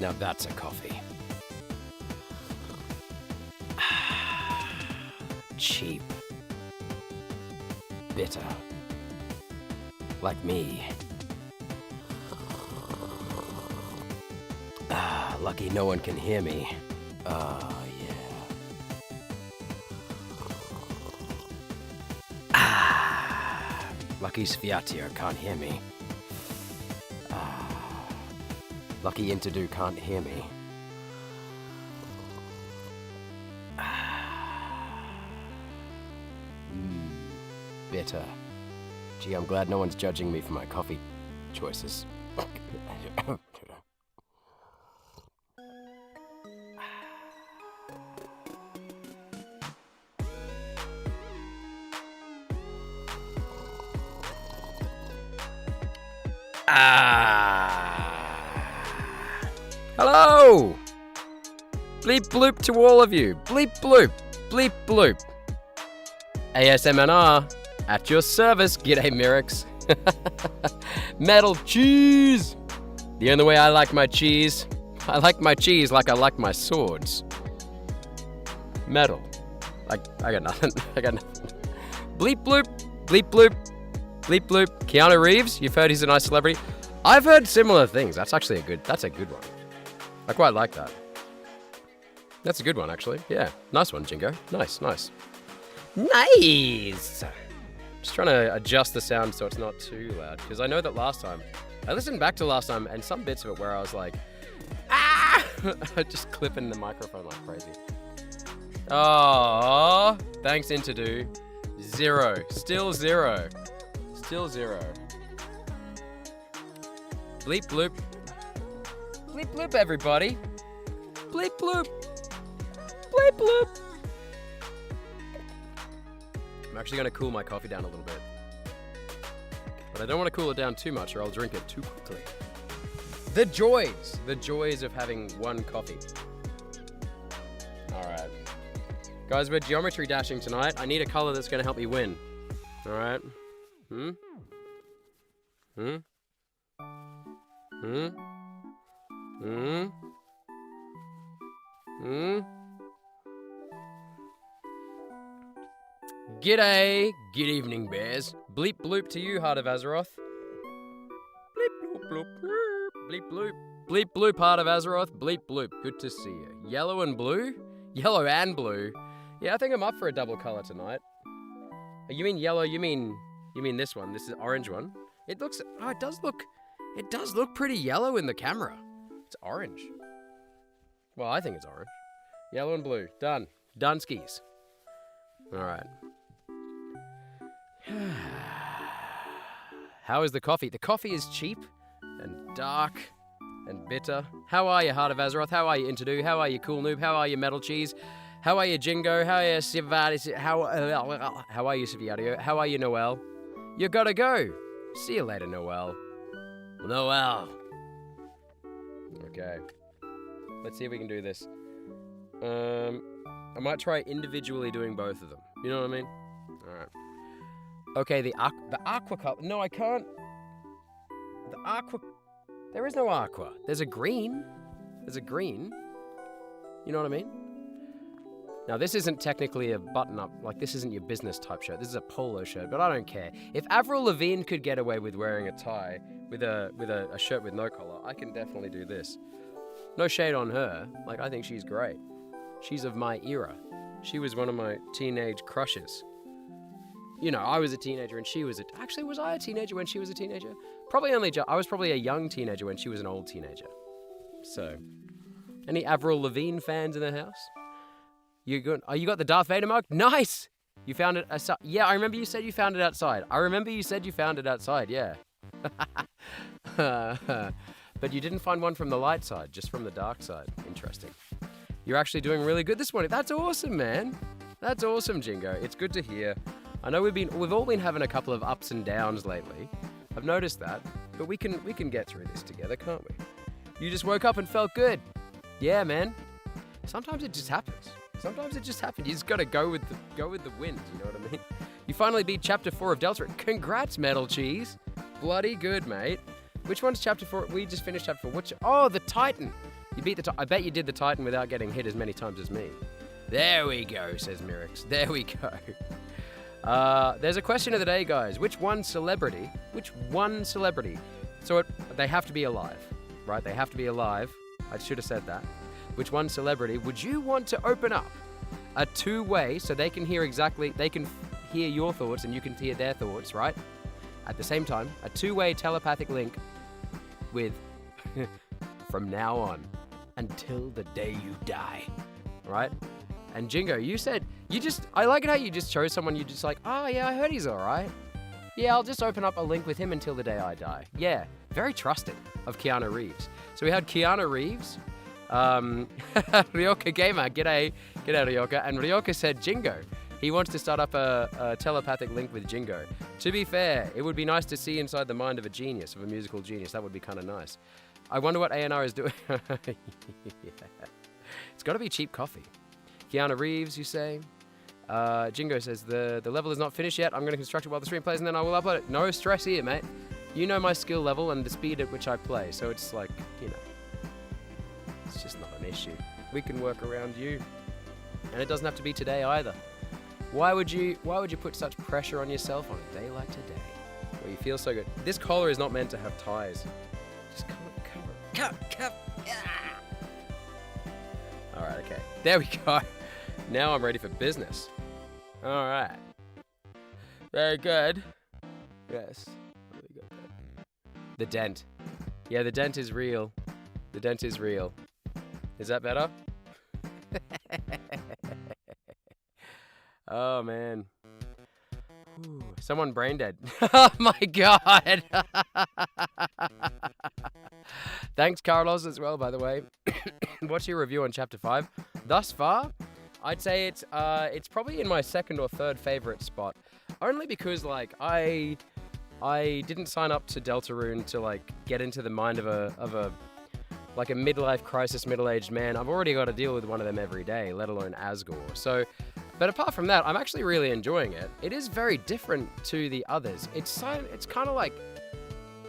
Now that's a coffee. Cheap. Bitter. Like me. Lucky no one can hear me. Oh, yeah. Lucky Sviatio can't hear me. Lucky Interdo can't hear me. Bitter. Gee, I'm glad no one's judging me for my coffee choices. Hello! Bleep bloop to all of you. Bleep bloop. Bleep bloop. ASMNR at your service. G'day, Mirix. Metal cheese. The only way I like my cheese. I like my cheese like I like my swords. Metal. I got nothing. I got nothing. Bleep bloop. Bleep bloop. Bleep bloop. Keanu Reeves. You've heard he's a nice celebrity. I've heard similar things. That's a good one. I quite like that. That's a good one, actually. Yeah, nice one, Jingo. Nice. Nice! Just trying to adjust the sound so it's not too loud, because I know that last time, I listened back to last time, and some bits of it where I was like, just clipping the microphone like crazy. Oh, thanks, Interdo. 0. Still 0. Still 0. Bleep bloop. Bleep bloop, everybody. Bleep bloop. Bleep bloop. I'm actually going to cool my coffee down a little bit. But I don't want to cool it down too much or I'll drink it too quickly. The joys of having one coffee. Alright. Guys, we're geometry dashing tonight. I need a color that's going to help me win. Alright. G'day, good evening, bears. Bleep bloop to you, Heart of Azeroth. Bleep bloop bloop bloop. Bleep bloop. Bleep bloop, Heart of Azeroth. Bleep bloop. Good to see you. Yellow and blue? Yellow and blue. Yeah, I think I'm up for a double color tonight. You mean yellow? You mean this one? This is orange one. It does look pretty yellow in the camera. It's orange. Well, I think it's orange. Yellow and blue. Done. Done skis. All right. How is the coffee? The coffee is cheap and dark and bitter. How are you, Heart of Azeroth? How are you, Interdo? How are you, Cool Noob? How are you, Metal Cheese? How are you, Jingo? How are you, Sivati? How are you, Siviadio? How are you, Noel? You gotta go. See you later, Noel. Noel. Okay. Let's see if we can do this. I might try individually doing both of them. You know what I mean? Alright. Okay, the aqua color. No, I can't. The aqua. There is no aqua. There's a green. There's a green. You know what I mean? Now, this isn't technically a button-up. Like, this isn't your business type shirt. This is a polo shirt, but I don't care. If Avril Lavigne could get away with wearing a tie with a shirt with no collar, I can definitely do this. No shade on her. Like, I think she's great. She's of my era. She was one of my teenage crushes. You know, I was a teenager and she was Actually, was I a teenager when she was a teenager? Probably only I was probably a young teenager when she was an old teenager. So, any Avril Lavigne fans in the house? You good? Oh, you got the Darth Vader mug? Nice! You found it outside. Yeah, I remember you said you found it outside. Yeah. But you didn't find one from the light side, just from the dark side. Interesting. You're actually doing really good this morning. That's awesome, man. That's awesome, Jingo. It's good to hear. I know we've all been having a couple of ups and downs lately. I've noticed that, but we can get through this together, can't we? You just woke up and felt good. Yeah, man. Sometimes it just happens. You just gotta go with the wind. You know what I mean? You finally beat Chapter 4 of Delta. Congrats, Metal Cheese. Bloody good, mate. Which one's Chapter 4? We just finished Chapter 4. Oh, the Titan. You beat the I bet you did the Titan without getting hit as many times as me. There we go, says Mirix. There we go. There's a question of the day, guys. Which one celebrity? So they have to be alive, right? They have to be alive. I should have said that. Which one celebrity would you want to open up a two-way so they can hear your thoughts and you can hear their thoughts, right? At the same time, a two-way telepathic link with from now on until the day you die, right? And Jingo, I like it how you just chose someone you just like, oh yeah, I heard he's all right. Yeah, I'll just open up a link with him until the day I die. Yeah, very trusting of Keanu Reeves. So we had Keanu Reeves, Ryoka Gamer, g'day Ryoka, and Ryoka said Jingo. He wants to start up a telepathic link with Jingo. To be fair, it would be nice to see inside the mind of a genius, of a musical genius. That would be kind of nice. I wonder what A&R is doing. Yeah. It's got to be cheap coffee. Keanu Reeves, you say? Jingo says, the level is not finished yet. I'm going to construct it while the stream plays and then I will upload it. No stress here, mate. You know my skill level and the speed at which I play. So it's like, it's just not an issue. We can work around you. And it doesn't have to be today either. Why would you put such pressure on yourself on a day like today? Where you feel so good. This collar is not meant to have ties. Just cover. Yeah. Alright, okay. There we go. Now I'm ready for business. Alright. Very good. Yes. What do we got there? The dent. Yeah, the dent is real. The dent is real. Is that better? Oh, man. Ooh, someone brain dead. Oh, my God. Thanks, Carlos, as well, by the way. What's your review on Chapter 5? Thus far, I'd say it's probably in my second or third favorite spot. Only because, like, I didn't sign up to Deltarune to, like, get into the mind of a midlife crisis middle-aged man. I've already got to deal with one of them every day, let alone Asgore. So, but apart from that, I'm actually really enjoying it. It is very different to the others. It's kind of like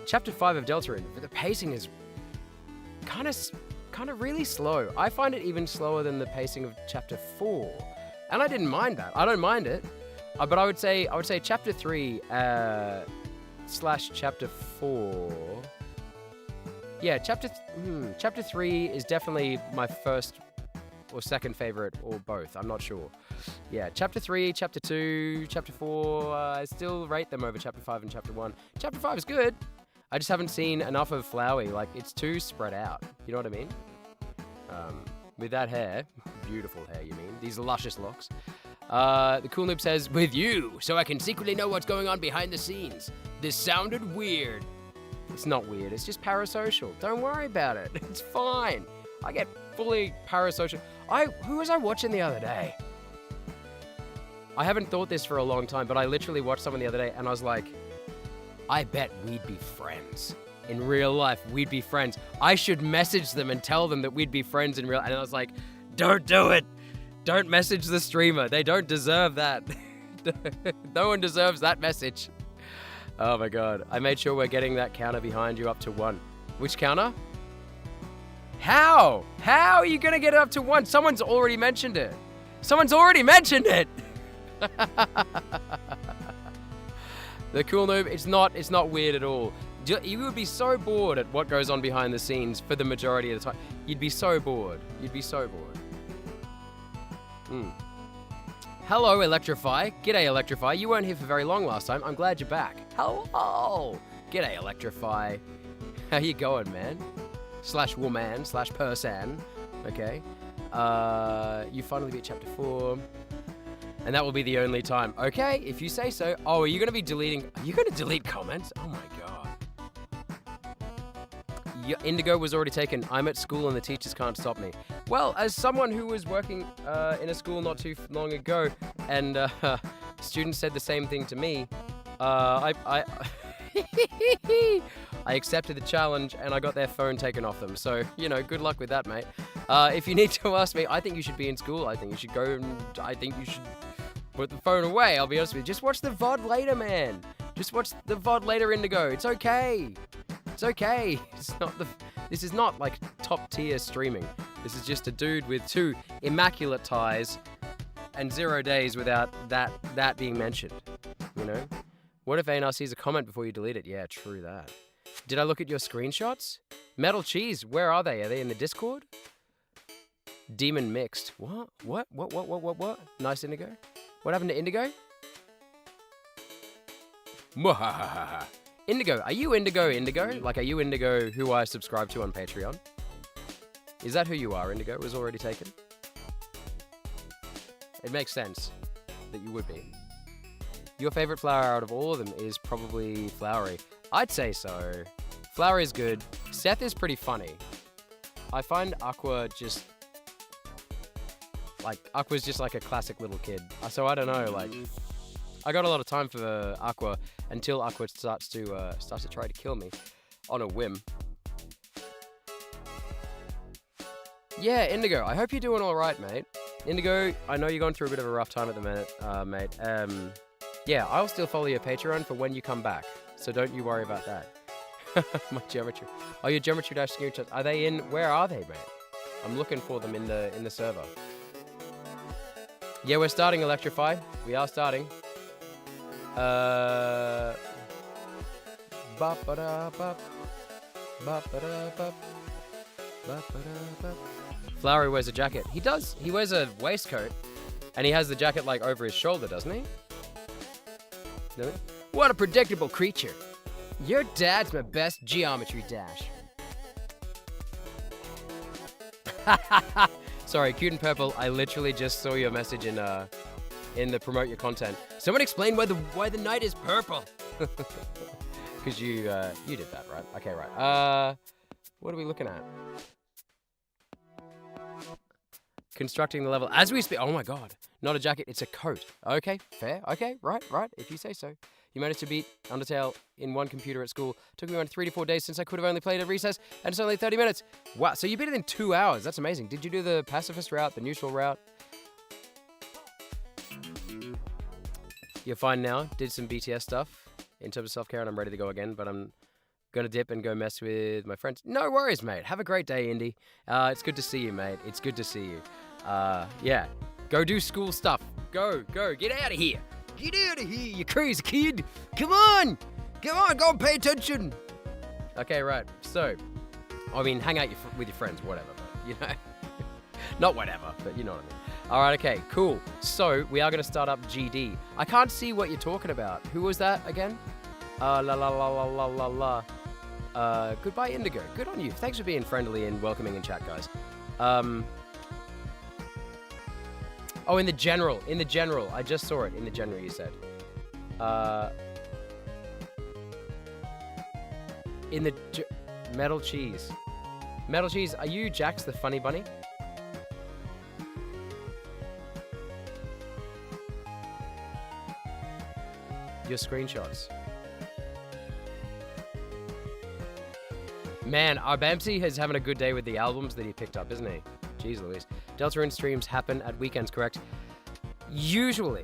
Chapter 5 of Deltarune, but the pacing is kind of really slow. I find it even slower than the pacing of Chapter 4. And I didn't mind that. I don't mind it. But I would say Chapter 3 / Chapter 4. Yeah, Chapter 3 is definitely my first or second favorite, or both. I'm not sure. Yeah, Chapter 3, Chapter 2, Chapter 4, I still rate them over Chapter 5 and Chapter 1. Chapter 5 is good. I just haven't seen enough of Flowey. Like, it's too spread out. You know what I mean? With that hair, beautiful hair, you mean? These luscious locks. The Cool Noob says, with you, so I can secretly know what's going on behind the scenes. This sounded weird. It's not weird, it's just parasocial. Don't worry about it. It's fine. I get fully parasocial. Who was I watching the other day? I haven't thought this for a long time, but I literally watched someone the other day and I was like, I bet we'd be friends. In real life, we'd be friends. I should message them and tell them that we'd be friends in real life. And I was like, don't do it. Don't message the streamer. They don't deserve that. No one deserves that message. Oh my God. I made sure we're getting that counter behind you up to 1. Which counter? How? How are you going to get it up to 1? Someone's already mentioned it. Someone's already mentioned it. The Cool Noob, it's not weird at all. You would be so bored at what goes on behind the scenes for the majority of the time. You'd be so bored. You'd be so bored. Hello, Electrify. G'day, Electrify. You weren't here for very long last time. I'm glad you're back. Hello. G'day, Electrify. How you going, man? /woman /person. Okay. You finally beat Chapter 4. And that will be the only time. Okay, if you say so. Oh, are you going to be deleting... Are you going to delete comments? Oh, my God. Indigo was already taken. I'm at school and the teachers can't stop me. Well, as someone who was working in a school not too long ago, and students said the same thing to me, I accepted the challenge and I got their phone taken off them. So, good luck with that, mate. If you need to ask me, I think you should be in school. I think you should go and I think you should put the phone away. I'll be honest with you. Just watch the VOD later, man. Just watch the VOD later, Indigo. It's okay. It's okay. It's This is not like top tier streaming. This is just a dude with 2 immaculate ties and 0 days without that being mentioned. You know? What if Anar sees a comment before you delete it? Yeah, true that. Did I look at your screenshots? Metal Cheese, where are they? Are they in the Discord? Demon Mixed. What? What? Nice Indigo? What happened to Indigo? Mwahahaha. Indigo. Are you Indigo? Like, are you Indigo who I subscribe to on Patreon? Is that who you are, Indigo? It was already taken? It makes sense that you would be. Your favorite flower out of all of them is probably Flowery. I'd say so. Flowery is good. Seth is pretty funny. I find Aqua just... like, Aqua's just like a classic little kid. So I don't know, like... I got a lot of time for Aqua until Aqua starts to try to kill me on a whim. Yeah, Indigo, I hope you're doing all right, mate. Indigo, I know you're going through a bit of a rough time at the minute, mate. Yeah, I'll still follow your Patreon for when you come back, so don't you worry about that. My geometry. Oh, your geometry dash screenshots. Are they in? Where are they, mate? I'm looking for them in the server. Yeah, we're starting Electrify. We are starting. Flowery wears a jacket. He does. He wears a waistcoat, and he has the jacket like over his shoulder, doesn't he? No? What a predictable creature. Your dad's my best geometry dash. Sorry, Cute and Purple. I literally just saw your message in the promote your content. Someone explain why the night is purple. Because you did that, right? Okay, right. What are we looking at? Constructing the level as we speak. Oh my god. Not a jacket, it's a coat. Okay, fair. Okay, right. If you say so. You managed to beat Undertale in one computer at school. Took me around 3 to 4 days since I could have only played at recess, and it's only 30 minutes. Wow, so you beat it in 2 hours. That's amazing. Did you do the pacifist route, the neutral route? You're fine now. Did some BTS stuff in terms of self-care, and I'm ready to go again, but I'm going to dip and go mess with my friends. No worries, mate. Have a great day, Indy. It's good to see you, mate. It's good to see you. Yeah. Go do school stuff. Go. Get out of here. Get out of here, you crazy kid. Come on, go and pay attention. Okay, right. So, I mean, hang out with your friends, whatever. But, you know, not whatever, but you know what I mean. All right, okay, cool. So, we are going to start up GD. I can't see what you're talking about. Who was that again? Goodbye, Indigo. Good on you. Thanks for being friendly and welcoming in chat, guys. Oh, in the general. I just saw it. In the general, you said. In the Metal Cheese. Metal Cheese, are you Jax the Funny Bunny? Your screenshots. Man, our Bamsy is having a good day with the albums that he picked up, isn't he? Jeez Louise. Deltarune streams happen at weekends, correct? Usually.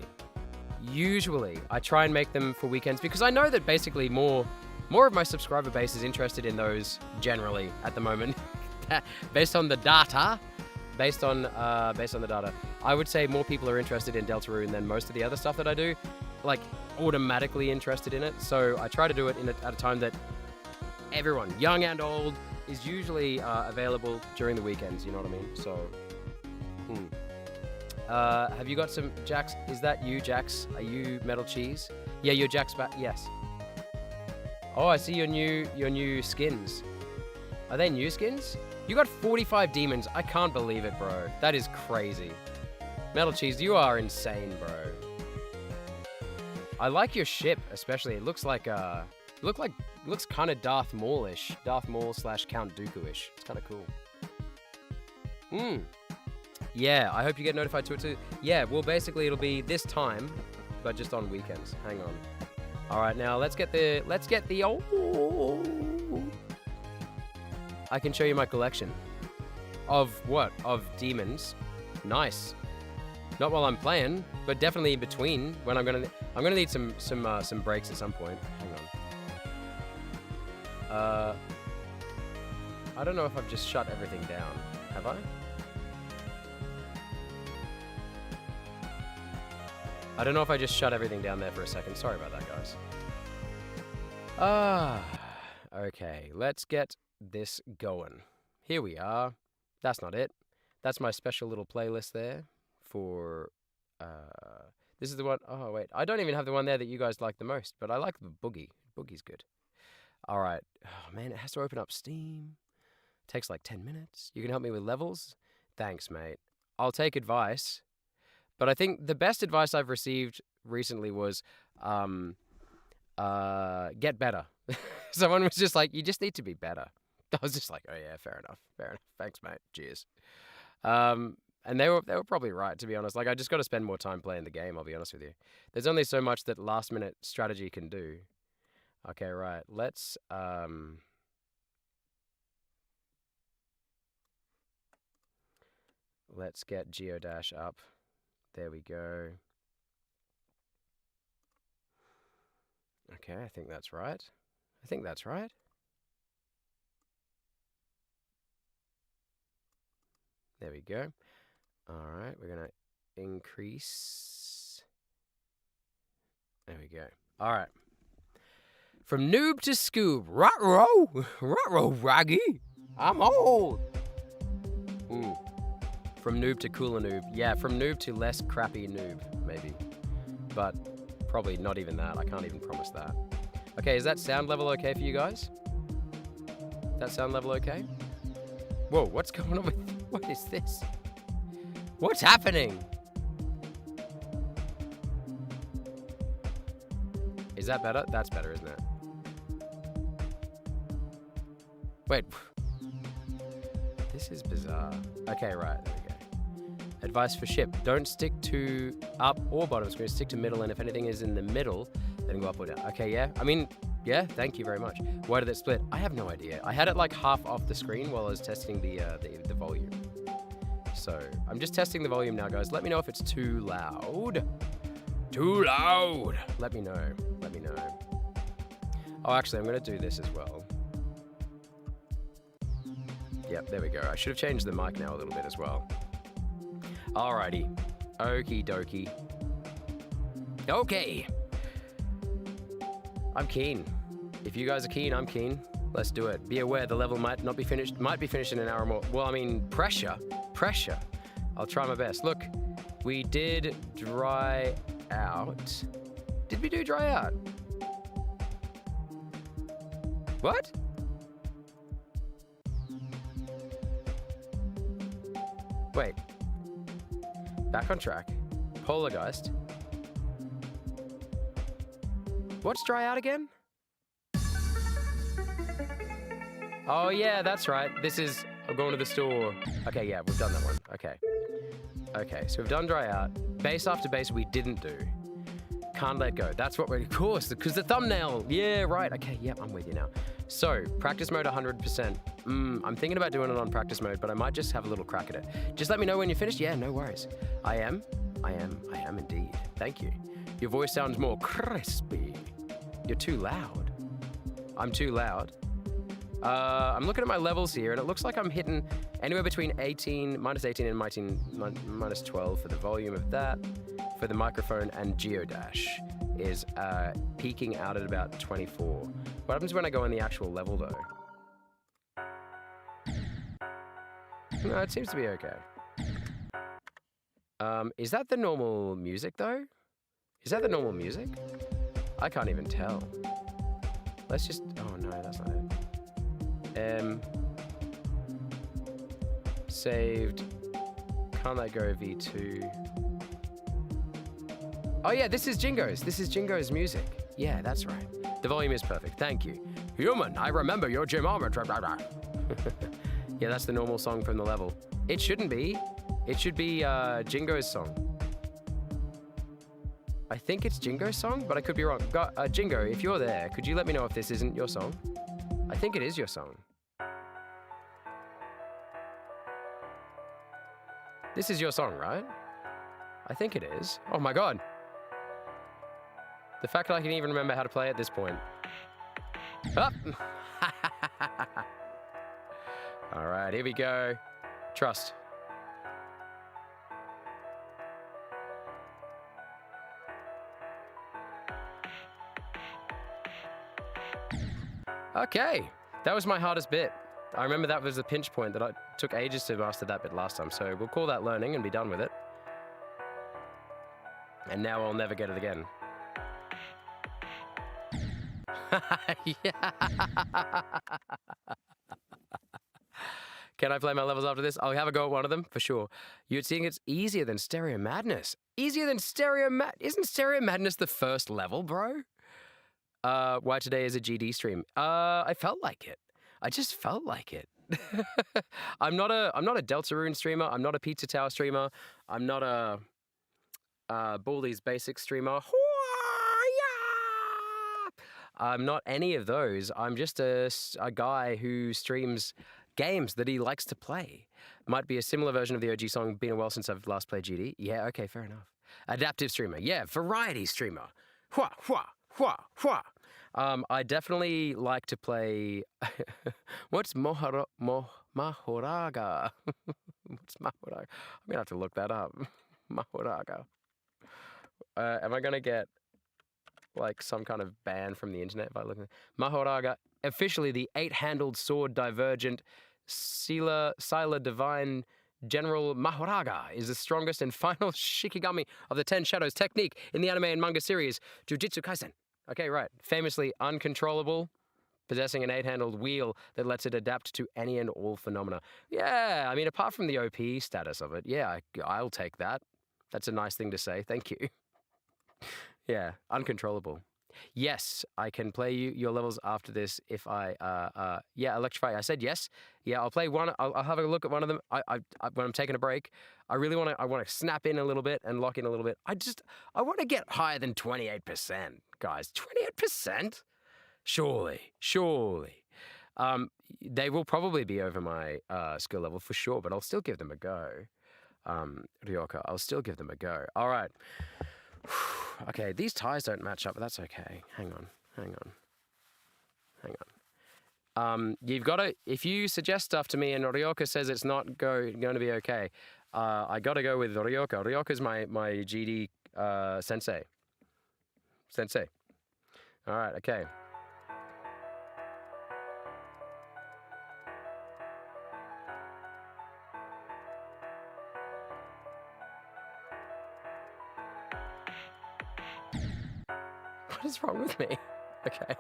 I try and make them for weekends because I know that basically more of my subscriber base is interested in those generally at the moment. Based on the data. I would say more people are interested in Deltarune than most of the other stuff that I do. Like, automatically interested in it. So I try to do it at a time that everyone, young and old, is usually available during the weekends, you know what I mean? So, have you got some Jax? Is that you, Jax? Are you Metal Cheese? Yeah, you're Jax back. Yes. Oh, I see your new skins. Are they new skins? You got 45 demons. I can't believe it, bro. That is crazy. Metal Cheese, you are insane, bro. I like your ship, especially. It looks like looks kind of Darth Maul-ish. Darth Maul / Count Dooku-ish. It's kind of cool. Yeah, I hope you get notified to it too. Yeah, well, basically it'll be this time, but just on weekends. Hang on. All right, now let's get the oh. I can show you my collection. Of what? Of demons. Nice. Not while I'm playing, but definitely in between when I'm gonna need some breaks at some point. Hang on. I don't know if I've just shut everything down. Have I? I don't know if I just shut everything down there for a second. Sorry about that, guys. Okay. Let's get this going. Here we are. That's not it. That's my special little playlist there for... this is the one... Oh, wait. I don't even have the one there that you guys like the most, but I like the Boogie. Boogie's good. All right. Oh, man, it has to open up Steam. Takes like 10 minutes. You can help me with levels? Thanks, mate. I'll take advice. But I think the best advice I've received recently was get better. Someone was just like, you just need to be better. I was just like, oh yeah, fair enough. Fair enough. Thanks, mate. Cheers. And they were probably right, to be honest. Like, I just got to spend more time playing the game, I'll be honest with you. There's only so much that last minute strategy can do. Okay, right. Let's get Geodash up. There we go. Okay, I think that's right. There we go. All right, we're going to increase. There we go. All right. From noob to scoob. Ruh-roh, raggy. I'm old. From noob to cooler noob. Yeah, from noob to less crappy noob, maybe. But probably not even that. I can't even promise that. Okay, is that sound level okay for you guys? That sound level okay? Whoa, what's going on with... What is this? What's happening? Is that better? That's better, isn't it? Wait. This is bizarre. Okay, right. There we go. Advice for ship. Don't stick to up or bottom screen. Stick to middle, and if anything is in the middle, then go up or down. Okay, yeah. I mean, yeah, thank you very much. Why did it split? I have no idea. I had it like half off the screen while I was testing the volume. So, I'm just testing the volume now, guys. Let me know if it's too loud. Too loud! Let me know. Let me know. Oh, actually, I'm going to do this as well. Yep, there we go. I should have changed the mic now a little bit as well. Alrighty. Okie dokie. Okay. I'm keen. If you guys are keen, I'm keen. Let's do it. Be aware the level might not be finished. Might be finished in an hour or more. Well, I mean, pressure. Pressure. I'll try my best. Look, we did dry out. Did we do dry out? What? Wait. Back on track. Polargeist. What's dry out again? Oh yeah, that's right. This is I'm going to the store. Okay, yeah, we've done that one. Okay. Okay, so we've done dry out. Base after base we didn't do. Can't let go. That's what we're, of course, because the thumbnail. Yeah, right. Okay, yeah, I'm with you now. So, practice mode 100%. I'm thinking about doing it on practice mode, but I might just have a little crack at it. Just let me know when you're finished. Yeah, no worries. I am indeed. Thank you. Your voice sounds more crispy. You're too loud. I'm too loud. I'm looking at my levels here, and it looks like I'm hitting anywhere between minus 18 and minus 12 for the volume of that. For the microphone, and Geodash is peaking out at about 24. What happens when I go on the actual level, though? No, it seems to be okay. Is that the normal music, though? Is that the normal music? I can't even tell. Let's just... Oh, no, that's not it. Saved. Can't let go V2. Oh yeah, this is Jingo's. This is Jingo's music. Yeah, that's right. The volume is perfect. Thank you. Human, I remember your geometry. Yeah, that's the normal song from the level. It shouldn't be. It should be Jingo's song. I think it's Jingo's song, but I could be wrong. Jingo, if you're there, could you let me know if this isn't your song? I think it is your song. This is your song, right? I think it is. Oh my god. The fact that I can even remember how to play at this point. Oh. All right, here we go. Trust. Okay, that was my hardest bit. I remember that was the pinch point that I took ages to master that bit last time, so we'll call that learning and be done with it. And now I'll never get it again. Yeah. Can I play my levels after this? I'll have a go at one of them, for sure. You're seeing it's easier than Stereo Madness. Easier than Stereo Madness? Isn't Stereo Madness the first level, bro? Why today is a GD stream? I felt like it. I just felt like it. I'm not a Deltarune streamer. I'm not a Pizza Tower streamer. I'm not a Baldi's Basic streamer. I'm not any of those. I'm just a guy who streams games that he likes to play. Might be a similar version of the OG song, Been a While Since I've Last Played GD. Yeah, okay, fair enough. Adaptive streamer. Yeah, variety streamer. Hua, hua, hua, hua. I definitely like to play... What's Mahoraga? What's Mahoraga? I'm going to have to look that up. Mahoraga. Am I going to get like some kind of ban from the internet if I look at Mahoraga? Officially the 8-handled sword divergent Sila Divine General Mahoraga is the strongest and final Shikigami of the 10 Shadows technique in the anime and manga series Jujutsu Kaisen. Okay, right. Famously uncontrollable, possessing an 8-handled wheel that lets it adapt to any and all phenomena. Yeah, I mean, apart from the OP status of it, yeah, I'll take that. That's a nice thing to say. Thank you. Yeah, uncontrollable. Yes, I can play your levels after this if I, yeah, Electrify. I said yes. Yeah, I'll play one. I'll have a look at one of them. When I'm taking a break, I really want to snap in a little bit and lock in a little bit. I want to get higher than 28%, guys. 28%? Surely. They will probably be over my skill level for sure, but I'll still give them a go. Ryoka, I'll still give them a go. All right. Okay, these ties don't match up, but that's okay. Hang on. You've got to, if you suggest stuff to me and Ryoka says it's not going to be okay, I got to go with Ryoka. Ryoka's my GD sensei. All right, okay. What is wrong with me? Okay.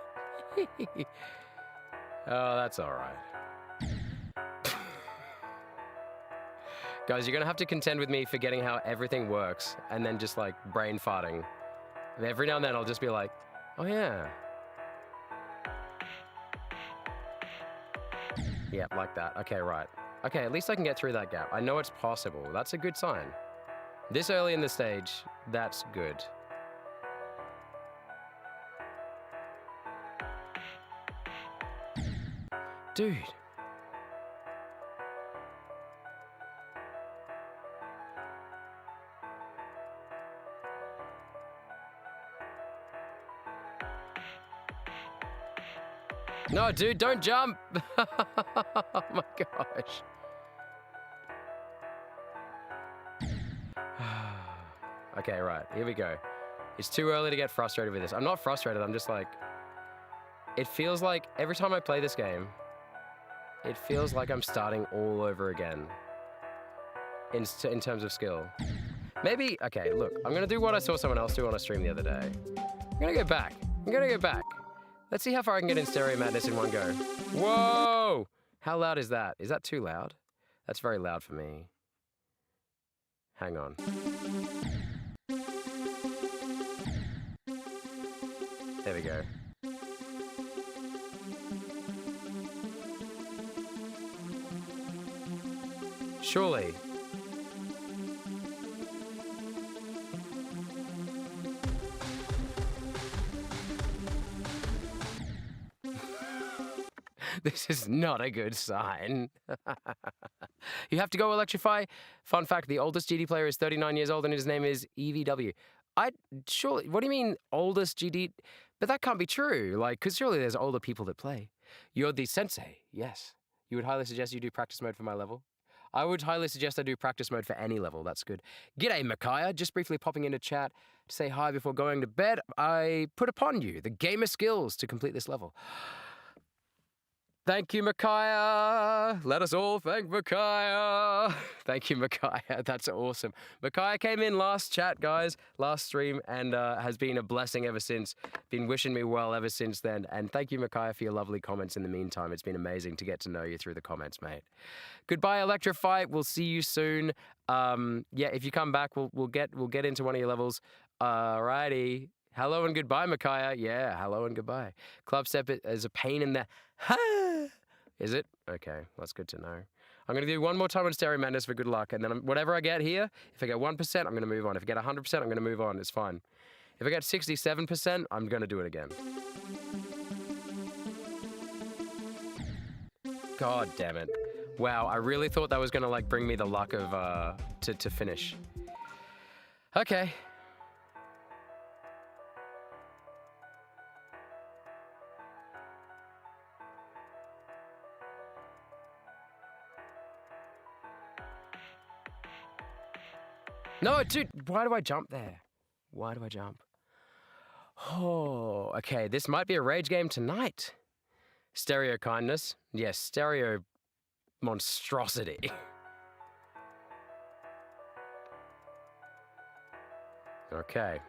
Oh, that's all right. Guys, you're going to have to contend with me forgetting how everything works and then just like brain farting. And every now and then I'll just be like, oh yeah. Yeah, like that. Okay, right. Okay, at least I can get through that gap. I know it's possible. That's a good sign. This early in the stage, that's good. Dude. No, dude, don't jump. Oh my gosh. Okay, right, here we go. It's too early to get frustrated with this. I'm not frustrated, I'm just like... It feels like every time I play this game, it feels like I'm starting all over again in terms of skill. Maybe, okay, look, I'm gonna do what I saw someone else do on a stream the other day. I'm gonna go back. Let's see how far I can get in Stereo Madness in one go. Whoa! How loud is that? Is that too loud? That's very loud for me. Hang on. There we go. Surely. This is not a good sign. You have to go electrify. Fun fact, the oldest GD player is 39 years old and his name is EVW. Surely, what do you mean oldest GD? But that can't be true, like, because surely there's older people that play. You're the sensei, yes. You would highly suggest you do practice mode for my level? I would highly suggest I do practice mode for any level. That's good. G'day, Micaiah. Just briefly popping into chat to say hi before going to bed. I put upon you the gamer skills to complete this level. Thank you, Micaiah. Let us all thank Micaiah. Thank you, Micaiah. That's awesome. Micaiah came in last chat, guys, last stream, and has been a blessing ever since. Been wishing me well ever since then. And thank you, Micaiah, for your lovely comments in the meantime. It's been amazing to get to know you through the comments, mate. Goodbye, Electrify. We'll see you soon. Yeah, if you come back, we'll get into one of your levels. Alrighty. Hello and goodbye, Micaiah. Yeah, hello and goodbye. Club step is a pain in the... Is it? Okay, that's good to know. I'm going to do one more time on Stereo Madness for good luck, and then whatever I get here, if I get 1%, I'm going to move on. If I get 100%, I'm going to move on. It's fine. If I get 67%, I'm going to do it again. God damn it. Wow, I really thought that was going to, like, bring me the luck of, to finish. Okay. No, dude, why do I jump there? Why do I jump? Oh, okay, this might be a rage game tonight. Stereo kindness. Yes, stereo monstrosity. Okay.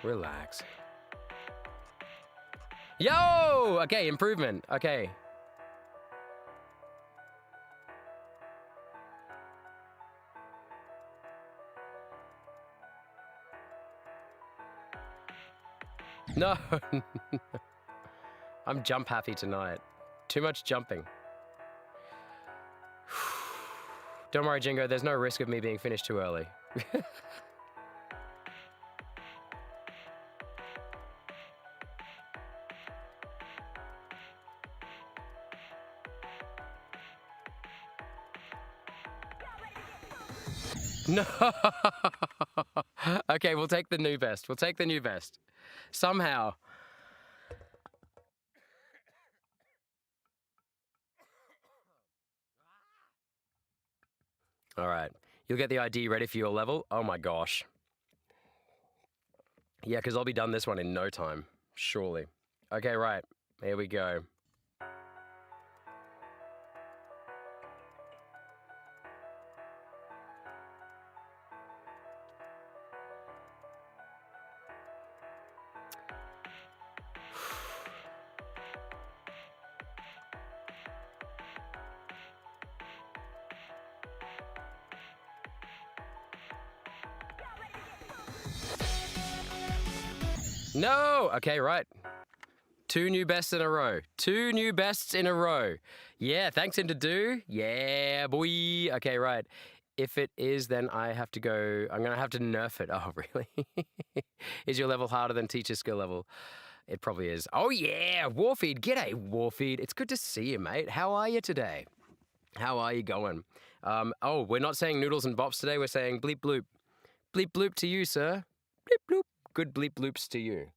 Relax. Yo! Okay, improvement. Okay. No. I'm jump happy tonight. Too much jumping. Don't worry, Jingo, there's no risk of me being finished too early. No. Okay, we'll take the new best. We'll take the new best. Somehow. All right. You'll get the ID ready for your level. Oh my gosh. Yeah, because I'll be done this one in no time. Surely. Okay, right. Here we go. No! Okay, right. 2 new bests in a row. 2 new bests in a row. Yeah, thanks, Into. Yeah, boy. Okay, right. If it is, then I have to go... I'm going to have to nerf it. Oh, really? Is your level harder than teacher skill level? It probably is. Oh, yeah. Warfeed. G'day, Warfeed. It's good to see you, mate. How are you today? How are you going? Oh, we're not saying noodles and bops today. We're saying bleep bloop. Bleep bloop to you, sir. Bleep bloop. Good bleep bloops to you.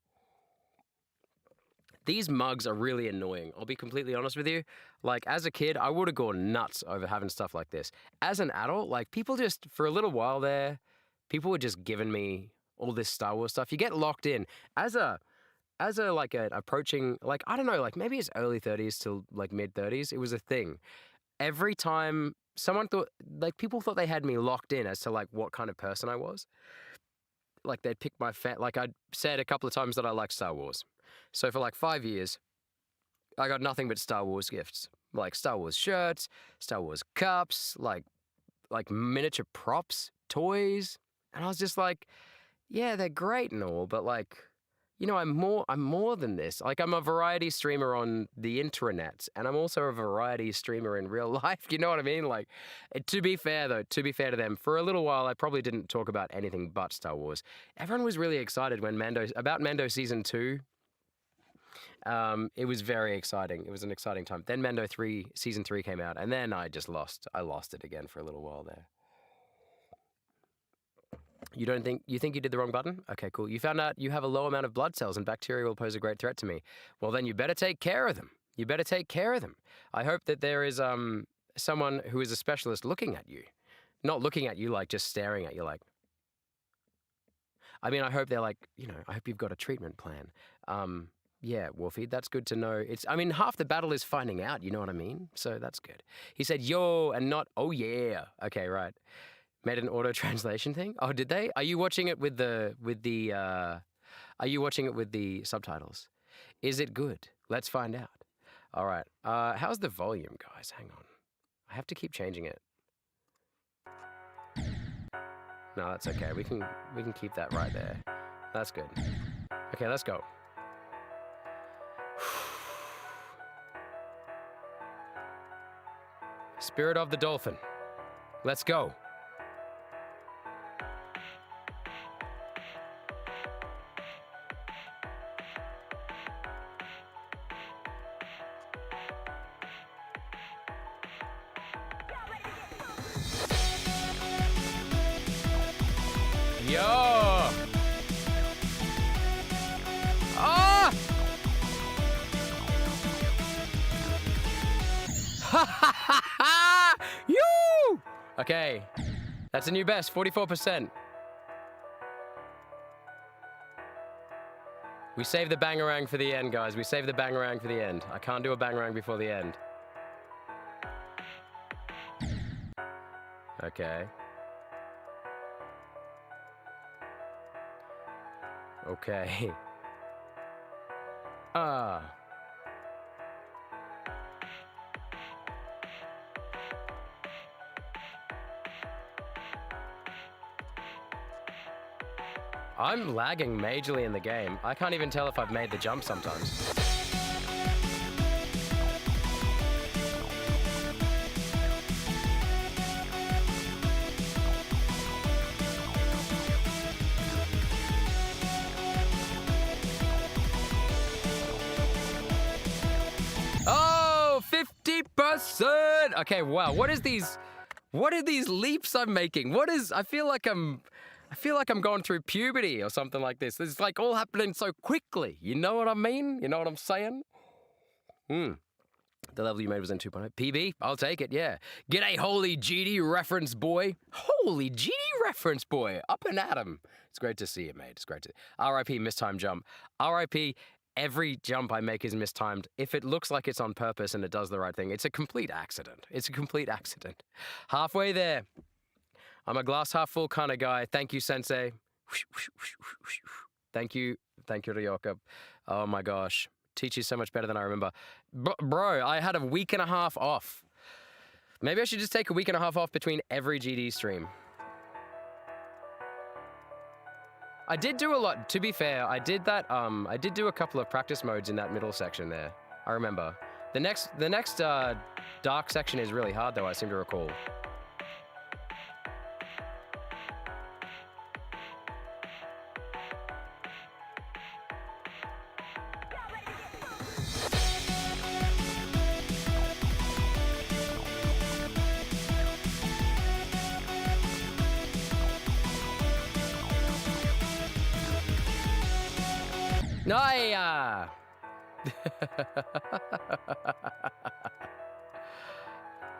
These mugs are really annoying. I'll be completely honest with you. Like, as a kid, I would have gone nuts over having stuff like this. As an adult, like, people just, for a little while there, people were just giving me all this Star Wars stuff. You get locked in. As a like, an approaching, like, I don't know, like, maybe it's early 30s to, like, mid 30s, it was a thing. Every time someone thought, like, people thought they had me locked in as to, like, what kind of person I was. Like, they'd pick my like, I'd said a couple of times that I like Star Wars. So for like 5 years, I got nothing but Star Wars gifts. Like Star Wars shirts, Star Wars cups, like miniature props, toys. And I was just like, yeah, they're great and all, but like, you know, I'm more than this. Like, I'm a variety streamer on the intranet, and I'm also a variety streamer in real life. You know what I mean? Like, to be fair though, to be fair to them, for a little while, I probably didn't talk about anything but Star Wars. Everyone was really excited when about Mando Season 2. It was very exciting. It was an exciting time. Then Mando Season 3 came out, and then I lost it again for a little while there. You think you did the wrong button? Okay, cool. You found out you have a low amount of blood cells and bacteria will pose a great threat to me. Well, then you better take care of them. You better take care of them. I hope that there is someone who is a specialist looking at you. Not looking at you like just staring at you like. I mean, I hope they're like, I hope you've got a treatment plan. Yeah, Wolfie, that's good to know. I mean, half the battle is finding out, you know what I mean? So that's good. He said, yo, and not, oh yeah. Okay, right. Made an auto translation thing? Oh, did they? Are you watching it with the subtitles? Is it good? Let's find out. All right. How's the volume, guys? Hang on. I have to keep changing it. No, that's okay. We can keep that right there. That's good. Okay, let's go. Spirit of the Dolphin. Let's go. Yo! Ah! Ha ha ha ha! You! Okay, that's a new best, 44%. We save the bangarang for the end, guys. We save the bangarang for the end. I can't do a bangarang before the end. Okay. Okay. I'm lagging majorly in the game. I can't even tell if I've made the jump sometimes. Oh, 50%! Okay, wow. What are these leaps I'm making? I feel like I'm going through puberty or something like this. It's like all happening so quickly. You know what I mean? You know what I'm saying? The level you made was in 2.0. PB, I'll take it, yeah. G'day, holy GD reference boy. Holy GD reference boy. Up and at 'em. It's great to see you, mate. It's great to... RIP mistimed jump. RIP, every jump I make is mistimed. If it looks like it's on purpose and it does the right thing, it's a complete accident. It's a complete accident. Halfway there. I'm a glass half full kind of guy. Thank you, Sensei. Thank you, Ryoka. Oh my gosh. Teach you so much better than I remember. Bro, I had a week and a half off. Maybe I should just take a week and a half off between every GD stream. I did do a lot, to be fair. I did do a couple of practice modes in that middle section there. I remember. The next dark section is really hard though, I seem to recall. Naya!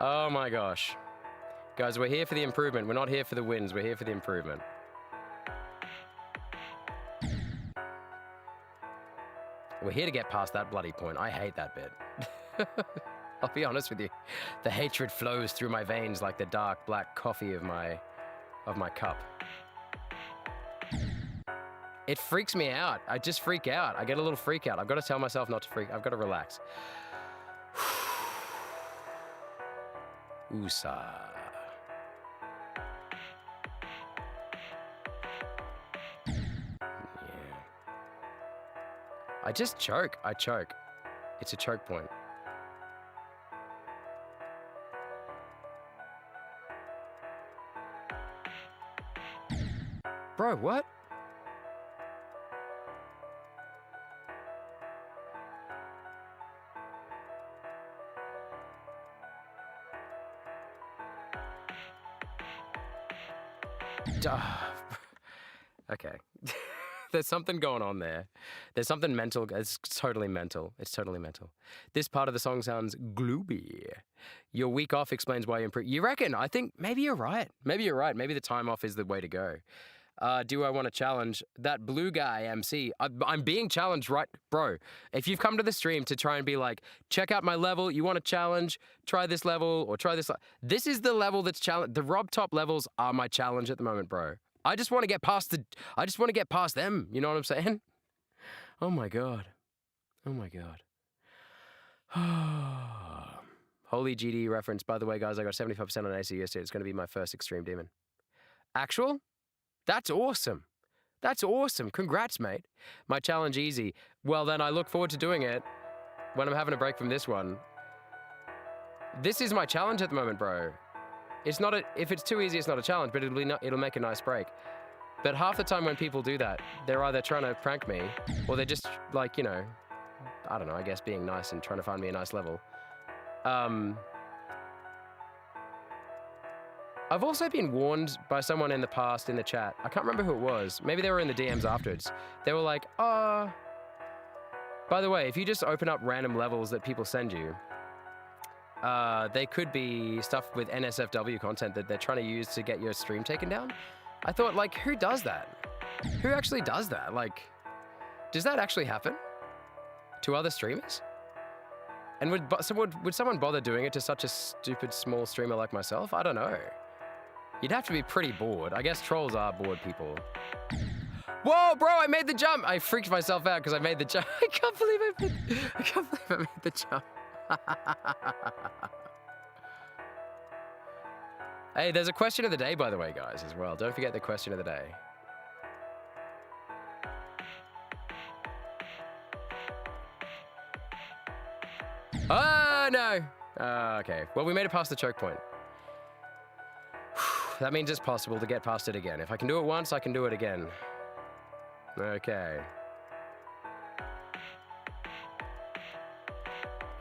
Oh my gosh. Guys, we're here for the improvement. We're not here for the wins. We're here for the improvement. We're here to get past that bloody point. I hate that bit. I'll be honest with you. The hatred flows through my veins like the dark black coffee of my cup. It freaks me out. I just freak out. I get a little freak out. I've got to tell myself not to freak. I've got to relax. Usa. Yeah. I just choke. I choke. It's a choke point. Bro, what? Okay. There's something going on there. There's something mental. It's totally mental. It's totally mental. This part of the song sounds gloomy. Your week off explains why you improve. You reckon? I think maybe you're right. Maybe you're right. Maybe the time off is the way to go. Do I want to challenge that blue guy MC? I'm being challenged, right? Bro, if you've come to the stream to try and be like, check out my level, you want to challenge, try this level or try this. This is the level that's challenge. The Robtop levels are my challenge at the moment, bro. I just want to get past them. You know what I'm saying? Oh my God. Oh my God. Holy GD reference. By the way, guys, I got 75% on AC yesterday. It's going to be my first Extreme Demon. Actual? That's awesome. That's awesome. Congrats, mate. My challenge easy. Well, then I look forward to doing it when I'm having a break from this one. This is my challenge at the moment, bro. It's not if it's too easy, it's not a challenge, but it'll make a nice break. But half the time when people do that, they're either trying to prank me or they're just like, you know, I don't know, I guess being nice and trying to find me a nice level. I've also been warned by someone in the past in the chat. I can't remember who it was. Maybe they were in the DMs afterwards. They were like, by the way, if you just open up random levels that people send you, they could be stuff with NSFW content that they're trying to use to get your stream taken down. I thought, like, who does that? Who actually does that? Like, does that actually happen to other streamers? And would someone bother doing it to such a stupid small streamer like myself? I don't know. You'd have to be pretty bored. I guess trolls are bored people. Whoa, bro, I made the jump. I freaked myself out because I made the jump. I can't believe I made the jump. Hey, there's a question of the day, by the way, guys, as well. Don't forget the question of the day. Oh, no. Okay. Well, we made it past the choke point. That means it's possible to get past it again. If I can do it once, I can do it again. Okay.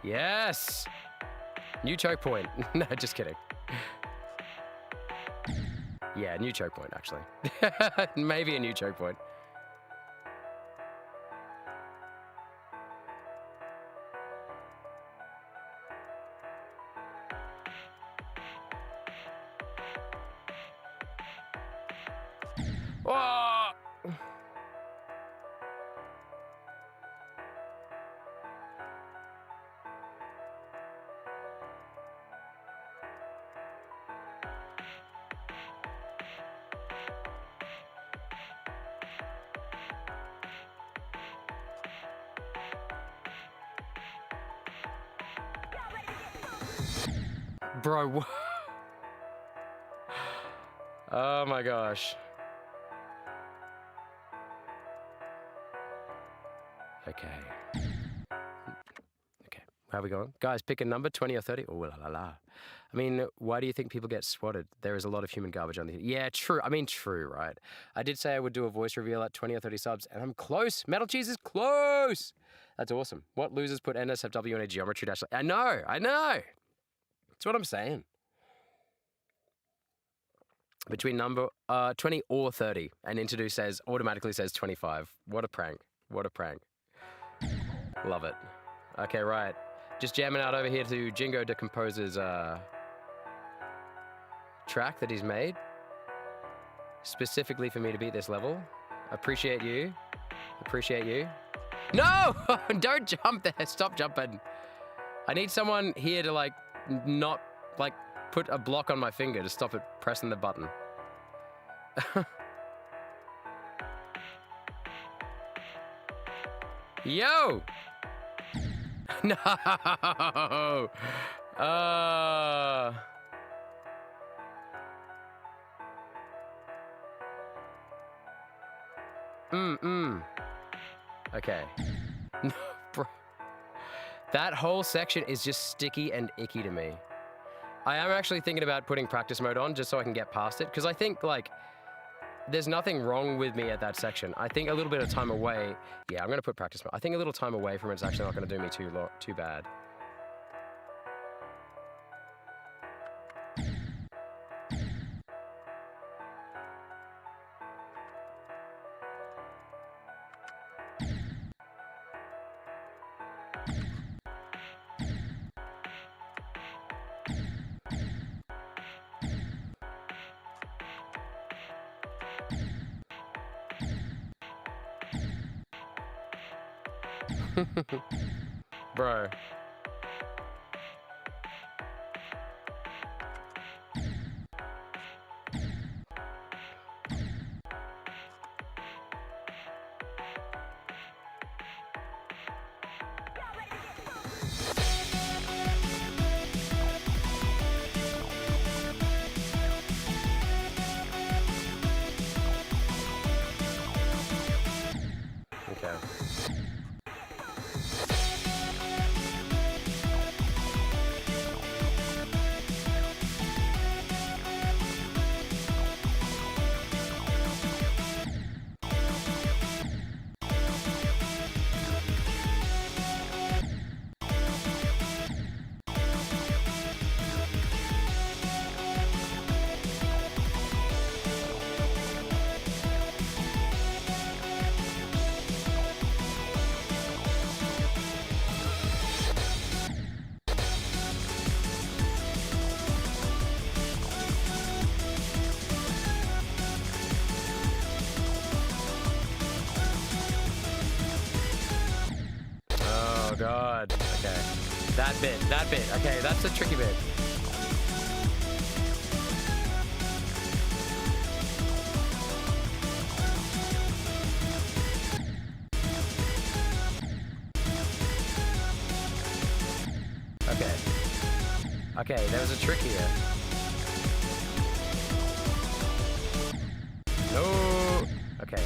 Yes! New choke point. No, just kidding. Yeah, new choke point, actually. Maybe a new choke point. Oh! Bro, oh my gosh. Okay. Okay, how are we going? Guys, pick a number, 20 or 30. Oh, la la la. I mean, why do you think people get swatted? There is a lot of human garbage on the... Yeah, true. I mean, true, right? I did say I would do a voice reveal at 20 or 30 subs, and I'm close. Metal Cheese is close. That's awesome. What losers put NSFW in a geometry dash? I know. That's what I'm saying. Between number 20 or 30, and Introdu says, automatically says 25. What a prank. What a prank. Love it. Okay, right. Just jamming out over here to Jingo Decomposer's track that he's made. Specifically for me to beat this level. Appreciate you. Appreciate you. No! Don't jump there. Stop jumping. I need someone here to, like, not, like, put a block on my finger to stop it pressing the button. Yo! No! Okay. No, bro. That whole section is just sticky and icky to me. I am actually thinking about putting practice mode on just so I can get past it, because I think, like, there's nothing wrong with me at that section. I think a little bit of time away... Yeah, I'm going to put practice mode. I think a little time away from it's actually not going to do me too bad. Bro. Okay. Oh god. Okay. That bit. Okay, that's a tricky bit. Okay. Okay, there was a trick here. No. Okay.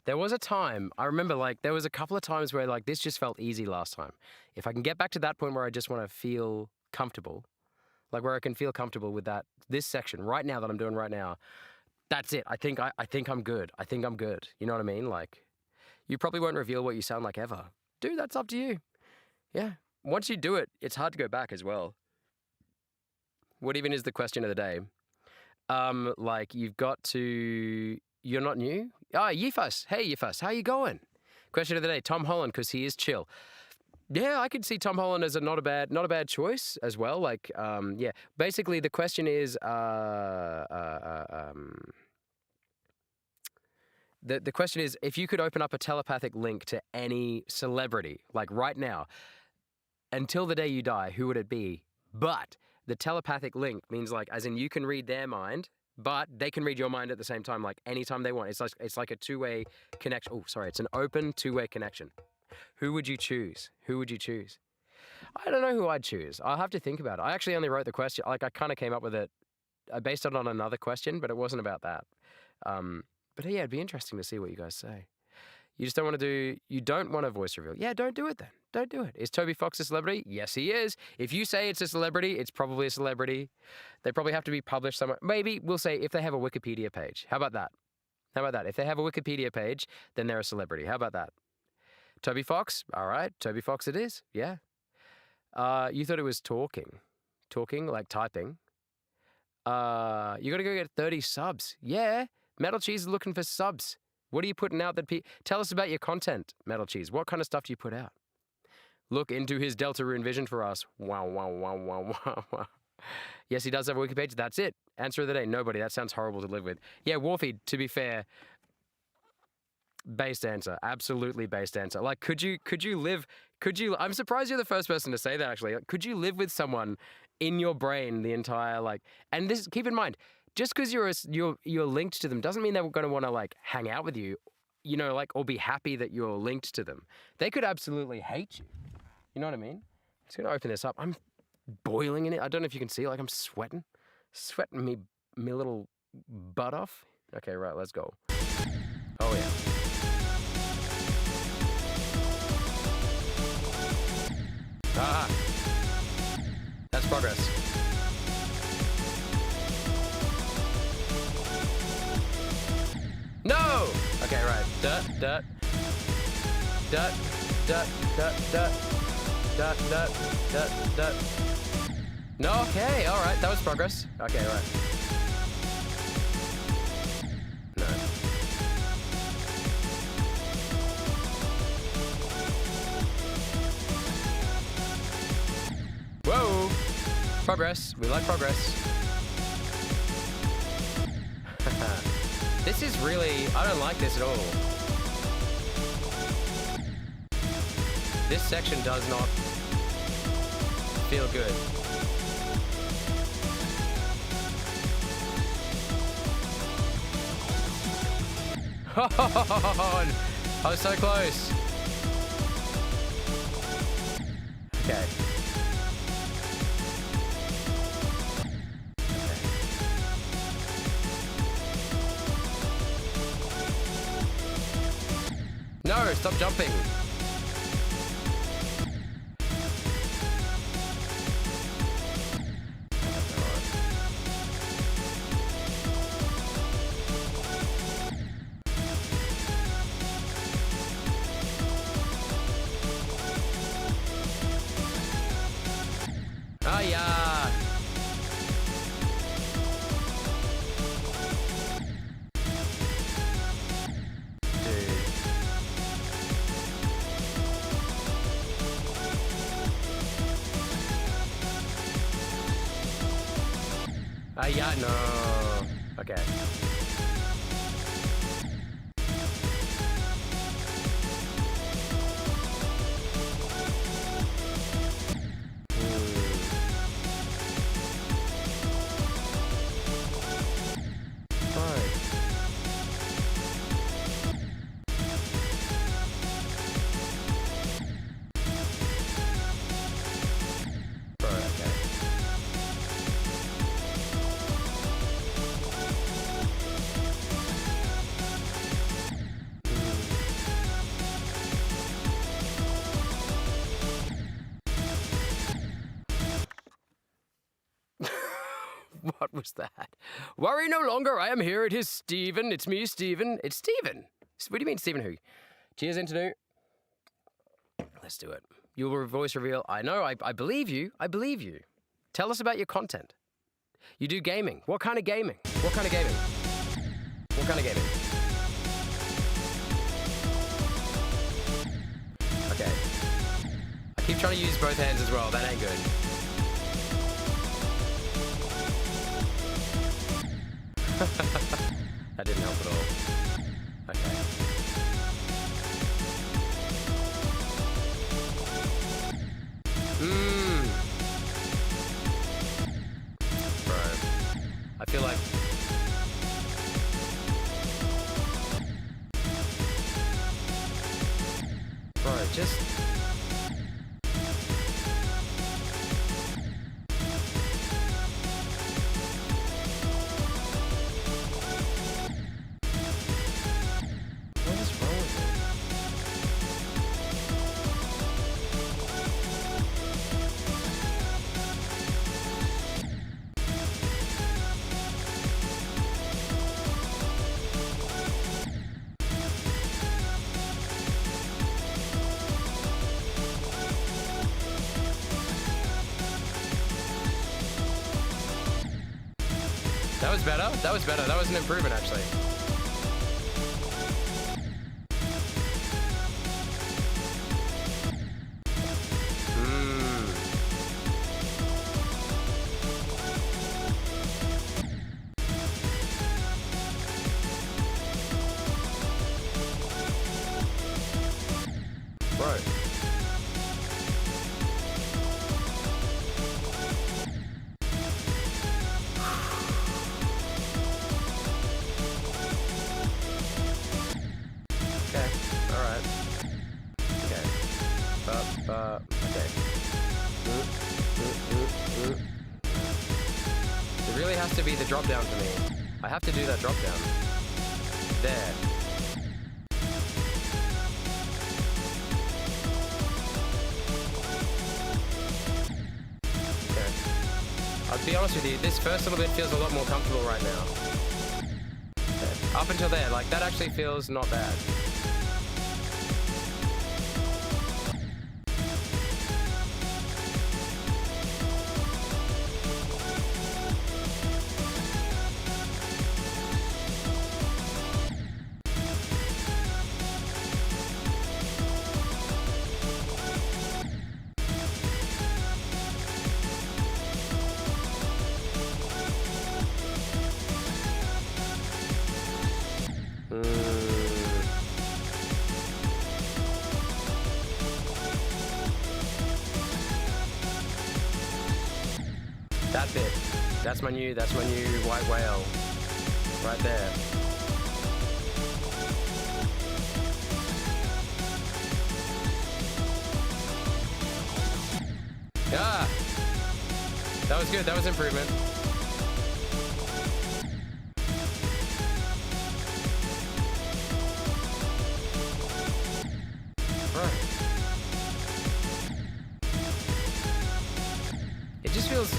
There was a time, I remember, like, there was a couple of times where, like, this just felt easy last time. If I can get back to that point where I just want to feel comfortable, like where I can feel comfortable with this section right now that I'm doing right now, that's it. I think I'm good. I think I'm good. You know what I mean? Like, you probably won't reveal what you sound like ever. Dude, that's up to you. Yeah. Once you do it, it's hard to go back as well. What even is the question of the day? Like, you're not new? Ah, Yifas. Hey, Yifas. How you going? Question of the day. Tom Holland, because he is chill. Yeah, I could see Tom Holland as not a bad choice as well. Like, yeah. Basically, the question is, the question is, if you could open up a telepathic link to any celebrity, like right now, until the day you die, who would it be? But the telepathic link means, like, as in you can read their mind, but they can read your mind at the same time, like anytime they want. It's like a two-way connection. Oh, sorry, it's an open two-way connection. Who would you choose? Who would you choose? I don't know who I'd choose. I'll have to think about it. I actually only wrote the question. Like, I kind of came up with it. I based it on another question, but it wasn't about that. But yeah, it'd be interesting to see what you guys say. You just don't want to you don't want a voice reveal. Yeah, don't do it then. Don't do it. Is Toby Fox a celebrity? Yes, he is. If you say it's a celebrity, it's probably a celebrity. They probably have to be published somewhere. Maybe we'll say if they have a Wikipedia page. How about that? How about that? If they have a Wikipedia page, then they're a celebrity. How about that? Toby Fox? All right. Toby Fox it is. Yeah. You thought it was talking. Talking, like typing. You got to go get 30 subs. Yeah. Metal Cheese is looking for subs. What are you putting out tell us about your content, Metal Cheese. What kind of stuff do you put out? Look into his Deltarune vision for us. Wow, wow, wow, wow, wow, wow. Yes, he does have a wiki page. That's it. Answer of the day. Nobody. That sounds horrible to live with. Yeah, Warfy, to be fair, based answer. Absolutely based answer. Like, could you live, I'm surprised you're the first person to say that, actually. Like, could you live with someone in your brain the entire, like, and this, keep in mind, just because you're linked to them doesn't mean they're going to want to, like, hang out with you, you know, like, or be happy that you're linked to them. They could absolutely hate you. You know what I mean? I'm just going to open this up. I'm boiling in it. I don't know if you can see, like, I'm sweating me little butt off. Okay, right, let's go. Oh, yeah. Ah, that's progress. No! Okay, right. Dut, dut. Dut, dut, dut, dut. Dut, dut, dut, dut. No, okay, alright, that was progress. Okay, right. No. Whoa! Progress. We like progress. This is really... I don't like this at all. This section does not feel good. I was so close. Okay. No, stop jumping. Oh, yeah. Dude. Ah, yeah, no. Okay. What was that? Worry no longer, I am here. It is Steven. It's me, Steven. It's Steven. What do you mean, Steven who? Cheers, Internet. Let's do it. Your voice reveal. I know, I believe you. I believe you. Tell us about your content. You do gaming. What kind of gaming? What kind of gaming? What kind of gaming? Okay. I keep trying to use both hands as well. That ain't good. That didn't help at all. Okay. Bro. I feel like... Bro, just... That was better. That was better. That was an improvement, actually. Bro. Okay. It really has to be the drop down for me. I have to do that drop down. There. Okay. I'll be honest with you, this first little bit feels a lot more comfortable right now. Okay. Up until there, like that actually feels not bad. That bit. That's my new white whale. Right there. Ah! That was good. That was improvement. Right. It just feels...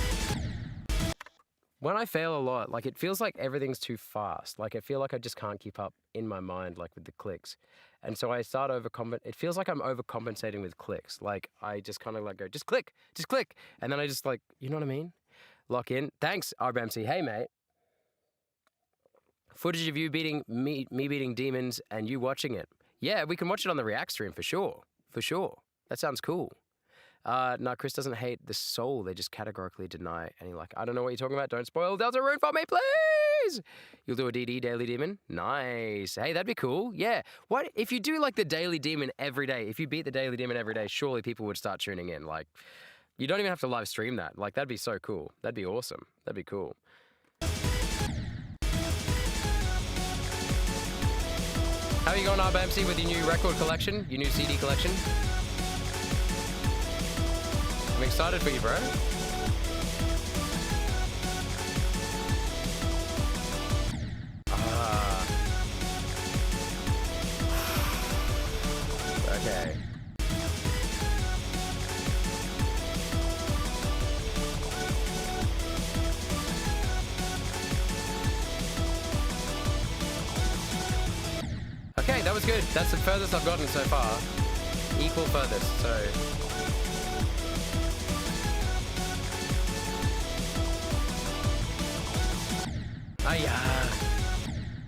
When I fail a lot, like, it feels like everything's too fast. Like, I feel like I just can't keep up in my mind, like, with the clicks. And so I start it feels like I'm overcompensating with clicks. Like, I just kind of, like, go, just click. And then I just, like, you know what I mean? Lock in. Thanks, RBMC. Hey, mate. Footage of you beating me beating demons and you watching it. Yeah, we can watch it on the React stream for sure. For sure. That sounds cool. No, Chris doesn't hate the soul. They just categorically deny any, like, I don't know what you're talking about. Don't spoil Delta Rune for me, please. You'll do a DD, Daily Demon? Nice. Hey, that'd be cool. Yeah. What if you do, like, the Daily Demon every day? If you beat the Daily Demon every day, surely people would start tuning in. Like, you don't even have to live stream that. Like, that'd be so cool. That'd be awesome. That'd be cool. How are you going, RBMC, with your new record collection? Your new CD collection? I'm excited for you, bro. Okay. Okay, that was good. That's the furthest I've gotten so far. Equal furthest, so... Oh, yeah.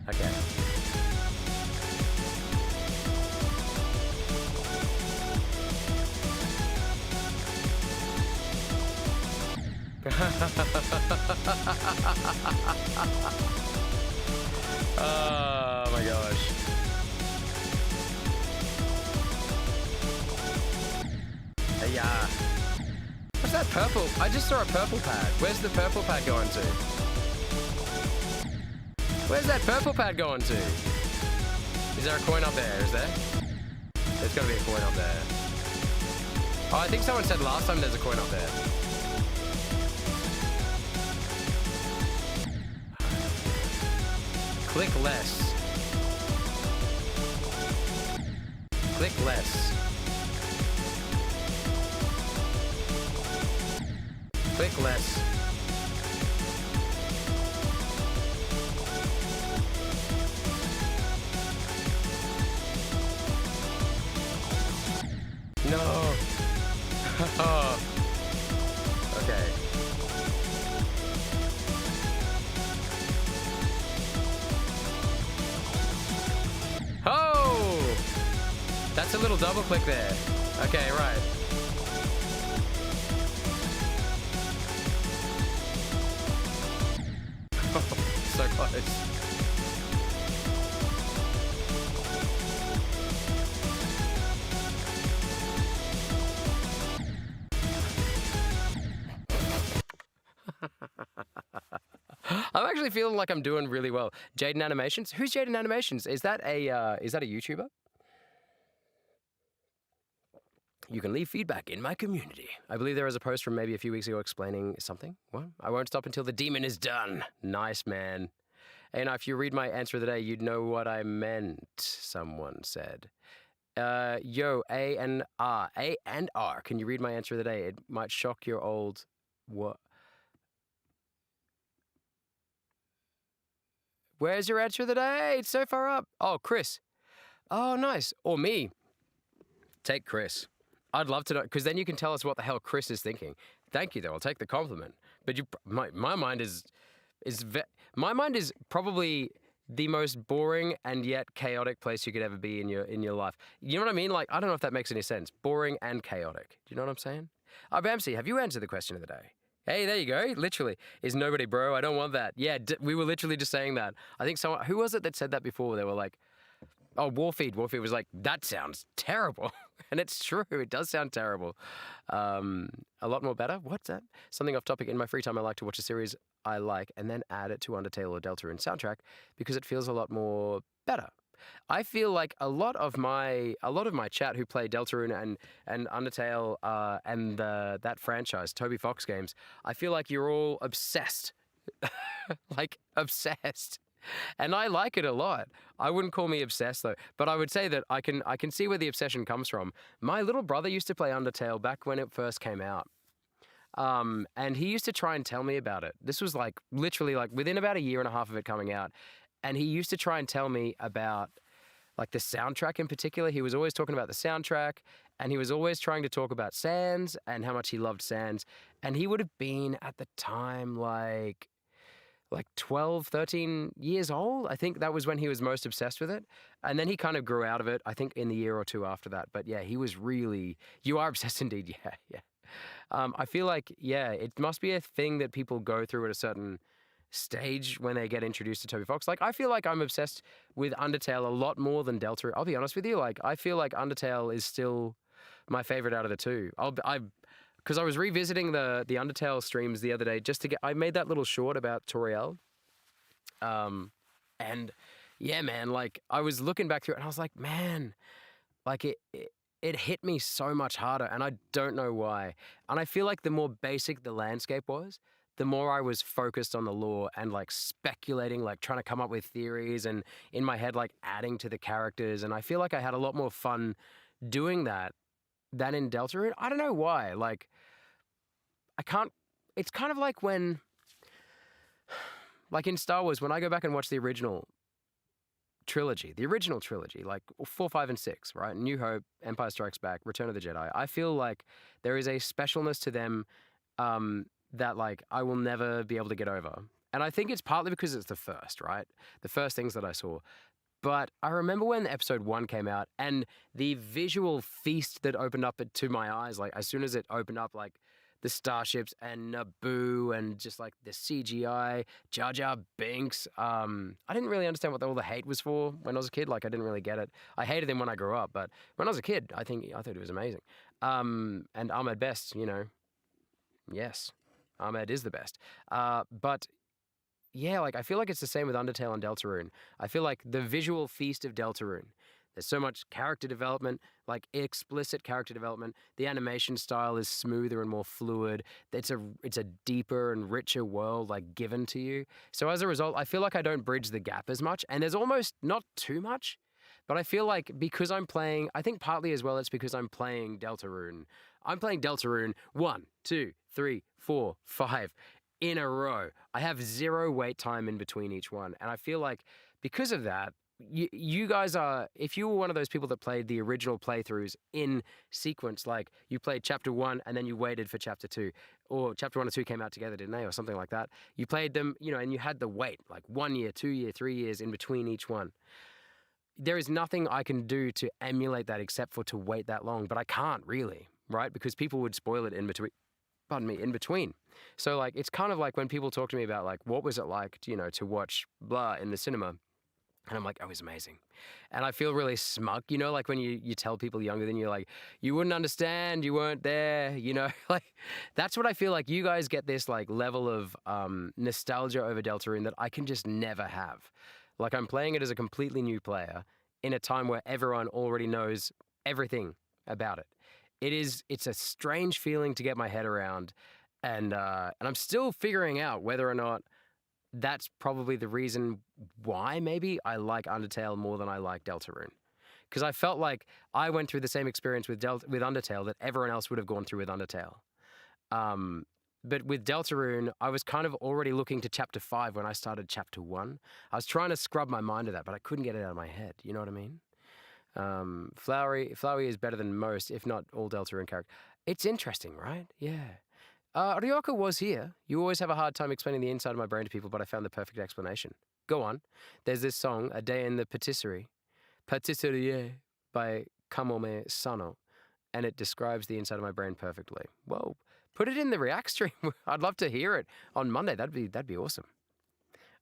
Okay. Oh, my gosh. Yeah. What's that purple? I just saw a purple pad. Where's the purple pad going to? Where's that purple pad going to? Is there a coin up there? Is there? There's got to be a coin up there. Oh, I think someone said last time there's a coin up there. Click less. Click less. Click less. No. Okay. Oh! That's a little double click there. Okay, right. So close. I'm actually feeling like I'm doing really well. Jaden Animations? Who's Jaden Animations? Is that a YouTuber? You can leave feedback in my community. I believe there was a post from maybe a few weeks ago explaining something. What? I won't stop until the demon is done. Nice, man. And if you read my answer of the day, you'd know what I meant, someone said. Yo, A and R. Can you read my answer of the day? It might shock your old... What? Where's your answer of the day? It's so far up. Oh, Chris. Oh, nice. Or me. Take Chris. I'd love to know, because then you can tell us what the hell Chris is thinking. Thank you, though. I'll take the compliment. But my mind is probably the most boring and yet chaotic place you could ever be in your life. You know what I mean? Like, I don't know if that makes any sense. Boring and chaotic. Do you know what I'm saying? Bamsi, have you answered the question of the day? Hey, there you go. Literally. Is nobody, bro? I don't want that. Yeah, we were literally just saying that. I think someone... Who was it that said that before? They were like... Oh, Warfeed. Warfeed was like, that sounds terrible. And it's true. It does sound terrible. A lot more better. What's that? Something off topic. In my free time, I like to watch a series I like and then add it to Undertale or Deltarune soundtrack because it feels a lot more better. I feel like a lot of my chat who play Deltarune and Undertale and that franchise, Toby Fox games, I feel like you're all obsessed. Like obsessed. And I like it a lot. I wouldn't call me obsessed though, but I would say that I can see where the obsession comes from. My little brother used to play Undertale back when it first came out. And he used to try and tell me about it. This was like literally like within about a year and a half of it coming out. And he used to try and tell me about like the soundtrack in particular. He was always talking about the soundtrack and he was always trying to talk about Sans and how much he loved Sans. And he would have been at the time like 12, 13 years old. I think that was when he was most obsessed with it. And then he kind of grew out of it, I think in the year or two after that. But yeah, he was really, you are obsessed indeed. Yeah. I feel like, yeah, it must be a thing that people go through at a certain stage when they get introduced to Toby Fox. Like, I feel like I'm obsessed with Undertale a lot more than Deltarune. I'll be honest with you. Like, I feel like Undertale is still my favorite out of the two. Because I was revisiting the Undertale streams the other day just to I made that little short about Toriel. And yeah, man, like I was looking back through it and I was like, man, like it hit me so much harder and I don't know why. And I feel like the more basic the landscape was, the more I was focused on the lore and like speculating, like trying to come up with theories and in my head, like adding to the characters. And I feel like I had a lot more fun doing that than in Deltarune. I don't know why. Like, it's kind of like when, like in Star Wars, when I go back and watch the original trilogy, like 4, 5, and 6, right? New Hope, Empire Strikes Back, Return of the Jedi. I feel like there is a specialness to them that like I will never be able to get over. And I think it's partly because it's the first, right? The first things that I saw. But I remember when episode 1 came out and the visual feast that opened up to my eyes, like as soon as it opened up, like the starships and Naboo and just like the CGI, Jar Jar Binks. I didn't really understand what all the hate was for when I was a kid. Like I didn't really get it. I hated him when I grew up, but when I was a kid, I thought he was amazing. And Ahmed Best, you know, yes, Ahmed is the best. But yeah, like I feel like it's the same with Undertale and Deltarune. I feel like the visual feast of Deltarune. There's so much character development, like explicit character development. The animation style is smoother and more fluid. It's a deeper and richer world like given to you. So as a result, I feel like I don't bridge the gap as much. And there's almost not too much, but I feel like because I'm playing, I think partly as well it's because I'm playing Deltarune. I'm playing Deltarune 1, 2, 3, 4, 5 in a row. I have 0 wait time in between each one. And I feel like because of that, you guys are, if you were one of those people that played the original playthroughs in sequence, like you played chapter 1 and then you waited for chapter 2, or chapter 1 and 2 came out together, didn't they, or something like that. You played them, you know, and you had the wait, like 1 year, 2 year, 3 years in between each one. There is nothing I can do to emulate that except for to wait that long, but I can't really, right? Because people would spoil it in between. In between. So like, it's kind of like when people talk to me about like, what was it like, you know, to watch blah in the cinema? And I'm like, oh, it was amazing. And I feel really smug, you know, like when you tell people younger than you, like, you wouldn't understand, you weren't there, you know, like that's what I feel like. You guys get this like level of nostalgia over Deltarune that I can just never have. Like I'm playing it as a completely new player in a time where everyone already knows everything about it. It's a strange feeling to get my head around. And I'm still figuring out whether or not that's probably the reason why maybe I like Undertale more than I like Deltarune. Because I felt like I went through the same experience with Undertale that everyone else would have gone through with Undertale. But with Deltarune, I was kind of already looking to chapter 5 when I started chapter 1. I was trying to scrub my mind of that, but I couldn't get it out of my head. You know what I mean? Flowery is better than most, if not all Deltarune characters. It's interesting, right? Yeah. Ryoka was here. You always have a hard time explaining the inside of my brain to people, but I found the perfect explanation. Go on. There's this song, A Day in the Patisserie by Kamome Sano, and it describes the inside of my brain perfectly. Well, put it in the React stream. I'd love to hear it on Monday. That'd be awesome.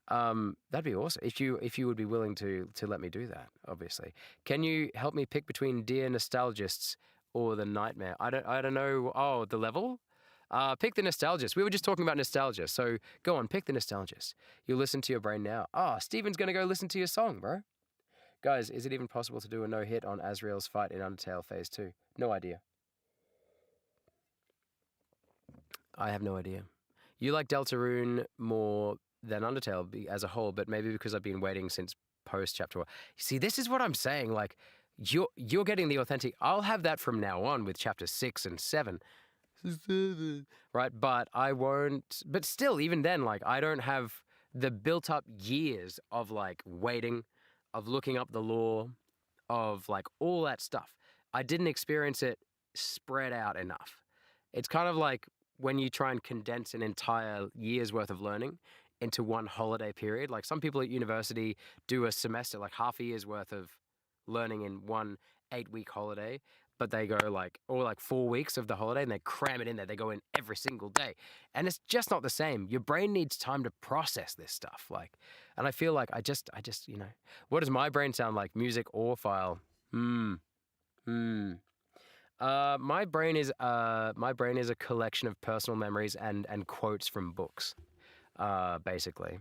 That'd be awesome if you would be willing to let me do that. Obviously, can you help me pick between Dear Nostalgists or The Nightmare? I don't know. Oh, the level. Pick the Nostalgist. We were just talking about nostalgia, so go on, pick the Nostalgist. You'll listen to your brain now. Steven's gonna go listen to your song, bro. Guys, is it even possible to do a no-hit on Azrael's fight in Undertale Phase 2? No idea. I have no idea. You like Deltarune more than Undertale as a whole, but maybe because I've been waiting since post Chapter 1. See, this is what I'm saying. Like, you're getting the authentic. I'll have that from now on with Chapter 6 and 7. Right, but I won't. But still, even then, like, I don't have the built-up years of like waiting, of looking up the lore, of like all that stuff. I didn't experience it spread out enough. It's kind of like when you try and condense an entire year's worth of learning into one holiday period. Like some people at university do a semester, like half a year's worth of learning in one 8-week holiday, but they go like, or like 4 weeks of the holiday and they cram it in there. They go in every single day. And it's just not the same. Your brain needs time to process this stuff. Like, and I feel like I just, what does my brain sound like? Music or file? My brain is a collection of personal memories and quotes from books, basically.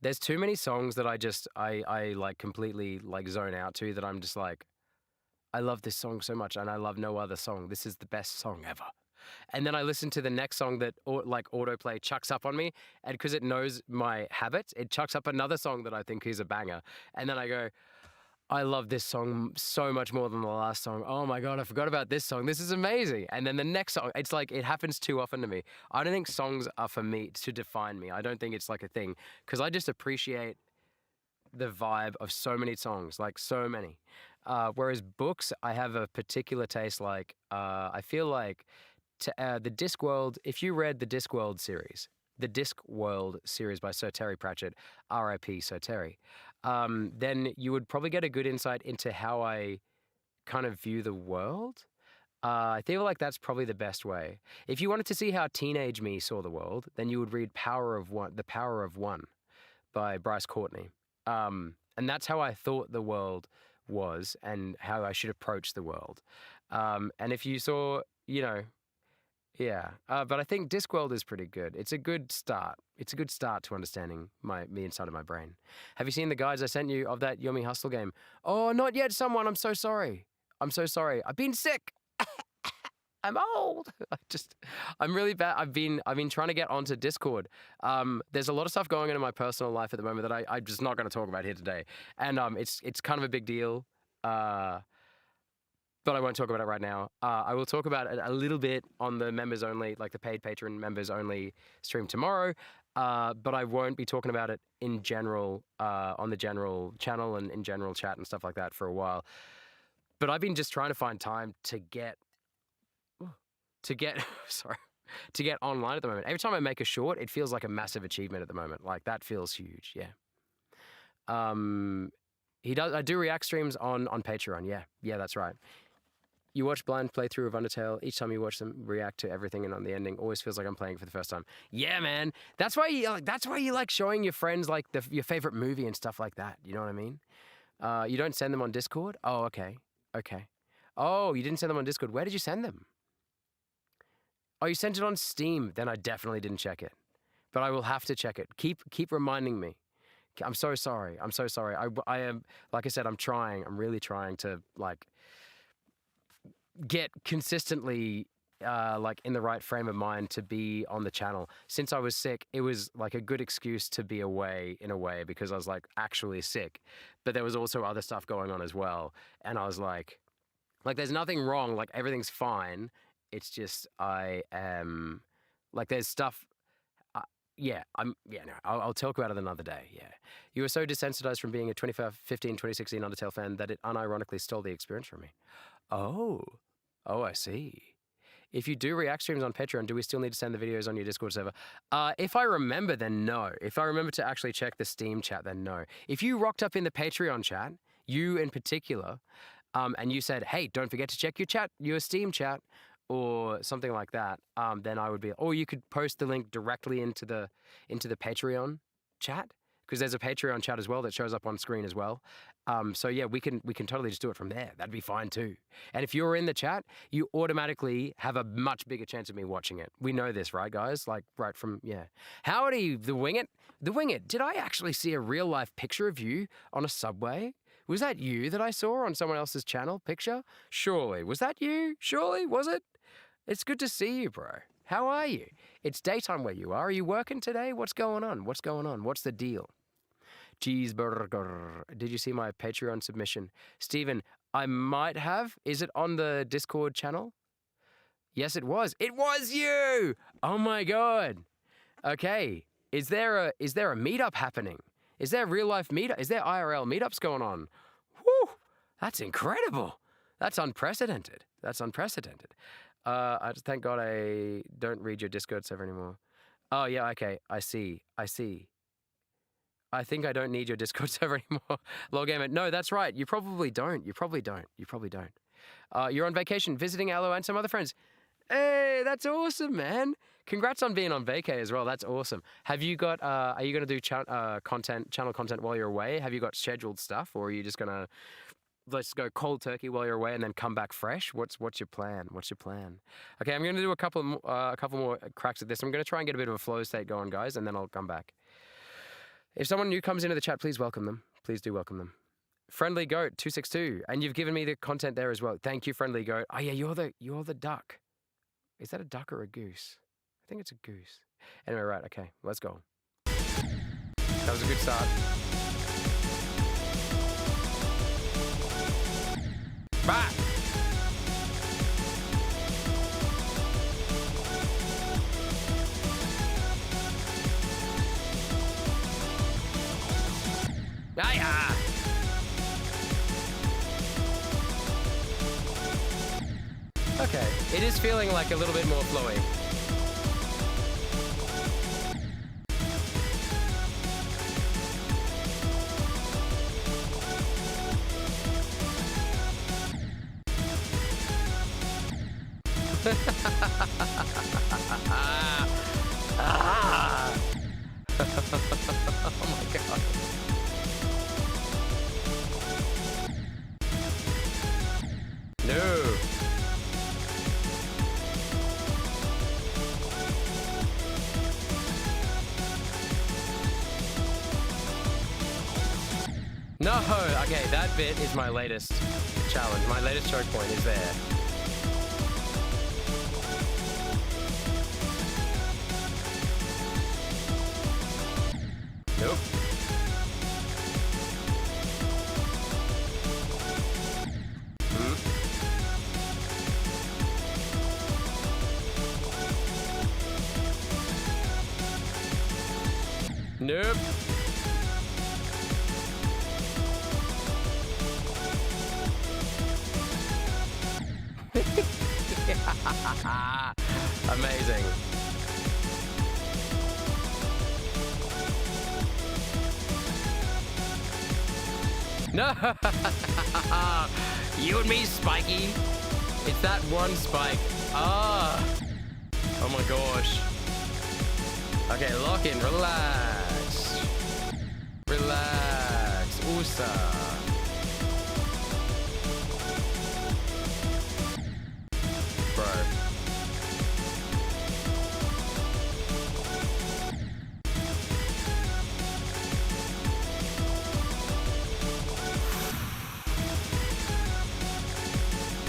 There's too many songs that I like completely like zone out to that I'm just like, I love this song so much and I love no other song. This is the best song ever. And then I listen to the next song that like autoplay chucks up on me, and because it knows my habits, it chucks up another song that I think is a banger. And then I go, I love this song so much more than the last song. Oh my God, I forgot about this song. This is amazing. And then the next song, it's like, it happens too often to me. I don't think songs are for me to define me. I don't think it's like a thing, because I just appreciate the vibe of so many songs, like so many. Whereas books, I have a particular taste. Like, I feel like the Discworld, if you read the Discworld series, the Discworld series by Sir Terry Pratchett, R.I.P. Sir Terry, then you would probably get a good insight into how I kind of view the world. I feel like that's probably the best way. If you wanted to see how teenage me saw the world, then you would read The Power of One by Bryce Courtney. And that's how I thought the world was and how I should approach the world. And if you saw, yeah. But I think Discworld is pretty good. It's a good start. It's a good start to understanding me inside of my brain. Have you seen the guides I sent you of that Yomi Hustle game? Oh, not yet, someone. I'm so sorry. I'm so sorry. I've been sick. I'm old. I'm really bad. I've been trying to get onto Discord. There's a lot of stuff going on in my personal life at the moment that I'm just not going to talk about here today. And it's kind of a big deal. But I won't talk about it right now. I will talk about it a little bit on the members only, like the paid patron members only stream tomorrow. But I won't be talking about it in general on the general channel and in general chat and stuff like that for a while. But I've been just trying to find time to get online at the moment. Every time I make a short, it feels like a massive achievement at the moment. Like that feels huge. Yeah. I do react streams on Patreon. Yeah, that's right. You watch blind playthrough of Undertale. Each time you watch them, react to everything, and on the ending, always feels like I'm playing for the first time. Yeah, man. That's why you like showing your friends like your favorite movie and stuff like that. You know what I mean? You don't send them on Discord? Oh, okay. Oh, you didn't send them on Discord. Where did you send them? Oh, you sent it on Steam. Then I definitely didn't check it, but I will have to check it. Keep reminding me. I'm so sorry. I am, like I said, I'm really trying to like get consistently like in the right frame of mind to be on the channel. Since I was sick, it was like a good excuse to be away in a way, because I was like actually sick, but there was also other stuff going on as well. And I was like there's nothing wrong. Like everything's fine. It's just I am like there's stuff. I'll talk about it another day. Yeah. You were so desensitized from being a 2015, 2016 Undertale fan that it unironically stole the experience from me. Oh, I see. If you do react streams on Patreon, do we still need to send the videos on your Discord server? If I remember, then no. If I remember to actually check the Steam chat, then no. If you rocked up in the Patreon chat, you in particular, and you said, hey, don't forget to check your Steam chat, or something like that, then I would be, or you could post the link directly into the Patreon chat, because there's a Patreon chat as well that shows up on screen as well. So yeah, we can totally just do it from there. That'd be fine too. And if you're in the chat, you automatically have a much bigger chance of me watching it. We know this, right, guys? Like right from, yeah. Howdy, the Wing It. The Wing It, did I actually see a real life picture of you on a subway? Was that you that I saw on someone else's channel picture? Surely. Was that you? Surely? Was it? It's good to see you, bro. How are you? It's daytime where you are. Are you working today? What's going on? What's going on? What's the deal? Cheeseburger. Did you see my Patreon submission? Steven, I might have. Is it on the Discord channel? Yes, it was. It was you! Oh my God. Okay. Is there a meetup happening? Is there real life meetup? Is there IRL meetups going on? Whew! That's incredible. That's unprecedented. That's unprecedented. I just thank God I don't read your Discord server anymore. Oh yeah, okay. I see. I think I don't need your Discord server anymore. Lawgamer. No, that's right. You probably don't. You probably don't. You're on vacation visiting Aloe and some other friends. Hey, that's awesome, man. Congrats on being on vacay as well. That's awesome. Have you got, are you going to do channel content while you're away? Have you got scheduled stuff, or are you just going to, let's go cold turkey while you're away and then come back fresh? What's your plan? Okay, I'm going to do a couple more cracks at this. I'm going to try and get a bit of a flow state going, guys, and then I'll come back. If someone new comes into the chat, please welcome them. Please do welcome them. Friendly Goat 262, and you've given me the content there as well. Thank you, Friendly Goat. Oh yeah, you're the duck. Is that a duck or a goose? I think it's a goose. Anyway, right, okay, let's go. That was a good start. Bah! Ah, okay, it is feeling like a little bit more flowy. Oh my God. No. No. Okay, that bit is my latest challenge. My latest choke point is there. Nope. Nope. Amazing. No. You and me, Spiky. It's that one spike. Ah. Oh my gosh. Okay, lock in. Relax. Relax. Usa. Bro.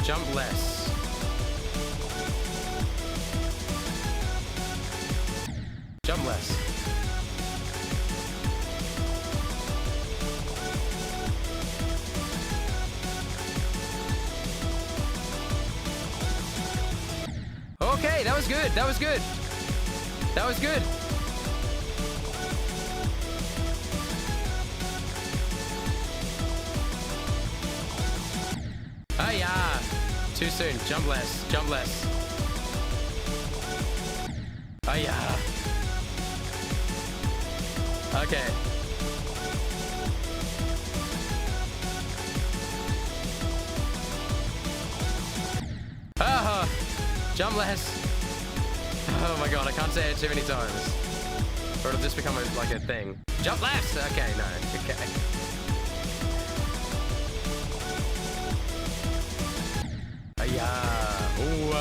Jump less. Jump less. Okay, that was good. That was good. That was good. Oh yeah. Too soon. Jump less. Jump less. Oh yeah. Okay. Ah, jump less. Oh my God, I can't say it too many times, or it'll just become like a thing. Jump left! Okay, no. Okay. Yeah. Ooh.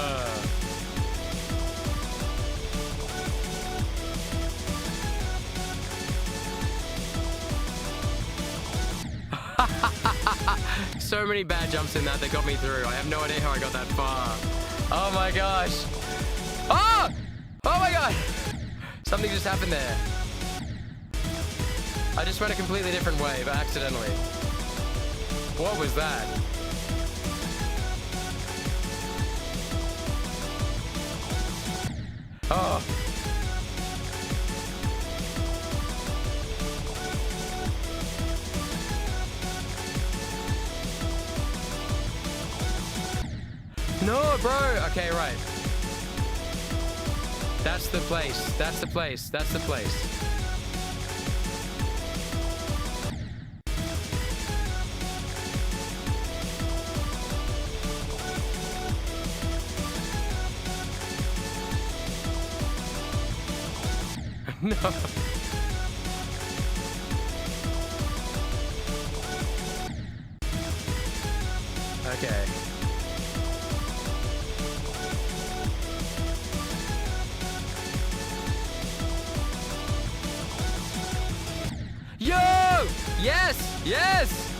So many bad jumps in that got me through. I have no idea how I got that far. Oh my gosh. Oh! Oh my god! Something just happened there. I just went a completely different way, but accidentally. What was that? Oh. No, bro. Okay, right. That's the place. That's the place. That's the place. No. Okay. Yo! Yes! Yes!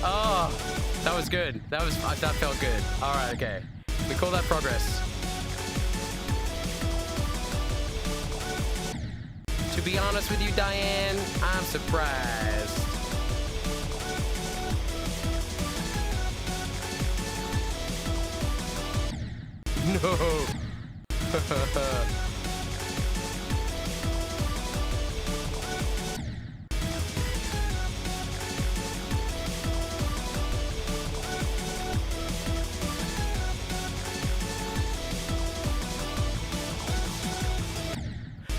Oh, that was good. That felt good. All right, okay. We call that progress. To be honest with you, Diane, I'm surprised. No.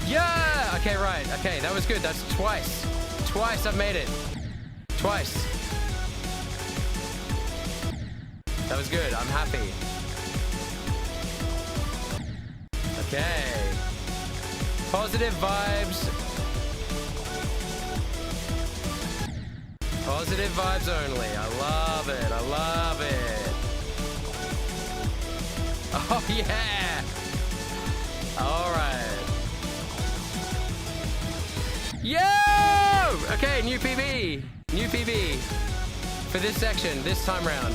Yeah! Okay, right. Okay, that was good. That's twice. Twice I've made it. Twice. That was good. I'm happy. Okay. Positive vibes. Positive vibes only. I love it. I love it. Oh, yeah. All right. Yo! Okay, new PB. New PB. For this section, this time round.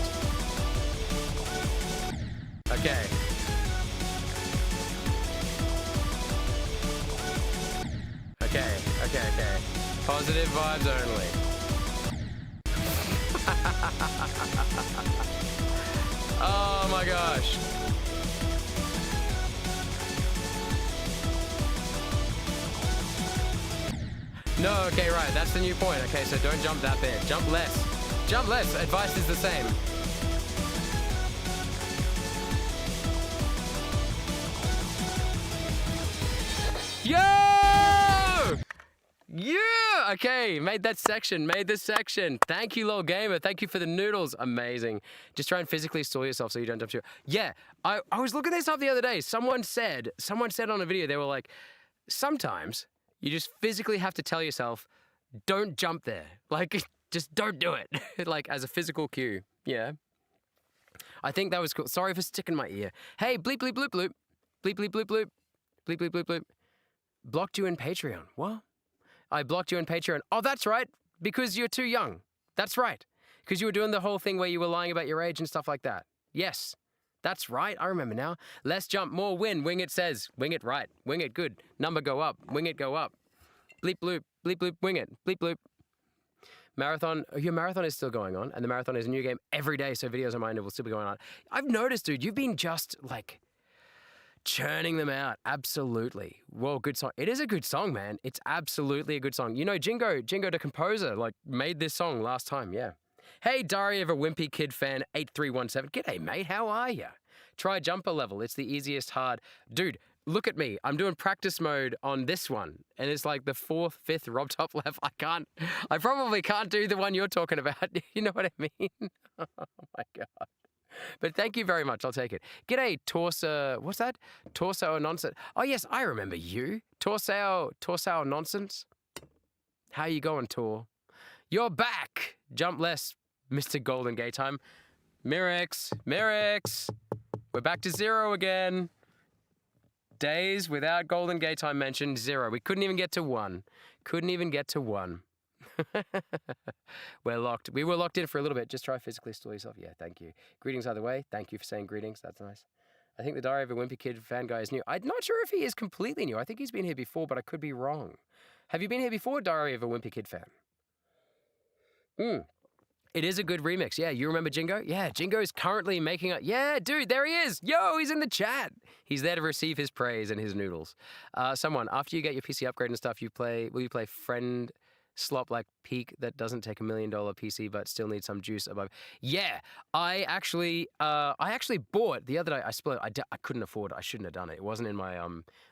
Okay. Okay, okay, okay. Positive vibes only. Oh my gosh. No, okay, right. That's the new point. Okay, so don't jump that bit. Jump less. Jump less. Advice is the same. Yo! Yeah! Okay, made that section. Made this section. Thank you, Lol Gamer. Thank you for the noodles. Amazing. Just try and physically store yourself so you don't jump to. Yeah, I was looking this up the other day. Someone said on a video, they were like, sometimes you just physically have to tell yourself, don't jump there. Like, just don't do it. Like, as a physical cue. Yeah. I think that was cool. Sorry for sticking my ear. Hey, bleep, bleep, bloop, bloop. Bleep, bleep, bloop, bloop. Bleep, bleep, bloop, bloop. Blocked you in Patreon. What? I blocked you in Patreon. Oh, that's right. Because you're too young. That's right. Because you were doing the whole thing where you were lying about your age and stuff like that. Yes. That's right. I remember now. Less jump, more win. Wing it says. Wing it right. Wing it good. Number go up. Wing it go up. Bleep bloop. Bleep bloop. Wing it. Bleep bloop. Marathon. Your marathon is still going on. And the marathon is a new game every day. So videos on my end will still be going on. I've noticed, dude, you've been just like churning them out. Absolutely. Well, good song. It is a good song, man. It's absolutely a good song. You know, Jingo the composer, like made this song last time. Yeah. Hey, Diary of a Wimpy Kid fan 8317. G'day, mate. How are ya? Try jumper level. It's the easiest hard. Dude, look at me. I'm doing practice mode on this one. And it's like the 4th, 5th Robtop level. I probably can't do the one you're talking about. You know what I mean? Oh my God. But thank you very much. I'll take it. G'day, Torso. What's that? Torso Nonsense. Oh, yes, I remember you. Torso Nonsense. How you going, Tor? You're back. Jump less, Mr. Golden Gate Time. Mirrex, we're back to 0 again. Days without Golden Gate Time mentioned, 0. We couldn't even get to 1. We're locked. We were locked in for a little bit. Just try physically still yourself. Yeah, thank you. Greetings either way. Thank you for saying greetings. That's nice. I think the Diary of a Wimpy Kid fan guy is new. I'm not sure if he is completely new. I think he's been here before, but I could be wrong. Have you been here before, Diary of a Wimpy Kid fan? It is a good remix. Yeah, you remember Jingo? Yeah, Jingo is currently making a... Yeah, dude, there he is. Yo, he's in the chat. He's there to receive his praise and his noodles. Someone, after you get your PC upgrade and stuff, will you play Friend Slop like Peak that doesn't take $1 million PC but still needs some juice above? Yeah, I actually bought the other day. I couldn't afford it. I shouldn't have done it. It wasn't in my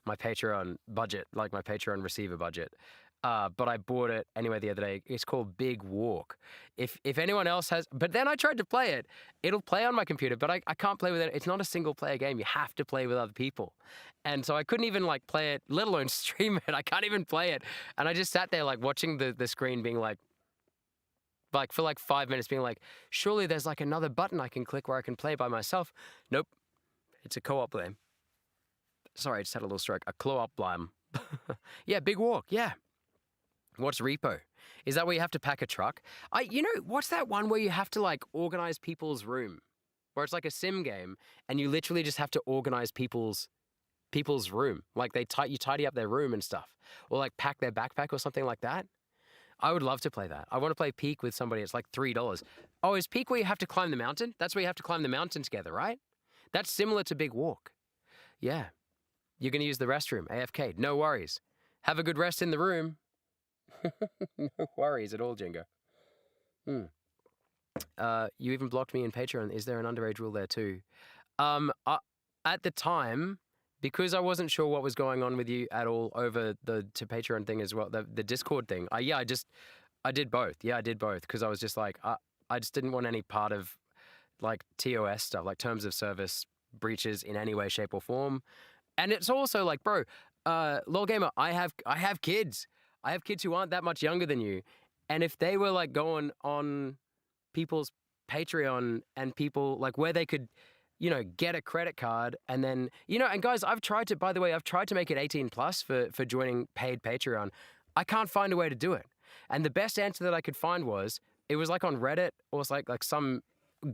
my Patreon budget, like my Patreon receiver budget. But I bought it anyway the other day. It's called Big Walk. If anyone else has, but then I tried to play it. It'll play on my computer, but I can't play with it. It's not a single player game. You have to play with other people. And so I couldn't even like play it, let alone stream it. I can't even play it. And I just sat there like watching the screen being like for like 5 minutes being like, surely there's like another button I can click where I can play by myself. Nope. It's a co-op game. Sorry, I just had a little stroke. A co-op blime. Yeah, Big Walk. Yeah. What's repo? Is that where you have to pack a truck? What's that one where you have to like organize people's room? Where it's like a sim game and you literally just have to organize people's room. Like you tidy up their room and stuff. Or like pack their backpack or something like that. I would love to play that. I want to play Peak with somebody. It's like $3. Oh, is Peak where you have to climb the mountain? That's where you have to climb the mountain together, right? That's similar to Big Walk. Yeah. You're going to use the restroom, AFK. No worries. Have a good rest in the room. No worries at all, Jingo. You even blocked me in Patreon. Is there an underage rule there too? At the time, because I wasn't sure what was going on with you at all over the Patreon thing as well, the Discord thing. I did both. Yeah, I did both because I was just like, I just didn't want any part of like TOS stuff, like terms of service breaches in any way, shape, or form. And it's also like, bro, LOL Gamer, I have kids. I have kids who aren't that much younger than you. And if they were like going on people's Patreon and people like where they could, get a credit card and then, and guys, I've tried to make it 18 plus for joining paid Patreon. I can't find a way to do it. And the best answer that I could find it was like on Reddit or it's like some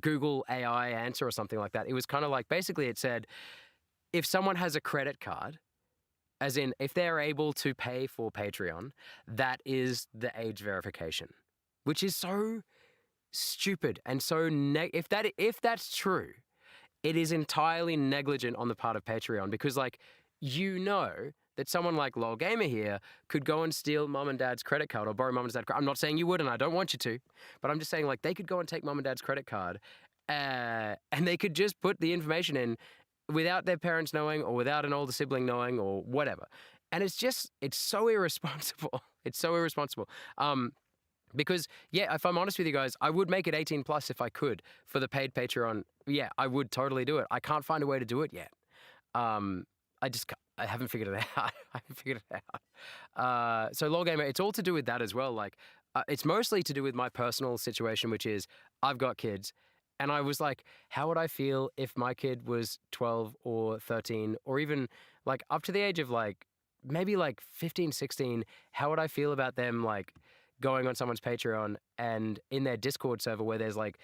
Google AI answer or something like that. It was kind of like, basically it said, if someone has a credit card, as in, if they're able to pay for Patreon, that is the age verification, which is so stupid and so if that's true, it is entirely negligent on the part of Patreon because, like, that someone like LOL Gamer here could go and steal mom and dad's credit card or borrow mom and dad's credit. I'm not saying you would, and I don't want you to, but I'm just saying like they could go and take mom and dad's credit card, and they could just put the information in without their parents knowing or without an older sibling knowing or whatever. And it's so irresponsible. It's so irresponsible. Because, yeah, if I'm honest with you guys, I would make it 18 plus if I could for the paid Patreon. Yeah, I would totally do it. I can't find a way to do it yet. I haven't figured it out. So LOL Gamer, it's all to do with that as well. Like, it's mostly to do with my personal situation, which is I've got kids. And I was like, how would I feel if my kid was 12 or 13 or even like up to the age of like maybe like 15, 16? How would I feel about them like going on someone's Patreon and in their Discord server where there's like,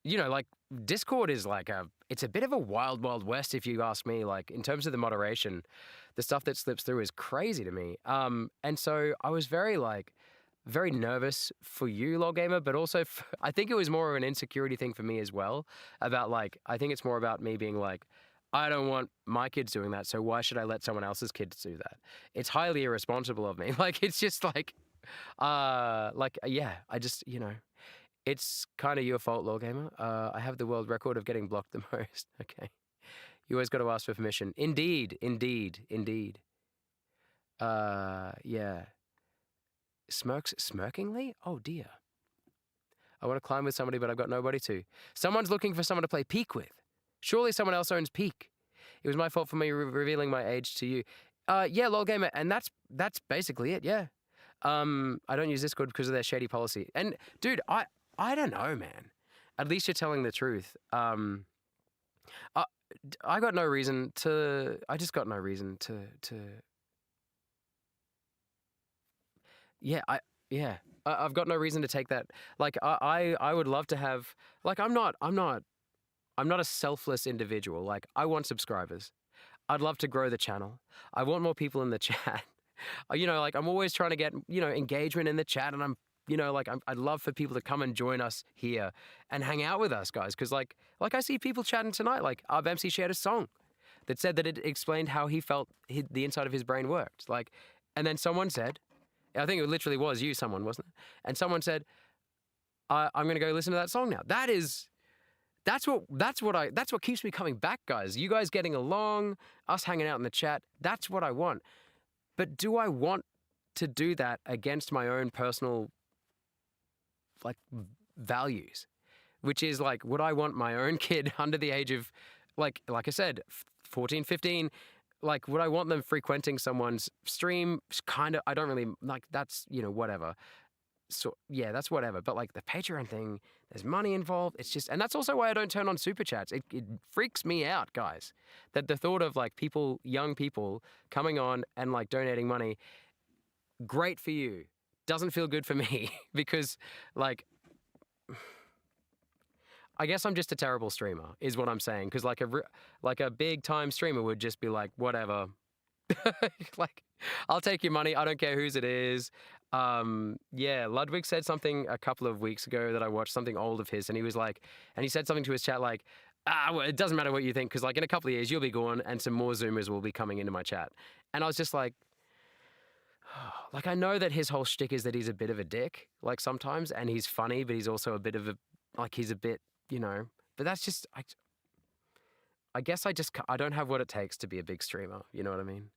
like Discord is like it's a bit of a wild, wild west if you ask me. Like in terms of the moderation, the stuff that slips through is crazy to me. And so I was very nervous for you, LOL Gamer, but also I think it was more of an insecurity thing for me as well about like, I think it's more about me being like, I don't want my kids doing that, so why should I let someone else's kids do that? It's highly irresponsible of me. Like, it's just like, yeah, I just, it's kind of your fault, LOL Gamer. I have the world record of getting blocked the most. Okay. You always got to ask for permission. Indeed. Yeah. Smirkingly? Oh dear. I want to climb with somebody, but I've got nobody to. Someone's looking for someone to play Peak with. Surely someone else owns Peak. It was my fault for me revealing my age to you. Yeah, LOL Gamer, and that's basically it, yeah. I don't use Discord because of their shady policy. And dude, I don't know, man. At least you're telling the truth. I, I got no reason to. I just got no reason to. Yeah, I've got no reason to take that. Like, I would love to have. Like, I'm not a selfless individual. Like, I want subscribers. I'd love to grow the channel. I want more people in the chat. Like, I'm always trying to get, engagement in the chat, and I'd love for people to come and join us here and hang out with us, guys. Because like I see people chatting tonight. Like, our MC shared a song that said that it explained how he felt the inside of his brain worked. Like, and then someone said, I think it literally was you, someone, wasn't it? And someone said, I'm going to go listen to that song now. That's what keeps me coming back, guys. You guys getting along, us hanging out in the chat. That's what I want. But do I want to do that against my own personal, like, values? Which is, like, would I want my own kid under the age of, like I said, 14, 15, like, would I want them frequenting someone's stream? Kind of, I don't really, like, that's, whatever. So, yeah, that's whatever. But, like, the Patreon thing, there's money involved. It's just, and that's also why I don't turn on super chats. It freaks me out, guys, that the thought of, like, young people coming on and, like, donating money, great for you. Doesn't feel good for me because, like, I guess I'm just a terrible streamer, is what I'm saying. Because like a big time streamer would just be like, whatever. Like, I'll take your money. I don't care whose it is. Yeah, Ludwig said something a couple of weeks ago that I watched, something old of his, and he was like, and he said something to his chat like, well, it doesn't matter what you think, because like in a couple of years you'll be gone and some more Zoomers will be coming into my chat. And I was just like, like, I know that his whole shtick is that he's a bit of a dick, like, sometimes, and he's funny, but he's also a bit of a, like, he's a bit, but that's just, I guess I don't have what it takes to be a big streamer. You know what I mean?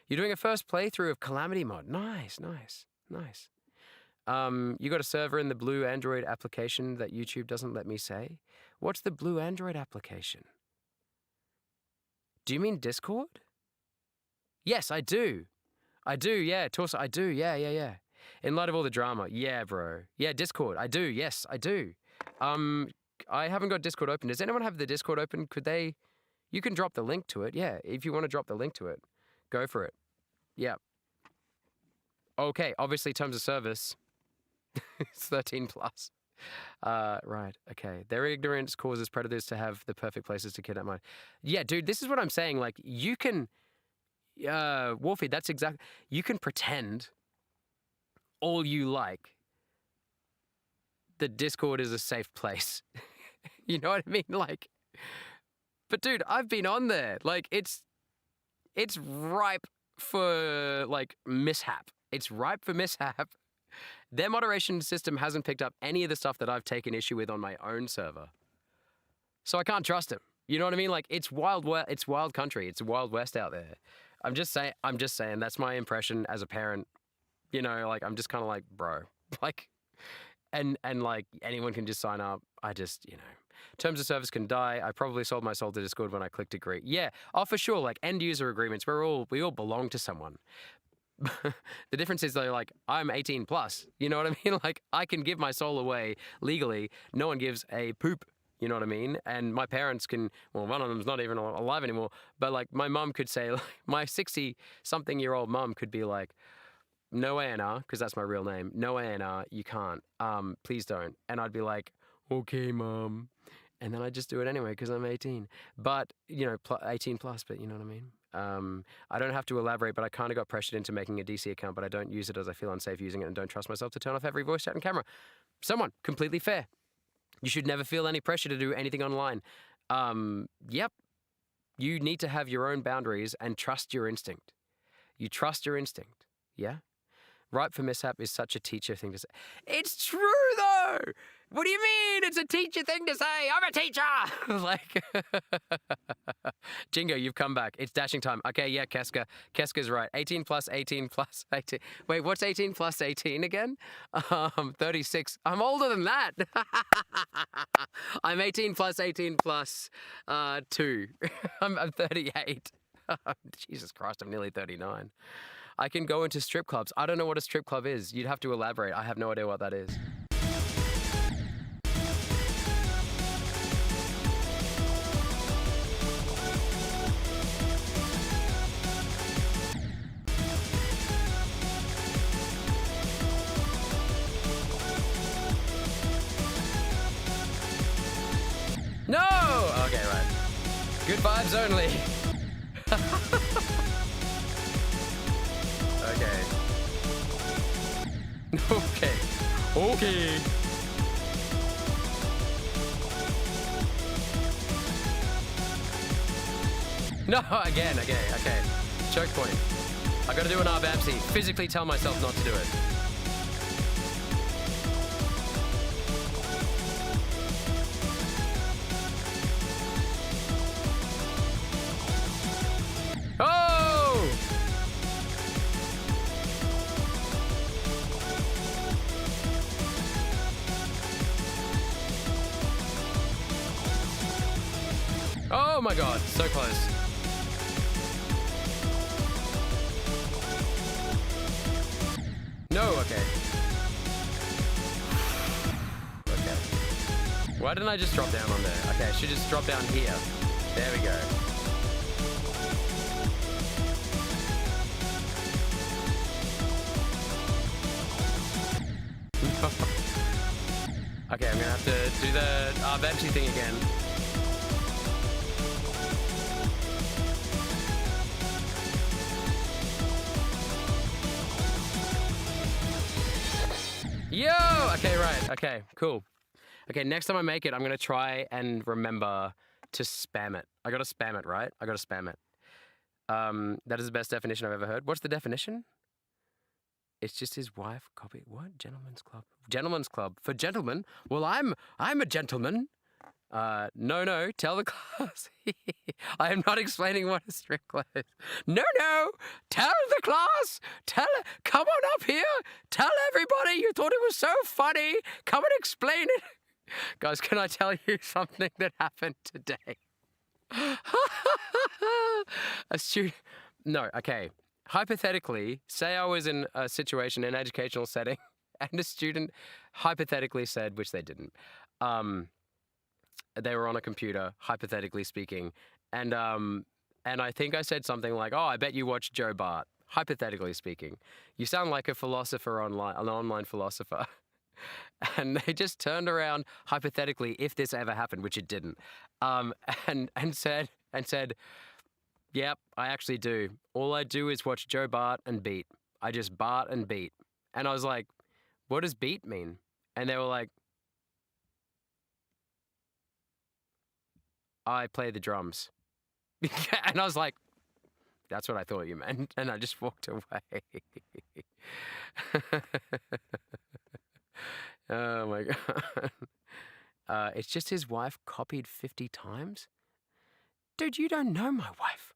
You're doing a first playthrough of Calamity Mod. Nice. You got a server in the Blue Android application that YouTube doesn't let me say? What's the Blue Android application? Do you mean Discord? Yes, I do. Yeah. Torso, I do. Yeah. In light of all the drama. Yeah, bro. Yeah, Discord. I do. Yes, I do. I haven't got Discord open. Does anyone have the Discord open? You can drop the link to it. Yeah, if you want to drop the link to it, go for it. Yeah. Okay, obviously terms of service. It's 13 plus. Right, okay. Their ignorance causes predators to have the perfect places to kidnap mine. Yeah, dude, this is what I'm saying. Like, you can, Wolfie, that's exactly, you can pretend all you like that Discord is a safe place. You know what I mean? Like, but dude, I've been on there. Like, it's ripe for, like, mishap. It's ripe for mishap. Their moderation system hasn't picked up any of the stuff that I've taken issue with on my own server. So I can't trust him. You know what I mean? Like, it's wild country. It's Wild West out there. I'm just saying that's my impression as a parent. Like, I'm just kind of like, bro, like, and like, anyone can just sign up. I just, terms of service can die. I probably sold my soul to Discord when I clicked agree. Yeah, for sure. Like, end user agreements, we all belong to someone. The difference is, though, like, I'm 18 plus. You know what I mean? Like, I can give my soul away legally. No one gives a poop. You know what I mean? And my parents can, well, one of them's not even alive anymore, but, like, my mum could say, like, my 60-something-year-old mum could be like, no ANR, because that's my real name. No ANR, you can't. Please don't. And I'd be like, okay, Mom. And then I'd just do it anyway because I'm 18. But, 18 plus, but you know what I mean? I don't have to elaborate, but I kind of got pressured into making a DC account, but I don't use it as I feel unsafe using it and don't trust myself to turn off every voice chat and camera. Someone, completely fair. You should never feel any pressure to do anything online. Yep. You need to have your own boundaries and trust your instinct. You trust your instinct. Yeah? Ripe for mishap is such a teacher thing to say. It's true, though! What do you mean? It's a teacher thing to say. I'm a teacher! Like, Jingo, you've come back. It's dashing time. Okay, yeah, Keska. Keska's right. 18 plus 18 plus 18. Wait, what's 18 plus 18 again? 36. I'm older than that. I'm 18 plus 18 plus 2. I'm 38. Jesus Christ, I'm nearly 39. I can go into strip clubs. I don't know what a strip club is. You'd have to elaborate. I have no idea what that is. No! Okay, right. Good vibes only. Okay. Okay. Okay. No, again, okay. Choke point. I gotta do an RBAMC. Physically tell myself not to do it. Oh! Oh my god, so close. No, okay. Okay. Why didn't I just drop down on there? Okay, I should just drop down here. There we go. Okay, I'm gonna have to do the Benji thing again. Yo! Okay, right. Okay, cool. Okay, next time I make it, I'm gonna try and remember to spam it. I gotta spam it, right? I gotta spam it. That is the best definition I've ever heard. What's the definition? It's just his wife copy. What? Gentleman's club. Gentleman's club. For gentlemen? Well, I'm a gentleman. No, tell the class. I am not explaining what a strip club is. No, tell the class. Come on up here. Tell everybody you thought it was so funny. Come and explain it. Guys, can I tell you something that happened today? A student. No, okay. Hypothetically, say I was in a situation, an educational setting, and a student hypothetically said, which they didn't, they were on a computer, hypothetically speaking, and I think I said something like, "Oh, I bet you watch Joe Bart." Hypothetically speaking, you sound like a philosopher online, an online philosopher, and they just turned around hypothetically, if this ever happened, which it didn't, and said, "Yep, I actually do. All I do is watch Joe Bart and beat. I just Bart and beat." And I was like, "What does beat mean?" And they were like, "I play the drums." And I was like, "That's what I thought you meant." And I just walked away. Oh my God. It's just his wife copied 50 times? Dude, you don't know my wife.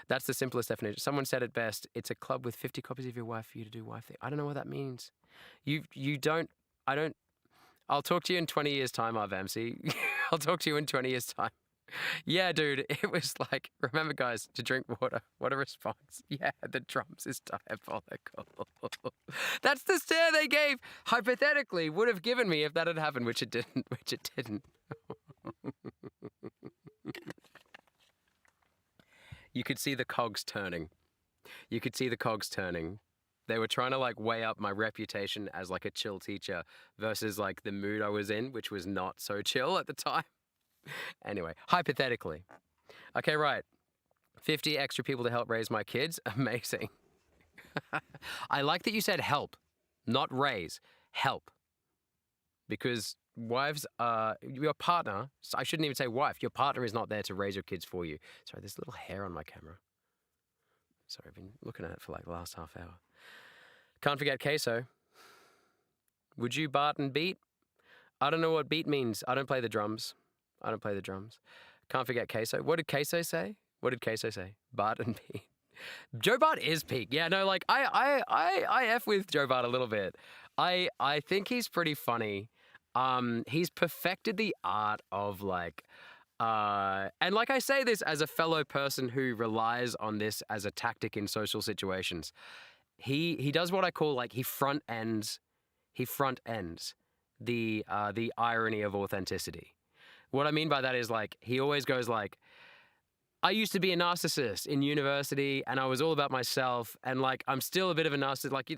That's the simplest definition. Someone said it best. It's a club with 50 copies of your wife for you to do wife thing. I don't know what that means. I'll talk to you in 20 years' time, RVMC. I'll talk to you in 20 years' time. Yeah, dude, it was like, remember, guys, to drink water. What a response. Yeah, the drums is diabolical. That's the stare they gave, hypothetically, would have given me if that had happened, which it didn't. You could see the cogs turning. They were trying to like weigh up my reputation as like a chill teacher versus like the mood I was in, which was not so chill at the time. Anyway, hypothetically. Okay, right. 50 extra people to help raise my kids. Amazing. I like that you said help, not raise. Help. Because wives are, your partner, I shouldn't even say wife, your partner is not there to raise your kids for you. Sorry, there's a little hair on my camera. Sorry, I've been looking at it for like the last half hour. Can't forget queso. Would you Bart and beat? I don't know what beat means. I don't play the drums. Can't forget queso. What did queso say? Bart and beat. Joe Bart is peak. Yeah, no, like I F with Joe Bart a little bit. I think he's pretty funny. He's perfected the art of like And like I say this as a fellow person who relies on this as a tactic in social situations. He does what I call like he front ends the irony of authenticity. What I mean by that is like he always goes like, I used to be a narcissist in university and I was all about myself and like I'm still a bit of a narcissist. Like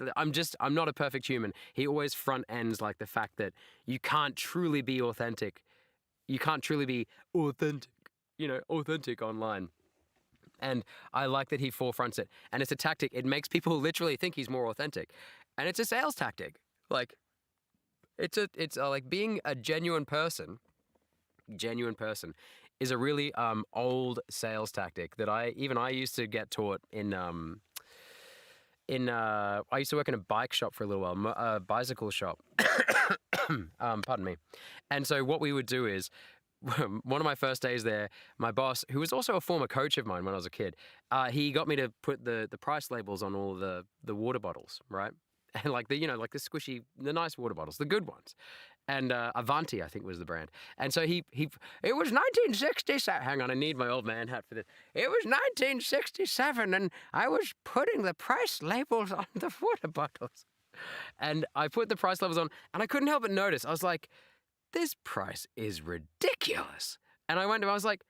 I'm not a perfect human. He always front ends like the fact that you can't truly be authentic. You can't truly be authentic, authentic online. And I like that he forefronts it. And it's a tactic. It makes people literally think he's more authentic. And it's a sales tactic. Like it's like being a genuine person is a really old sales tactic that I used to get taught in I used to work in a bike shop for a little while, a bicycle shop. Pardon me. And so what we would do is one of my first days there, my boss, who was also a former coach of mine when I was a kid, he got me to put the price labels on all the water bottles, right? And like the squishy, the nice water bottles, the good ones. And Avanti, I think, was the brand. And so it was 1967. Hang on, I need my old man hat for this. It was 1967, and I was putting the price labels on the water bottles. And I put the price levels on, and I couldn't help but notice. I was like, this price is ridiculous. And I was like,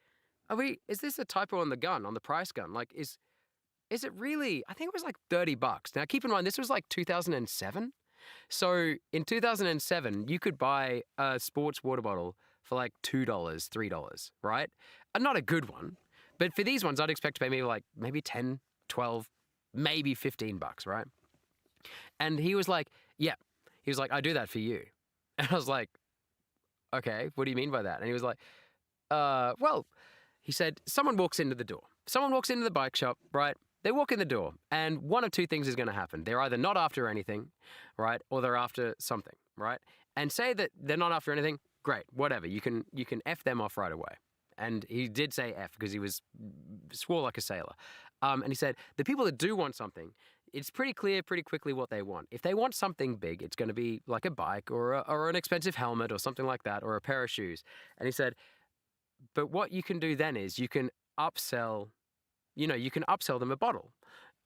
is this a typo on the gun, on the price gun? Like, is it really? I think it was like $30. Now, keep in mind, this was like 2007. So in 2007, you could buy a sports water bottle for like $2, $3, right? And not a good one. But for these ones, I'd expect to pay maybe 10, 12, maybe $15, right? And he was like, yeah. He was like, I do that for you. And I was like, okay, what do you mean by that? And he was like, well, he said, someone walks into the door. Someone walks into the bike shop, right? They walk in the door, and one of two things is going to happen. They're either not after anything, right, or they're after something, right? And say that they're not after anything, great, whatever. You can F them off right away. And he did say F because he swore like a sailor. And he said, the people that do want something, it's pretty clear pretty quickly what they want. If they want something big, it's going to be like a bike or an expensive helmet or something like that, or a pair of shoes. And he said, but what you can do then is you can upsell them a bottle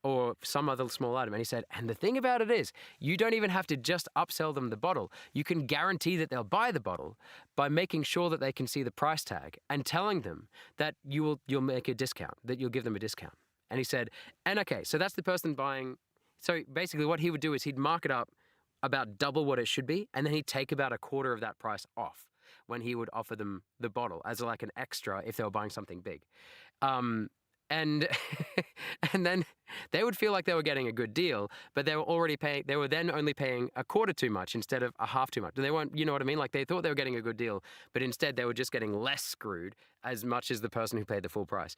or some other small item. And he said, and the thing about it is, you don't even have to just upsell them the bottle. You can guarantee that they'll buy the bottle by making sure that they can see the price tag and telling them that you'll make a discount, that you'll give them a discount. And he said, and okay, so that's the person buying. So basically what he would do is he'd mark it up about double what it should be, and then he'd take about a quarter of that price off when he would offer them the bottle as like an extra if they were buying something big. And and then they would feel like they were getting a good deal, but they were then only paying a quarter too much instead of a half too much. They weren't, you know what I mean? Like they thought they were getting a good deal, but instead they were just getting less screwed as much as the person who paid the full price.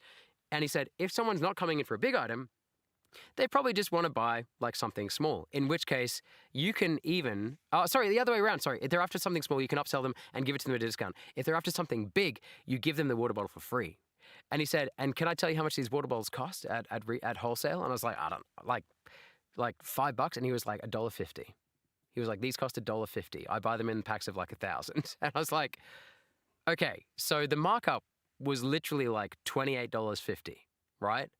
And he said, if someone's not coming in for a big item, they probably just want to buy like something small, in which case you can even, the other way around. Sorry. If they're after something small, you can upsell them and give it to them at a discount. If they're after something big, you give them the water bottle for free. And he said, and can I tell you how much these water bottles cost at wholesale? And I was like, I don't like $5. And he was like $1.50. He was like, these cost $1.50. I buy them in packs of like 1,000. And I was like, okay, so the markup was literally like $28.50, right?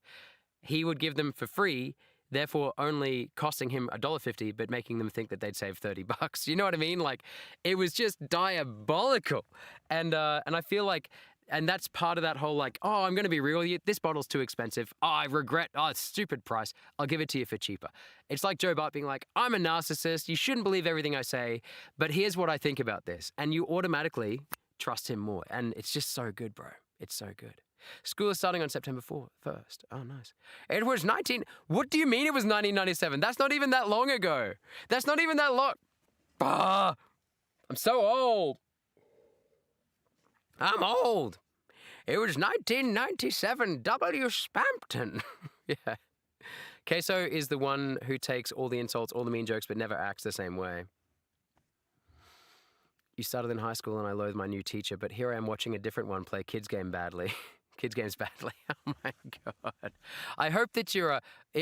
He would give them for free, therefore only costing him $1.50, but making them think that they'd save $30. You know what I mean? Like, it was just diabolical. And I feel like, and that's part of that whole like, oh, I'm going to be real with you. This bottle's too expensive. Oh, I regret. Oh, it's stupid price. I'll give it to you for cheaper. It's like Joe Bart being like, I'm a narcissist. You shouldn't believe everything I say, but here's what I think about this. And you automatically trust him more. And it's just so good, bro. It's so good. School is starting on September 1st. Oh, nice. It was what do you mean it was 1997? That's not even that long ago. That's not even that long. Bah, I'm so old. I'm old. It was 1997 W. Spampton. Yeah. Queso is the one who takes all the insults, all the mean jokes, but never acts the same way. You started in high school and I loathe my new teacher, but here I am watching a different one play kids game badly. Kids games badly. Oh my god. I hope that you're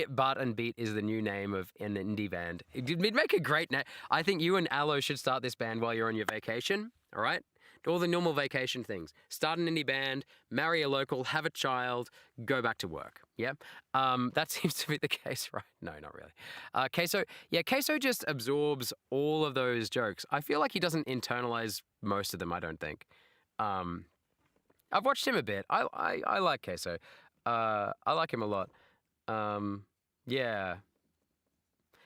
Bart and Beat is the new name of an indie band. It'd make a great name. I think you and Aloe should start this band while you're on your vacation. All right. Do all the normal vacation things. Start an indie band, marry a local, have a child, go back to work. Yeah. That seems to be the case, right? No, not really. Queso just absorbs all of those jokes. I feel like he doesn't internalize most of them, I don't think. I've watched him a bit. I like Queso. I like him a lot. Yeah.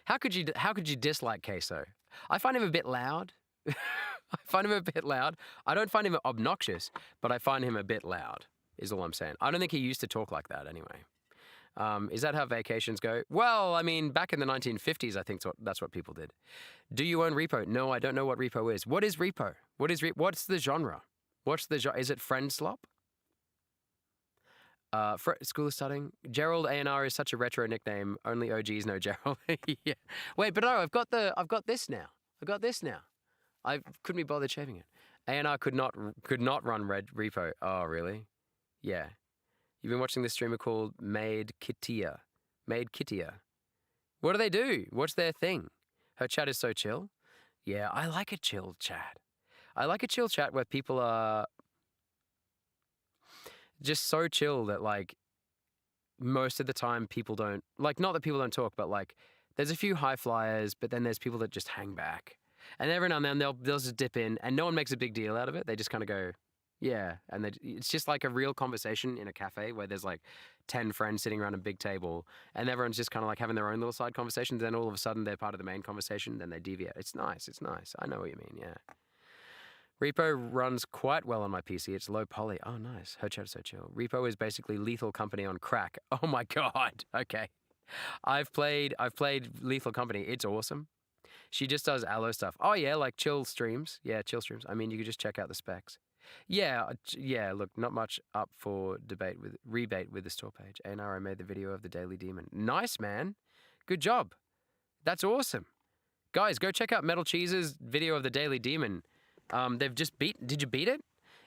How could you dislike Queso? I find him a bit loud. I find him a bit loud. I don't find him obnoxious, but I find him a bit loud, is all I'm saying. I don't think he used to talk like that anyway. Is that how vacations go? Well, I mean, back in the 1950s, I think that's what people did. Do you own Repo? No, I don't know what Repo is. What is Repo? What's the genre? Is it friend slop? School is starting. Gerald A&R is such a retro nickname. Only OGs know Gerald. Yeah. Wait, but no, I've got this now. I couldn't be bothered shaving it. A&R could not run Red Repo. Oh, really? Yeah. You've been watching this streamer called Maid Kittia. What do they do? What's their thing? Her chat is so chill. Yeah, I like a chill chat. I like a chill chat where people are just so chill that, like, most of the time people don't, like, not that people don't talk, but, like, there's a few high flyers, but then there's people that just hang back. And every now and then they'll just dip in, and no one makes a big deal out of it. They just kind of go, yeah. And it's just like a real conversation in a cafe where there's like 10 friends sitting around a big table, and everyone's just kind of like having their own little side conversations. Then all of a sudden they're part of the main conversation, then they deviate. It's nice. I know what you mean, yeah. Repo runs quite well on my PC. It's low poly. Oh, nice. Her chat is so chill. Repo is basically Lethal Company on crack. Oh my god. Okay. I've played Lethal Company. It's awesome. She just does Aloe stuff. Oh yeah, like chill streams. Yeah, chill streams. I mean, you could just check out the specs. Yeah. Look, not much up for rebate with the store page. I made the video of the Daily Demon. Nice, man. Good job. That's awesome. Guys, go check out Metal Cheese's video of the Daily Demon. They've just did you beat it?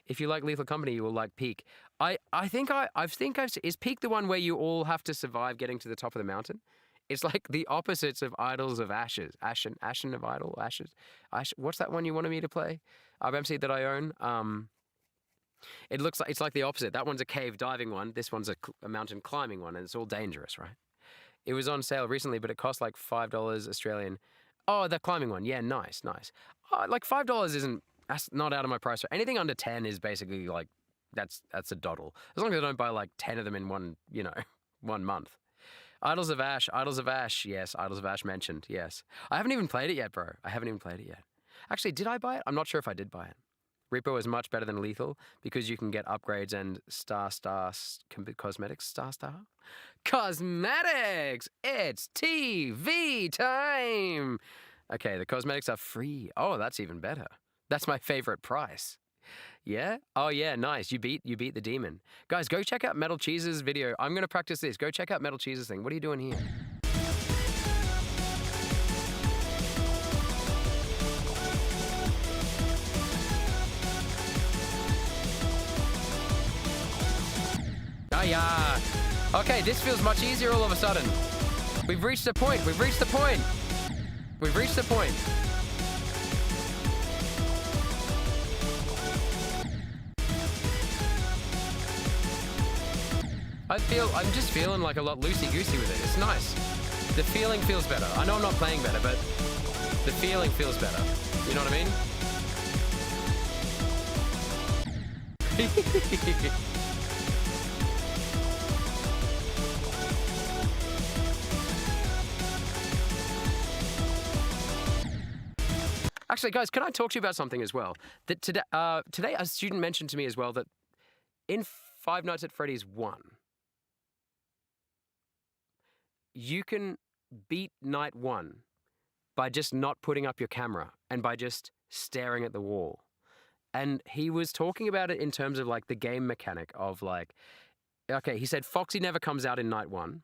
If you like Lethal Company, you will like Peak. I think is Peak the one where you all have to survive getting to the top of the mountain? It's like the opposites of Idols of Ashes. Ashen of Idol? Ashes? What's that one you wanted me to play? MC that I own. It looks like it's like the opposite. That one's a cave diving one. This one's a mountain climbing one, and it's all dangerous, right? It was on sale recently, but it cost like $5 Australian. Oh, the climbing one. Yeah, nice. Like $5 that's not out of my price. Anything under 10 is basically like that's a doddle. As long as I don't buy like 10 of them in one month. Idols of Ash, yes, Idols of Ash mentioned, yes. I haven't even played it yet, bro. Actually, did I buy it? I'm not sure if I did buy it. Repo is much better than Lethal because you can get upgrades and cosmetics. Cosmetics! It's TV time! Okay, the cosmetics are free. Oh, that's even better. That's my favorite price. Yeah? Oh yeah, nice. You beat the demon. Guys, go check out Metal Cheese's video. I'm gonna practice this. Go check out Metal Cheese's thing. What are you doing here? Oh yeah. Okay, this feels much easier all of a sudden. We've reached the point. I'm just feeling like a lot loosey-goosey with it. It's nice. The feeling feels better. I know I'm not playing better, but the feeling feels better. You know what I mean? Actually, guys, can I talk to you about something as well? That today a student mentioned to me as well that in Five Nights at Freddy's 1, you can beat night 1 by just not putting up your camera and by just staring at the wall. And he was talking about it in terms of like the game mechanic of like, okay, he said Foxy never comes out in night 1.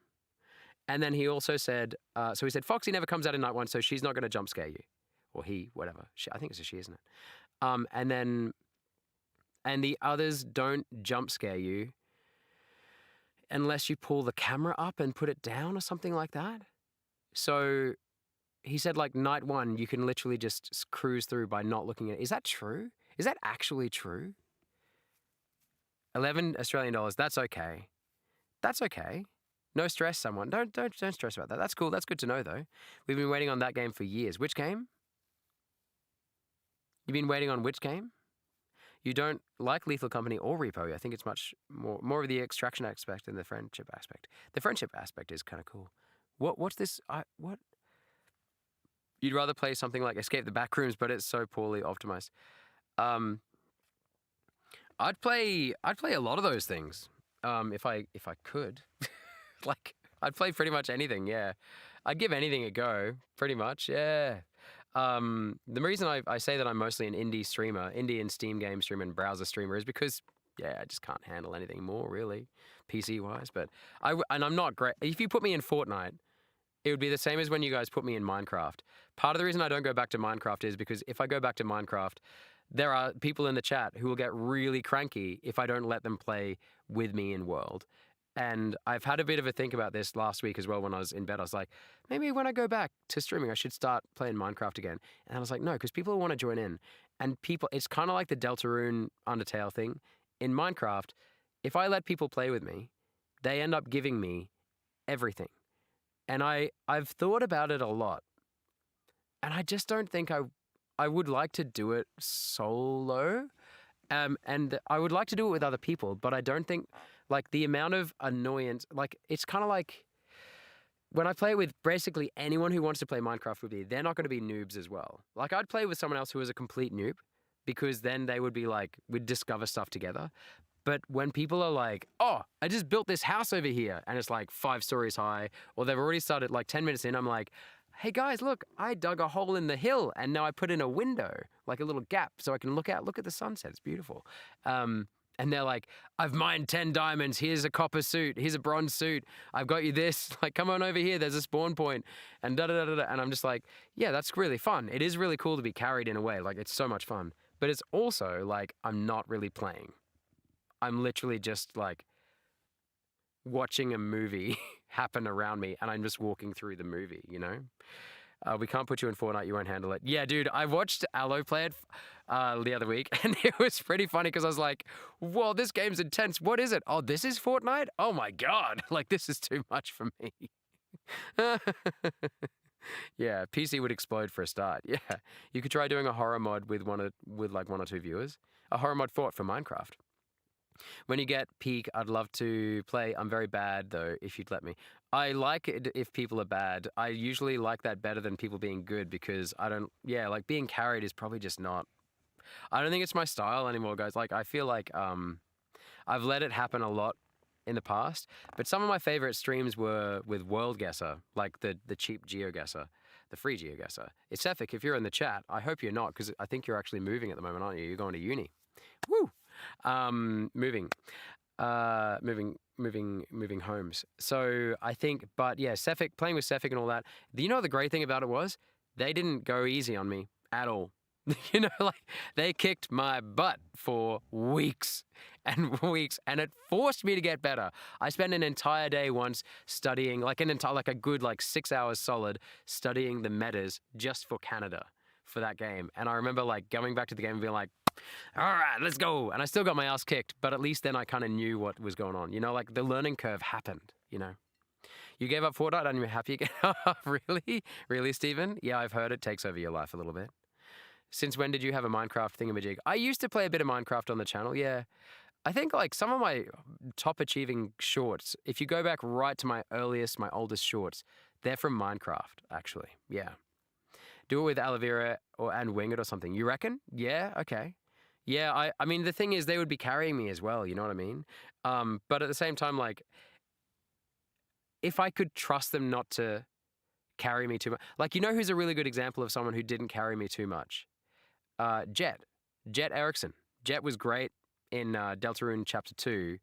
And then he also said, so he said Foxy never comes out in night 1, so she's not going to jump scare you. Or he, whatever. I think it's a she, isn't it? And the others don't jump scare you unless you pull the camera up and put it down or something like that. So he said like night 1, you can literally just cruise through by not looking at it. Is that true? Is that actually true? 11 Australian dollars. That's okay. That's okay. No stress, someone. Don't stress about that. That's cool. That's good to know, though. We've been waiting on that game for years. Which game? You've been waiting on which game? You don't like Lethal Company or Repo. I think it's much more of the extraction aspect than the friendship aspect. The friendship aspect is kind of cool. What's this? What? You'd rather play something like Escape the Backrooms, but it's so poorly optimized. I'd play a lot of those things. If I could. Like, I'd play pretty much anything, yeah. I'd give anything a go, pretty much, yeah. The reason I say that I'm mostly an indie and Steam game streamer and browser streamer is because, yeah, I just can't handle anything more, really, PC-wise. But I'm not great. If you put me in Fortnite, it would be the same as when you guys put me in Minecraft. Part of the reason I don't go back to Minecraft is because if I go back to Minecraft, there are people in the chat who will get really cranky if I don't let them play with me in World. And I've had a bit of a think about this last week as well when I was in bed. I was like, maybe when I go back to streaming, I should start playing Minecraft again. And I was like, no, because people want to join in. And it's kind of like the Deltarune Undertale thing. In Minecraft, if I let people play with me, they end up giving me everything. And I've thought about it a lot. And I just don't think I would like to do it solo. And I would like to do it with other people, but I don't think, like, the amount of annoyance, like, it's kind of like when I play with basically anyone who wants to play Minecraft with me, they're not going to be noobs as well. Like, I'd play with someone else who was a complete noob because then they would be like, we'd discover stuff together. But when people are like, oh, I just built this house over here and it's like 5 stories high, or they've already started like 10 minutes in, I'm like, hey guys, look, I dug a hole in the hill and now I put in a window, like a little gap so I can look at the sunset. It's beautiful. And they're like, I've mined 10 diamonds. Here's a copper suit. Here's a bronze suit. I've got you this. Like, come on over here. There's a spawn point. And da-da-da-da-da. And I'm just like, yeah, that's really fun. It is really cool to be carried in a way. Like, it's so much fun. But it's also like, I'm not really playing. I'm literally just like watching a movie happen around me and I'm just walking through the movie, you know? We can't put you in Fortnite, you won't handle it. Yeah, dude, I watched Aloe play it the other week, and it was pretty funny because I was like, whoa, this game's intense. What is it? Oh, this is Fortnite? Oh my God. Like, this is too much for me. Yeah, PC would explode for a start. Yeah, you could try doing a horror mod with like 1 or 2 viewers. A horror mod for Minecraft. When you get peak, I'd love to play. I'm very bad, though, if you'd let me. I like it if people are bad. I usually like that better than people being good because like being carried is probably just not. I don't think it's my style anymore, guys. Like, I feel like I've let it happen a lot in the past, but some of my favorite streams were with World Guesser, like the cheap GeoGuessr, the free GeoGuessr. It's Sefik, if you're in the chat, I hope you're not, because I think you're actually moving at the moment, aren't you? You're going to uni. Woo! Moving homes. So I think, but yeah, Sefik, playing with Sefik and all that. You know, the great thing about it was they didn't go easy on me at all. You know, like, they kicked my butt for weeks and weeks, and it forced me to get better. I spent an entire day once studying, like a good 6 hours solid studying the metas just for Canada for that game. And I remember like going back to the game and being like, all right, let's go. And I still got my ass kicked, but at least then I kind of knew what was going on. You know, like the learning curve happened, you know. You gave up Fortnite and you're happy again? Really? Really, Stephen? Yeah, I've heard it takes over your life a little bit. Since when did you have a Minecraft thingamajig? I used to play a bit of Minecraft on the channel, yeah. I think like some of my top achieving shorts, if you go back right to my oldest shorts, they're from Minecraft, actually, yeah. Do it with aloe vera and wing it or something. You reckon? Yeah, okay. Yeah, I mean, the thing is, they would be carrying me as well, you know what I mean? But at the same time, like, if I could trust them not to carry me too much. Like, you know who's a really good example of someone who didn't carry me too much? Jet Erickson. Jet was great in Deltarune Chapter 2.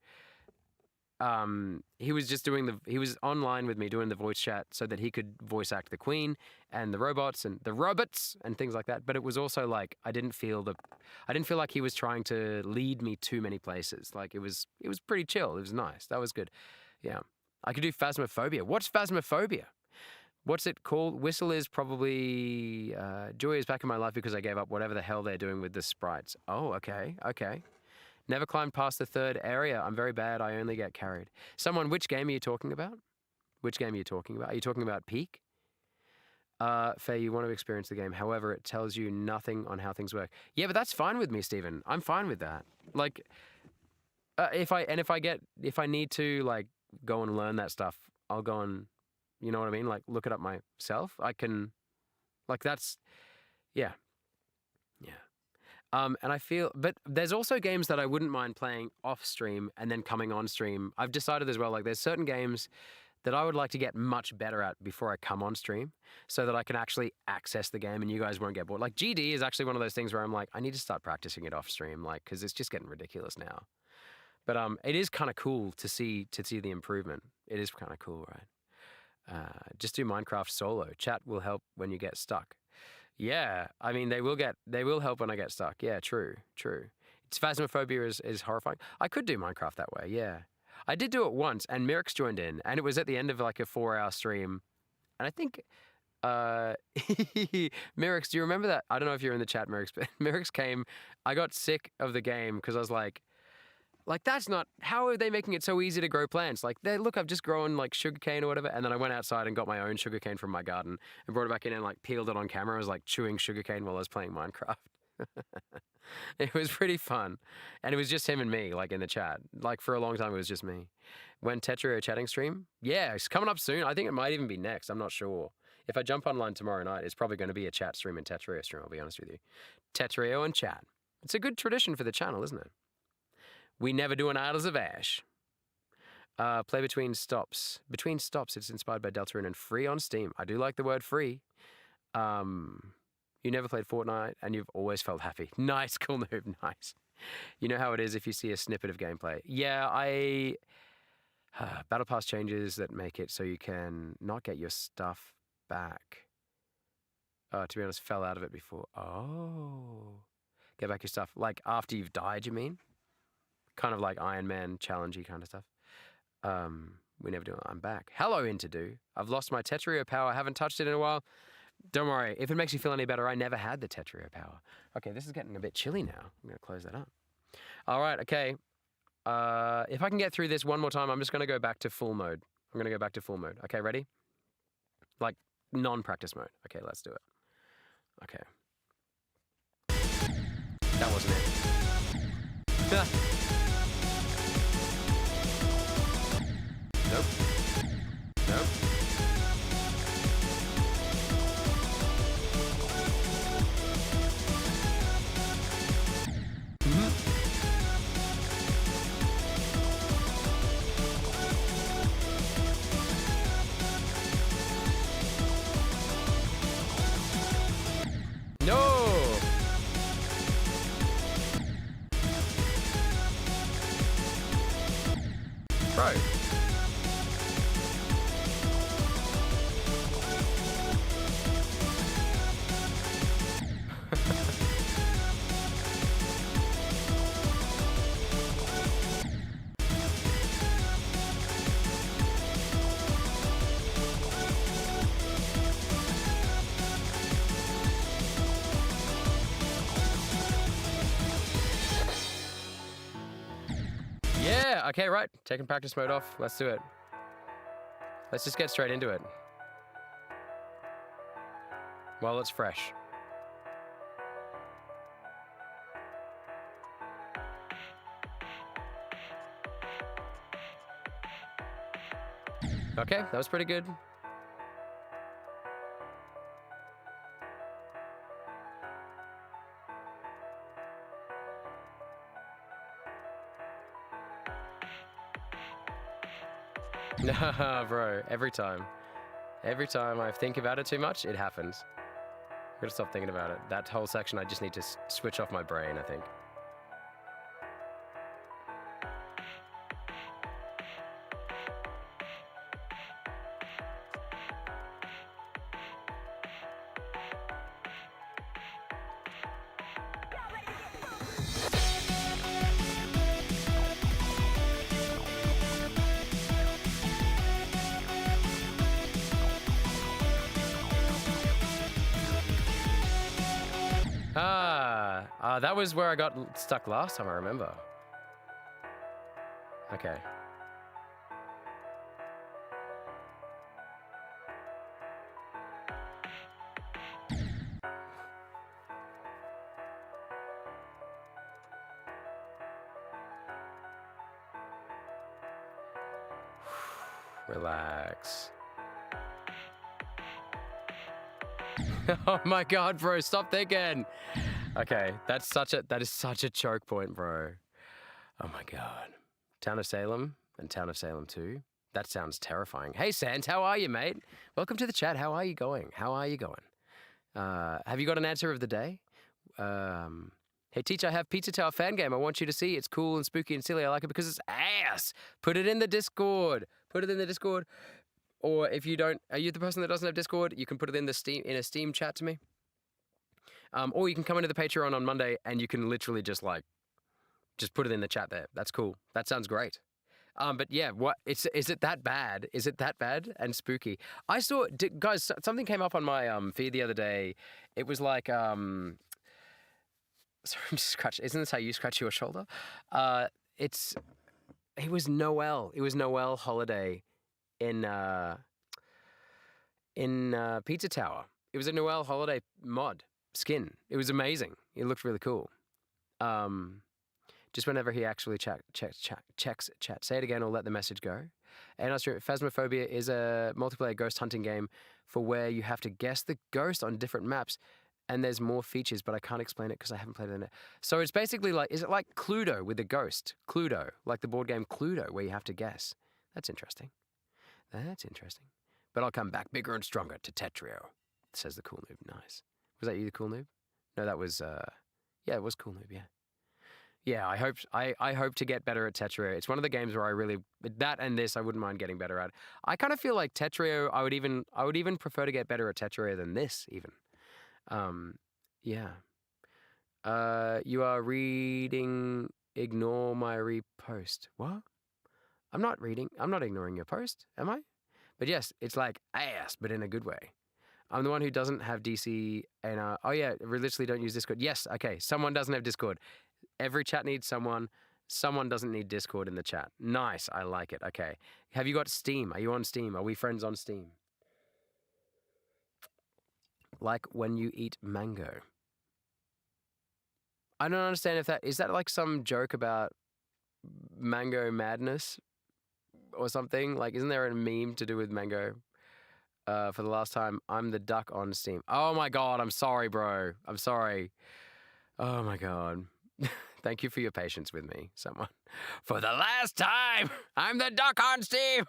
He was online with me doing the voice chat so that he could voice act the Queen and the robots and the robots and things like that. But it was also like, I didn't feel like he was trying to lead me too many places. Like, it was pretty chill. It was nice. That was good. Yeah. I could do Phasmophobia. What's Phasmophobia? What's it called? Whistle is probably joy is back in my life because I gave up whatever the hell they're doing with the sprites. Oh, okay, okay. Never climbed past the third area. I'm very bad. I only get carried. Someone, which game are you talking about? Which game are you talking about? Are you talking about Peak? Faye, you want to experience the game. However, it tells you nothing on how things work. Yeah, but that's fine with me, Stephen. I'm fine with that. Like, if I need to like go and learn that stuff, I'll go and, you know what I mean? Like, look it up myself. I can, like, that's, yeah. Yeah. And I feel, but there's also games that I wouldn't mind playing off stream and then coming on stream. I've decided as well, like, there's certain games that I would like to get much better at before I come on stream so that I can actually access the game and you guys won't get bored. Like, GD is actually one of those things where I'm like, I need to start practicing it off stream, like, because it's just getting ridiculous now. But it is kind of cool to see the improvement. It is kind of cool, right? Just do Minecraft solo. Chat will help when you get stuck. Yeah, I mean, they will help when I get stuck. Yeah, true. It's Phasmophobia is horrifying. I could do Minecraft that way, yeah. I did do it once, and Mirix joined in, and it was at the end of like a 4-hour stream. And I think, Mirix, do you remember that? I don't know if you're in the chat, Mirix, but Mirix came, I got sick of the game because I was like, that's not, how are they making it so easy to grow plants? Like, look, I've just grown like sugarcane or whatever. And then I went outside and got my own sugarcane from my garden and brought it back in and like peeled it on camera. I was like chewing sugarcane while I was playing Minecraft. It was pretty fun. And it was just him and me, like in the chat. Like for a long time, it was just me. When Tetrio chatting stream? Yeah, it's coming up soon. I think it might even be next. I'm not sure. If I jump online tomorrow night, it's probably going to be a chat stream and Tetrio stream, I'll be honest with you. Tetrio and chat. It's a good tradition for the channel, isn't it? We never do an Idols of Ash. Play between stops. Between stops, it's inspired by Deltarune and free on Steam. I do like the word free. You never played Fortnite and you've always felt happy. Nice, cool noob, nice. You know how it is if you see a snippet of gameplay. Yeah, Battle Pass changes that make it so you can not get your stuff back. To be honest, fell out of it before. Oh. Get back your stuff. Like after you've died, you mean? Kind of like Iron Man challenge-y kind of stuff. We never do it. I'm back. Hello, Interdo. I've lost my Tetrio power. I haven't touched it in a while. Don't worry. If it makes you feel any better, I never had the Tetrio power. Okay, this is getting a bit chilly now. I'm going to close that up. All right, okay. If I can get through this one more time, I'm just going to go back to full mode. I'm going to go back to full mode. Okay, ready? Like non-practice mode. Okay, let's do it. Okay. That wasn't it. Nope. Nope. No! Bro. Yeah, okay, right. Taking practice mode off. Let's do it. Let's just get straight into it. While it's fresh. Okay, that was pretty good. Nah, bro, every time. Every time I think about it too much, it happens. I'm gonna stop thinking about it. That whole section, I just need to switch off my brain, I think. That was where I got stuck last time, I remember. Okay. Relax. Oh my god, bro, stop thinking. Okay, that is such a choke point, bro. Oh my god. Town of Salem and Town of Salem 2. That sounds terrifying. Hey Sans, how are you, mate? Welcome to the chat. How are you going? How are you going? Have you got an answer of the day? Hey teacher, I have Pizza Tower fan game. I want you to see. It's cool and spooky and silly. I like it because it's ass. Put it in the Discord. Put it in the Discord. Or if you don't, are you the person that doesn't have Discord? You can put it in a Steam chat to me. Or you can come into the Patreon on Monday and you can literally just put it in the chat there. That's cool. That sounds great. But yeah, is it that bad? Is it that bad and spooky? I saw, guys, something came up on my feed the other day. It was like, sorry, I'm just scratching. Isn't this how you scratch your shoulder? It was Noel. It was Noel holiday in Pizza Tower. It was a Noel holiday mod skin. It was amazing. It looked really cool. Just whenever he actually checks chat. Say it again or let the message go. And Phasmophobia is a multiplayer ghost hunting game for where you have to guess the ghost on different maps. And there's more features, but I can't explain it because I haven't played it in it. So it's basically like, is it like Cluedo with a ghost? Cluedo, like the board game Cluedo, where you have to guess. That's interesting. That's interesting. But I'll come back bigger and stronger to Tetrio, says the Cool Noob. Nice. Was that you, the Cool Noob? No, that was, yeah, it was Cool Noob, yeah. Yeah, I hope to get better at Tetrio. It's one of the games where I really, that and this, I wouldn't mind getting better at. I kind of feel like Tetrio, I would even prefer to get better at Tetrio than this, even. Yeah. You are reading, ignore my repost. What? I'm not ignoring your post, am I? But yes, it's like ass, but in a good way. I'm the one who doesn't have DC and, oh yeah, we literally don't use Discord. Yes, okay, someone doesn't have Discord. Every chat needs someone. Someone doesn't need Discord in the chat. Nice, I like it, okay. Have you got Steam? Are you on Steam? Are we friends on Steam? Like when you eat mango. I don't understand is that like some joke about mango madness or something? Like, isn't there a meme to do with mango? For the last time, I'm the duck on Steam. Oh my god, I'm sorry, bro. I'm sorry. Oh my god. Thank you for your patience with me, someone. For the last time, I'm the duck on Steam.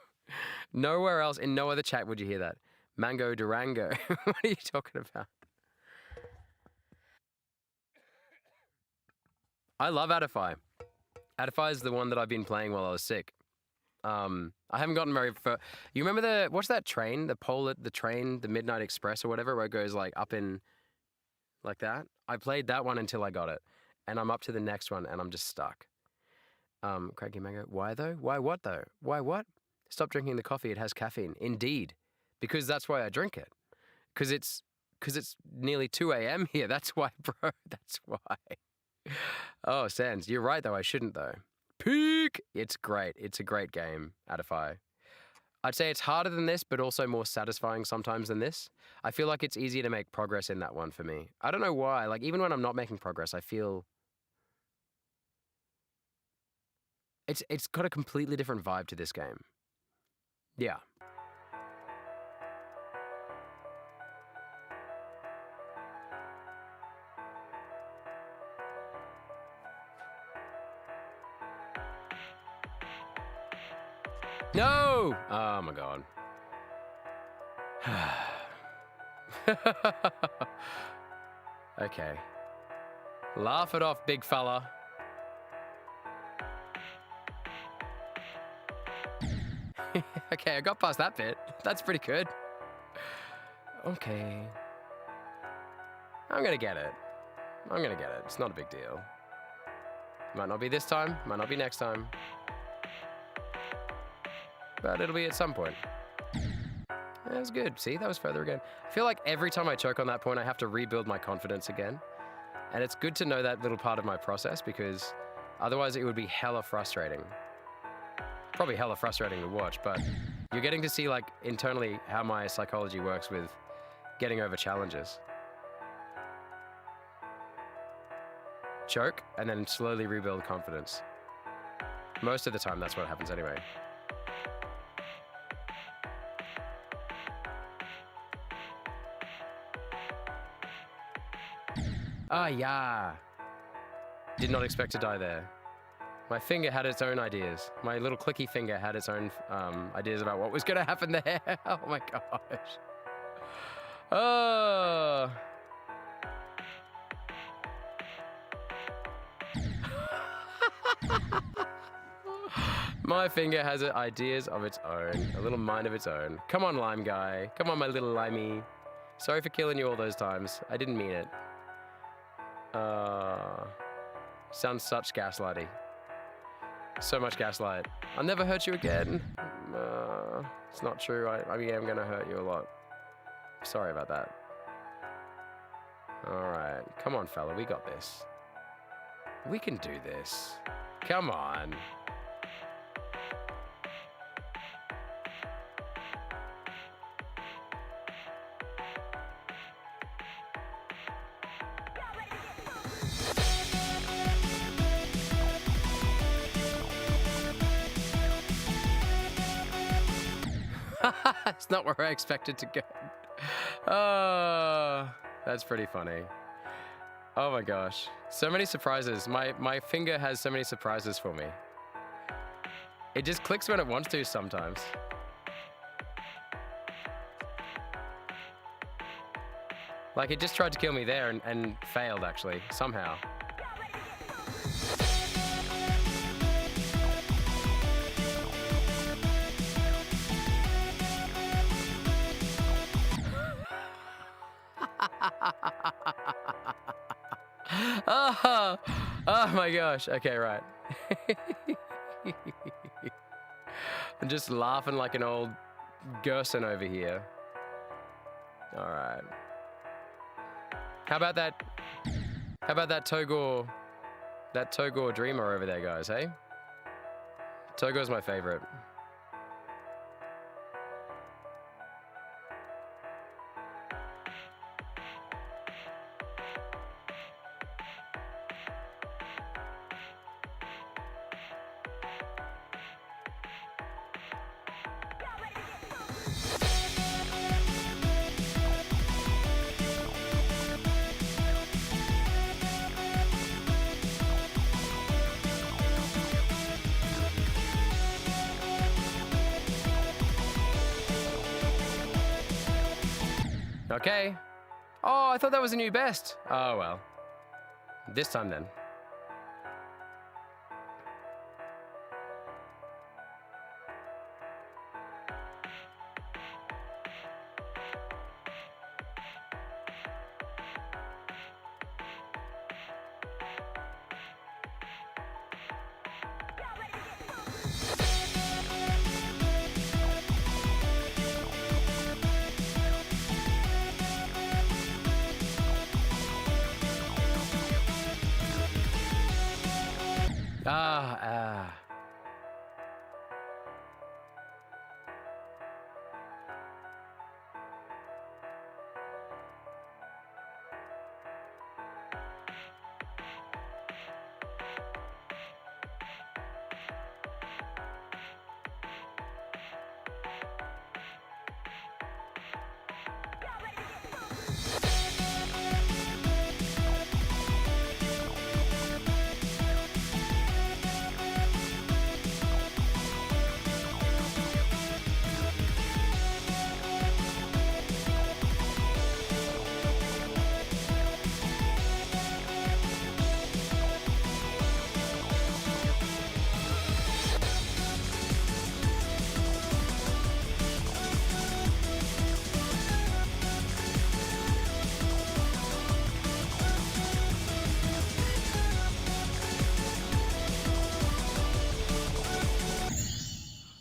Nowhere else, in no other chat would you hear that. Mango Durango. What are you talking about? I love Adify. Adify is the one that I've been playing while I was sick. I haven't gotten very far. You remember what's that train? The train, the Midnight Express or whatever, where it goes like up in, like that? I played that one until I got it. And I'm up to the next one and I'm just stuck. Cranky Mango. Why though? Why what though? Why what? Stop drinking the coffee, it has caffeine. Indeed. Because that's why I drink it. Because it's nearly 2 a.m. here. That's why, bro. That's why. Oh, Sans, you're right though. I shouldn't though. Peak! It's great. It's a great game, Adify. I'd say it's harder than this, but also more satisfying sometimes than this. I feel like it's easier to make progress in that one for me. I don't know why. Like, even when I'm not making progress, I feel... It's got a completely different vibe to this game. Yeah. No! Oh my god. Okay. Laugh it off, big fella. Okay, I got past that bit. That's pretty good. Okay. I'm gonna get it. I'm gonna get it. It's not a big deal. Might not be this time, might not be next time. But it'll be at some point. That was good. See, that was further again. I feel like every time I choke on that point, I have to rebuild my confidence again. And it's good to know that little part of my process because otherwise it would be hella frustrating. Probably hella frustrating to watch, but you're getting to see like internally how my psychology works with getting over challenges. Choke and then slowly rebuild confidence. Most of the time that's what happens anyway. Ah, yeah. Did not expect to die there. My finger had its own ideas. My little clicky finger had its own ideas about what was going to happen there. Oh my gosh. Oh. My finger has ideas of its own, a little mind of its own. Come on, lime guy. Come on, my little limey. Sorry for killing you all those times. I didn't mean it. Sounds such gaslighty. So much gaslight. I'll never hurt you again. It's not true. I am gonna hurt you a lot. Sorry about that. Alright. Come on, fella. We got this. We can do this. Come on. It's not where I expected to go. Oh, that's pretty funny. Oh my gosh. So many surprises. My finger has so many surprises for me. It just clicks when it wants to sometimes. Like it just tried to kill me there and failed actually, somehow. Oh my gosh. Okay, right. I'm just laughing like an old Gerson over here. All right. How about that Togor dreamer over there, guys, hey? Togor's my favorite. Okay. Oh, I thought that was a new best. Oh, well. This time then.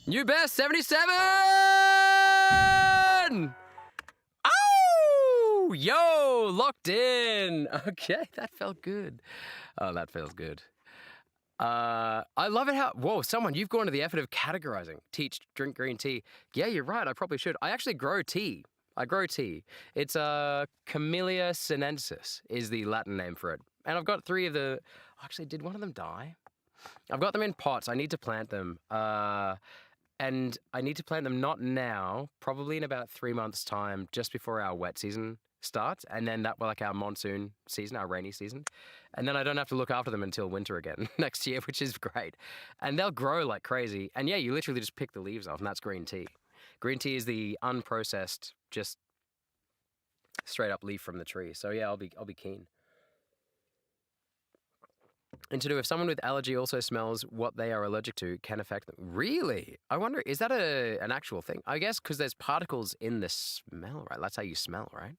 New best 77! Oh! Yo! go! Locked in! Okay, that felt good. Oh, that feels good. I love it how, whoa, someone, you've gone to the effort of categorizing. Teach, drink green tea. Yeah, you're right, I probably should. I actually grow tea. I grow tea. It's Camellia sinensis is the Latin name for it. And I've got 3 of the, actually, did one of them die? I've got them in pots. I need to plant them. And I need to plant them not now, probably in about 3 months' time, just before our wet season starts. And then that will like our monsoon season, our rainy season. And then I don't have to look after them until winter again next year, which is great. And they'll grow like crazy. And yeah, you literally just pick the leaves off, and that's green tea. Green tea is the unprocessed, just straight up leaf from the tree. So yeah, I'll be keen. And to do if someone with allergy also smells what they are allergic to can affect them. Really? I wonder, is that an actual thing? I guess because there's particles in the smell, right? That's how you smell, right?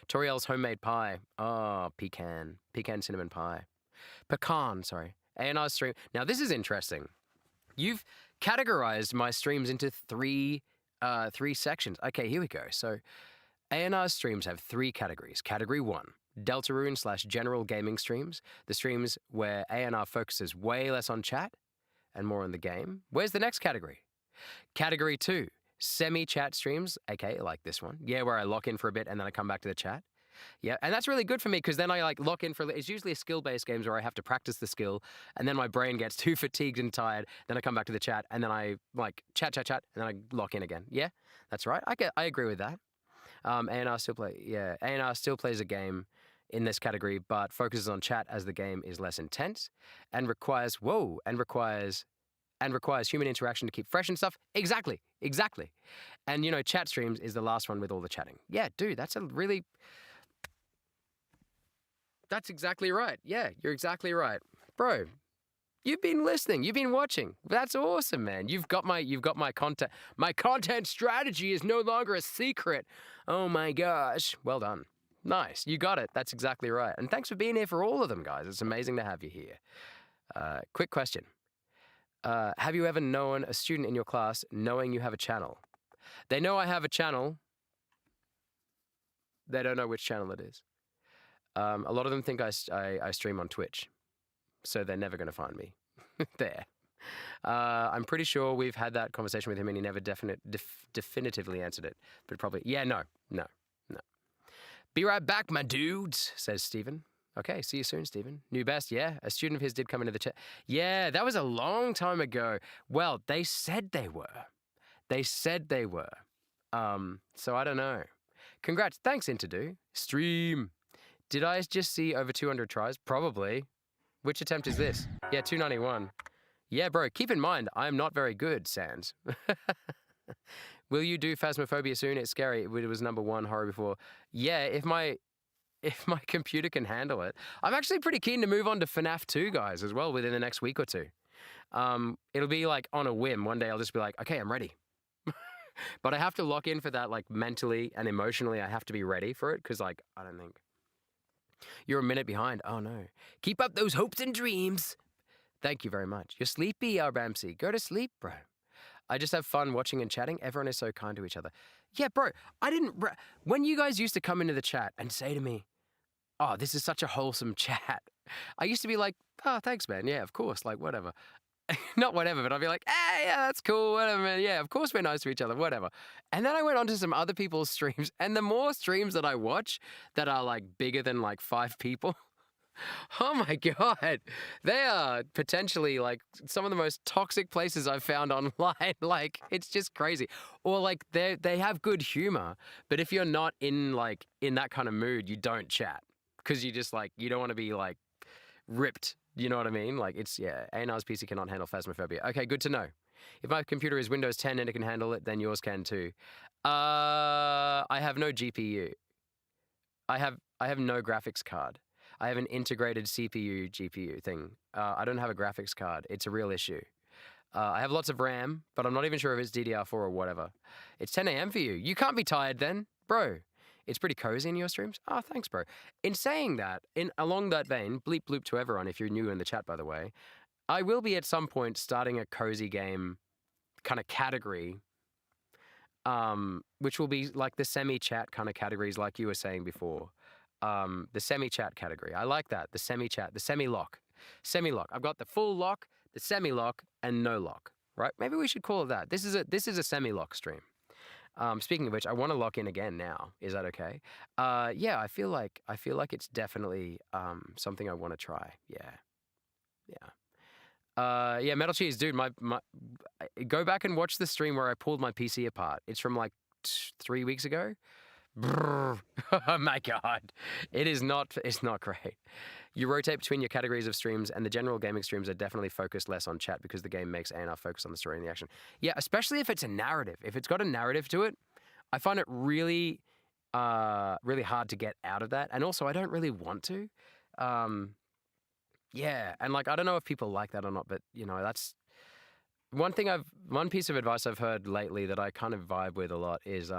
Toriel's homemade pie. Oh, pecan cinnamon pie. Pecan, sorry. A&R stream. Now this is interesting. You've categorized my streams into three sections. Okay, here we go. So A&R streams have 3 categories. Category 1. Deltarune/general gaming streams, the streams where A&R focuses way less on chat and more on the game. Where's the next category? Category 2, semi-chat streams, aka like this one. Yeah, where I lock in for a bit and then I come back to the chat. Yeah, and that's really good for me because then I like lock in for, it's usually a skill-based games where I have to practice the skill and then my brain gets too fatigued and tired. Then I come back to the chat and then I like chat, and then I lock in again. Yeah, that's right. I agree with that. A&R still plays a game in this category, but focuses on chat as the game is less intense and requires human interaction to keep fresh and stuff. Exactly. And you know, chat streams is the last one with all the chatting. Yeah, dude, that's exactly right. Yeah, you're exactly right. Bro, you've been listening, you've been watching. That's awesome, man. You've got my content. My content strategy is no longer a secret. Oh my gosh. Well done. Nice. You got it. That's exactly right. And thanks for being here for all of them, guys. It's amazing to have you here. Quick question. Have you ever known a student in your class knowing you have a channel? They know I have a channel. They don't know which channel it is. A lot of them think I stream on Twitch. So they're never going to find me there. I'm pretty sure we've had that conversation with him and he never definitively answered it. But probably, yeah, no. Be right back, my dudes, says Stephen. Okay, see you soon, Stephen. New best, yeah. A student of his did come into the chat. Yeah, that was a long time ago. Well, they said they were. So I don't know. Congrats. Thanks, Interdo. Stream. Did I just see over 200 tries? Probably. Which attempt is this? Yeah, 291. Yeah, bro, keep in mind, I'm not very good, Sans. Will you do Phasmophobia soon? It's scary. It was #1 horror before. Yeah, if my computer can handle it. I'm actually pretty keen to move on to FNAF 2, guys, as well, within the next week or 2. It'll be like on a whim. One day I'll just be like, okay, I'm ready. But I have to lock in for that, like mentally and emotionally. I have to be ready for it because, like, I don't think. You're a minute behind. Oh, no. Keep up those hopes and dreams. Thank you very much. You're sleepy, Ramsey. Go to sleep, bro. I just have fun watching and chatting. Everyone is so kind to each other. Yeah, bro, when you guys used to come into the chat and say to me, oh, this is such a wholesome chat, I used to be like, oh, thanks, man. Yeah, of course, like, whatever. Not whatever, but I'd be like, hey, yeah, that's cool, whatever, man. Yeah, of course we're nice to each other, whatever. And then I went on to some other people's streams, and the more streams that I watch that are, like, bigger than, like, 5 people, oh my God, they are potentially like some of the most toxic places I've found online. Like, it's just crazy. Or like they have good humor, but if you're not in that kind of mood, you don't chat because you just like, you don't want to be like ripped. You know what I mean? Like it's, yeah, A&R's PC cannot handle Phasmophobia. Okay, good to know. If my computer is Windows 10 and it can handle it, then yours can too. I have no GPU. I have no graphics card. I have an integrated CPU, GPU thing. I don't have a graphics card. It's a real issue. I have lots of RAM, but I'm not even sure if it's DDR4 or whatever. It's 10 a.m. for you. You can't be tired then, bro. It's pretty cozy in your streams. Oh, thanks, bro. In saying that, along that vein, bleep bloop to everyone if you're new in the chat, by the way, I will be at some point starting a cozy game kind of category, which will be like the semi-chat kind of categories like you were saying before. the semi-chat category. I like that. The semi-chat, the semi-lock. Semi-lock. I've got the full lock, the semi-lock, and no lock. Right? Maybe we should call it that. This is a semi-lock stream. Speaking of which, I want to lock in again now. Is that okay? Yeah, I feel like it's definitely something I want to try. Yeah. Metal Cheese, dude. My go back and watch the stream where I pulled my PC apart. It's from like 3 weeks ago. Brrr. Oh my god, it's not great. You rotate between your categories of streams, and the general gaming streams are definitely focused less on chat because the game makes A&R focus on the story and the action. Yeah, especially if it's a narrative. If it's got a narrative to it, I find it really hard to get out of that. And also, I don't really want to. Yeah, and like I don't know if people like that or not, but that's one piece of advice I've heard lately that I kind of vibe with a lot is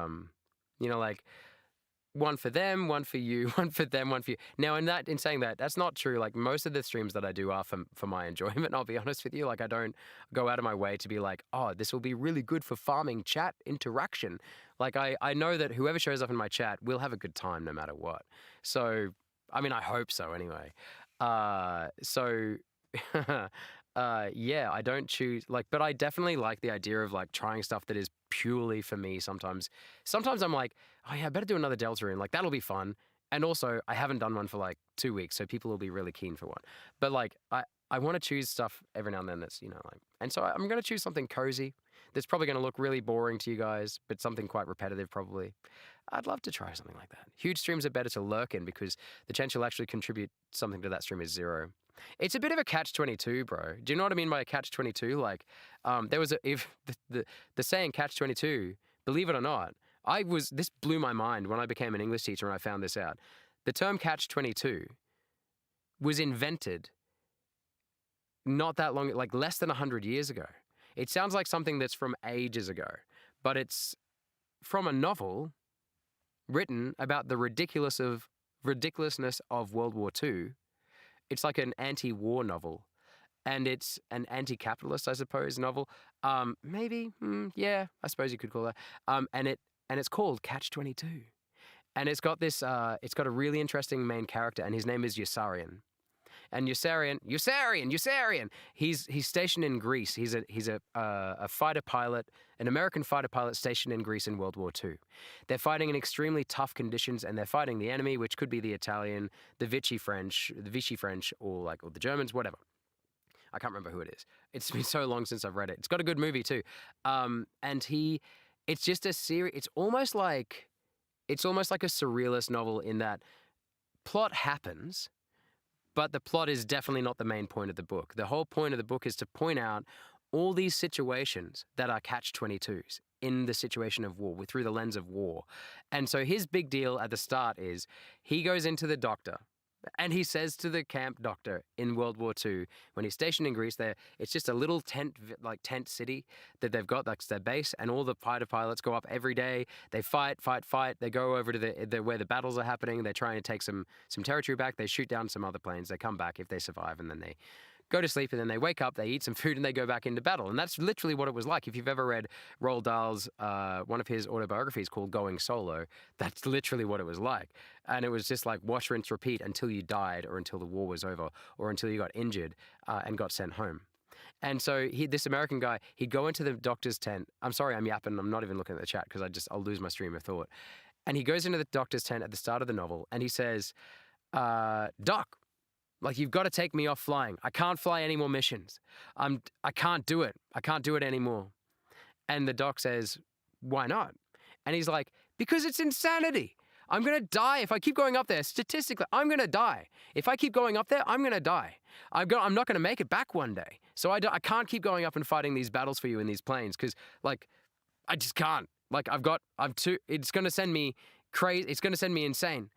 like one for them, one for you, one for them, one for you. Now, in saying that, that's not true. Like most of the streams that I do are for my enjoyment. I'll be honest with you. Like I don't go out of my way to be like, oh, this will be really good for farming chat interaction. Like I know that whoever shows up in my chat will have a good time no matter what. So, I mean, I hope so anyway. Yeah, I don't choose but I definitely like the idea of like trying stuff that is purely for me sometimes. Sometimes I'm like, oh yeah, I better do another Delta Rune. Like that'll be fun. And also I haven't done one for like 2 weeks, so people will be really keen for one. But like I want to choose stuff every now and then that's, and so I'm going to choose something cozy that's probably going to look really boring to you guys, but something quite repetitive probably. I'd love to try something like that. Huge streams are better to lurk in because the chance you'll actually contribute something to that stream is 0. It's a bit of a catch-22, bro. Do you know what I mean by a catch-22? Like, there was the saying catch-22, believe it or not, this blew my mind when I became an English teacher and I found this out. The term catch-22 was invented not that long, like less than 100 years ago. It sounds like something that's from ages ago, but it's from a novel written about the ridiculousness of World War II. It's like an anti-war novel, and it's an anti-capitalist, I suppose, novel. Maybe, yeah, I suppose you could call that. And it's called Catch-22, and it's got a really interesting main character, and his name is Yossarian. And Yossarian. He's stationed in Greece. He's a fighter pilot, an American fighter pilot stationed in Greece in World War II. They're fighting in extremely tough conditions, and they're fighting the enemy, which could be the Italian, the Vichy French, or the Germans, whatever. I can't remember who it is. It's been so long since I've read it. It's got a good movie too. It's just a series. It's almost like a surrealist novel in that plot happens. But the plot is definitely not the main point of the book. The whole point of the book is to point out all these situations that are catch-22s in the situation of war, through the lens of war. And so his big deal at the start is he goes into the doctor and he says to the camp doctor in World War II, when he's stationed in Greece, it's just a little tent city that they've got, that's their base, and all the fighter pilots go up every day. They fight. They go over to where the battles are happening. They're trying to take some territory back. They shoot down some other planes. They come back if they survive, and then they go to sleep, and then they wake up, they eat some food, and they go back into battle. And that's literally what it was like. If you've ever read Roald Dahl's, one of his autobiographies called Going Solo, that's literally what it was like. And it was just like watch, rinse, repeat until you died, or until the war was over, or until you got injured and got sent home. And so this American guy, he'd go into the doctor's tent. I'm sorry, I'm yapping. I'm not even looking at the chat because I'll lose my stream of thought. And he goes into the doctor's tent at the start of the novel, and he says, Doc, like, you've got to take me off flying. I can't fly any more missions. I can't do it. I can't do it anymore. And the doc says, why not? And he's like, because it's insanity. I'm going to die if I keep going up there. Statistically, I'm going to die. If I keep going up there, I'm going to die. I'm not going to make it back one day. So I can't keep going up and fighting these battles for you in these planes because, like, I just can't. Like, it's going to send me crazy. It's going to send me insane.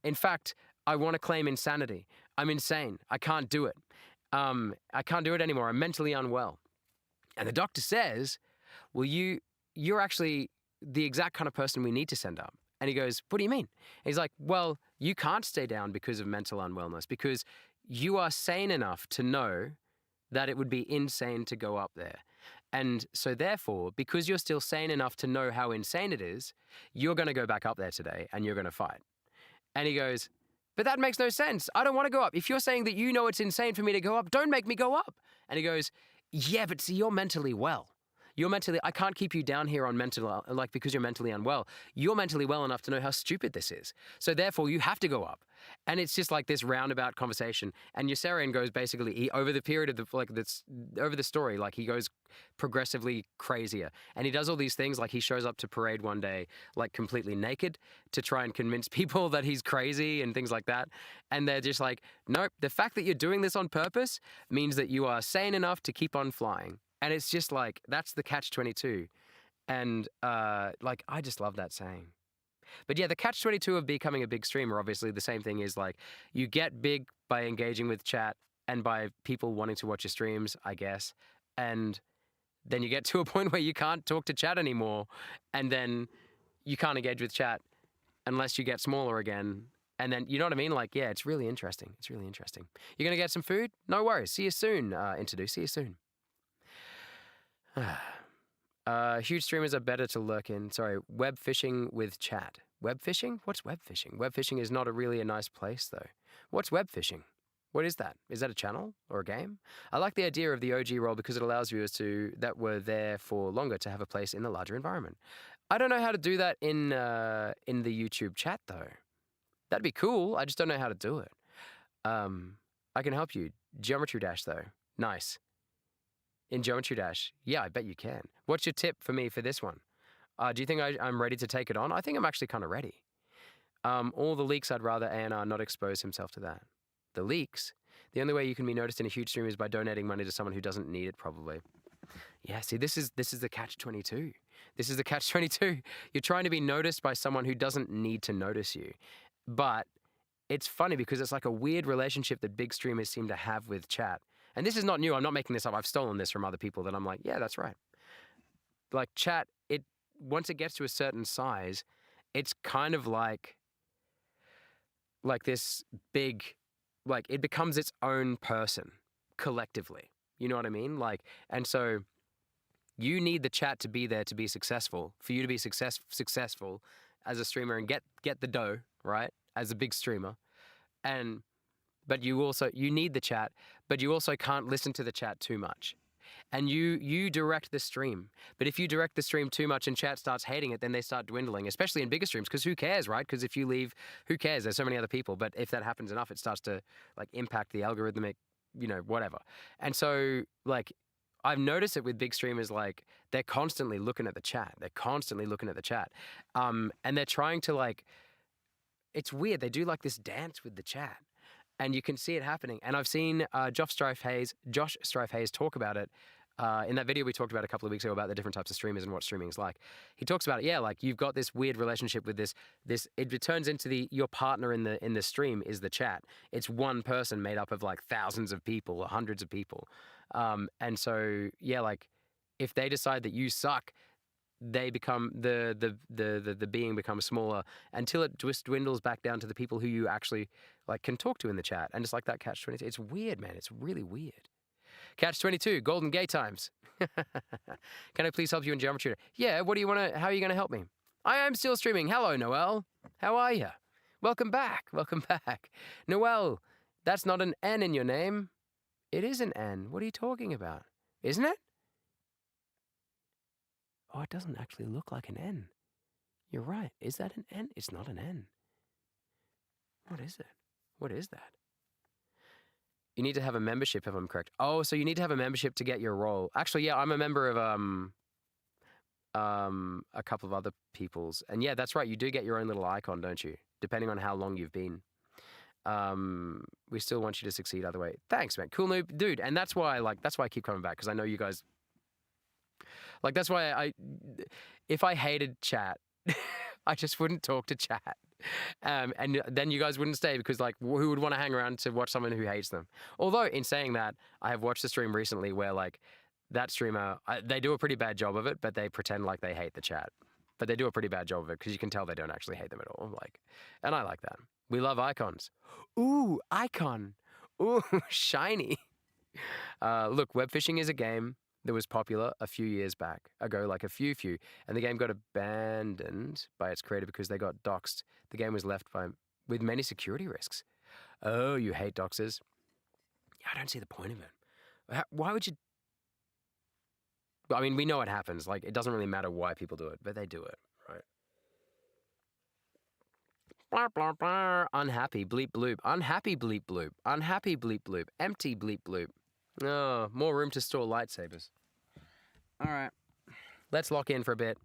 In fact, I want to claim insanity. I'm insane. I can't do it. I can't do it anymore. I'm mentally unwell. And the doctor says, well, you're actually the exact kind of person we need to send up. And he goes, what do you mean? And he's like, well, you can't stay down because of mental unwellness because you are sane enough to know that it would be insane to go up there. And so therefore, because you're still sane enough to know how insane it is, you're going to go back up there today and you're going to fight. And he goes, but that makes no sense. I don't want to go up. If you're saying that you know it's insane for me to go up, don't make me go up. And he goes, yeah, but see, you're mentally well. I can't keep you down here on mental, like because you're mentally unwell. You're mentally well enough to know how stupid this is. So therefore you have to go up. And it's just like this roundabout conversation. And Yossarian goes basically, over the period of over the story, like he goes progressively crazier. And he does all these things, like he shows up to parade one day, like completely naked to try and convince people that he's crazy and things like that. And they're just like, nope, the fact that you're doing this on purpose means that you are sane enough to keep on flying. And it's just like, that's the catch-22. And like, I just love that saying. But yeah, the catch-22 of becoming a big streamer, obviously the same thing is like, you get big by engaging with chat and by people wanting to watch your streams, I guess. And then you get to a point where you can't talk to chat anymore. And then you can't engage with chat unless you get smaller again. And then, you know what I mean? Like, yeah, it's really interesting. It's really interesting. You're going to get some food? No worries. See you soon, Introduce. See you soon. Huge streamers are better to lurk in. Sorry, web fishing with chat. Web fishing? What's web fishing? Web fishing is not really a nice place, though. What's web fishing? What is that? Is that a channel or a game? I like the idea of the OG role because it allows viewers that were there for longer to have a place in the larger environment. I don't know how to do that in the YouTube chat, though. That'd be cool. I just don't know how to do it. I can help you. Geometry Dash, though. Nice. In Geometry Dash? Yeah, I bet you can. What's your tip for me for this one? Do you think I'm ready to take it on? I think I'm actually kind of ready. All the leaks, I'd rather A&R not expose himself to that. The leaks? The only way you can be noticed in a huge stream is by donating money to someone who doesn't need it, probably. Yeah, see, this is the catch-22. This is the catch-22. You're trying to be noticed by someone who doesn't need to notice you. But it's funny because it's like a weird relationship that big streamers seem to have with chat. And this is not new. I'm not making this up. I've stolen this from other people that I'm like, yeah, that's right. Like chat, once it gets to a certain size, it's kind of like this big, like it becomes its own person collectively. You know what I mean? Like, and so you need the chat to be there to be successful, for you to be successful as a streamer and get the dough, right? As a big streamer. But you need the chat, but you also can't listen to the chat too much. And you direct the stream. But if you direct the stream too much and chat starts hating it, then they start dwindling, especially in bigger streams, because who cares, right? Because if you leave, who cares? There's so many other people. But if that happens enough, it starts to like impact the algorithmic, whatever. And so like I've noticed it with big streamers, like they're constantly looking at the chat. And they're trying to like, it's weird. They do like this dance with the chat. And you can see it happening. And I've seen Josh Strife Hayes talk about it in that video we talked about a couple of weeks ago about the different types of streamers and what streaming is like. He talks about it, yeah, like you've got this weird relationship with this. It turns into your partner in the stream is the chat. It's one person made up of like thousands of people or hundreds of people. And so, yeah, like if they decide that you suck, they become the being becomes smaller until it just dwindles back down to the people who you actually like can talk to in the chat. And it's like that catch-22. It's weird, man. It's really weird. Catch-22, Golden Gate Times. Can I please help you in geometry? Yeah, how are you gonna help me? I am still streaming. Hello, Noel. How are you? Welcome back. Noel, that's not an N in your name. It is an N. What are you talking about? Isn't it? Oh, it doesn't actually look like an N. You're right. Is that an N? It's not an N. What is it? What is that? You need to have a membership, if I'm correct. Oh, so you need to have a membership to get your role. Actually, yeah, I'm a member of a couple of other people's. And yeah, that's right. You do get your own little icon, don't you? Depending on how long you've been. We still want you to succeed either way. Thanks, man. Cool noob. Dude, and that's why I keep coming back, because I know you guys. Like, that's why if I hated chat, I just wouldn't talk to chat. And then you guys wouldn't stay because, like, who would want to hang around to watch someone who hates them? Although, in saying that, I have watched a stream recently where, like, that streamer, they do a pretty bad job of it, but they pretend like they hate the chat. But they do a pretty bad job of it because you can tell they don't actually hate them at all. Like, and I like that. We love icons. Ooh, icon. Ooh, shiny. Look, web fishing is a game that was popular a few years ago, like a few, and the game got abandoned by its creator because they got doxxed. The game was left with many security risks. Oh, you hate doxers? Yeah, I don't see the point of it. Why would you? I mean, we know what happens. Like, it doesn't really matter why people do it, but they do it, right? Blah, blah, blah. Unhappy bleep bloop. Unhappy bleep bloop. Unhappy bleep bloop. Empty bleep bloop. Oh, more room to store lightsabers. All right. Let's lock in for a bit.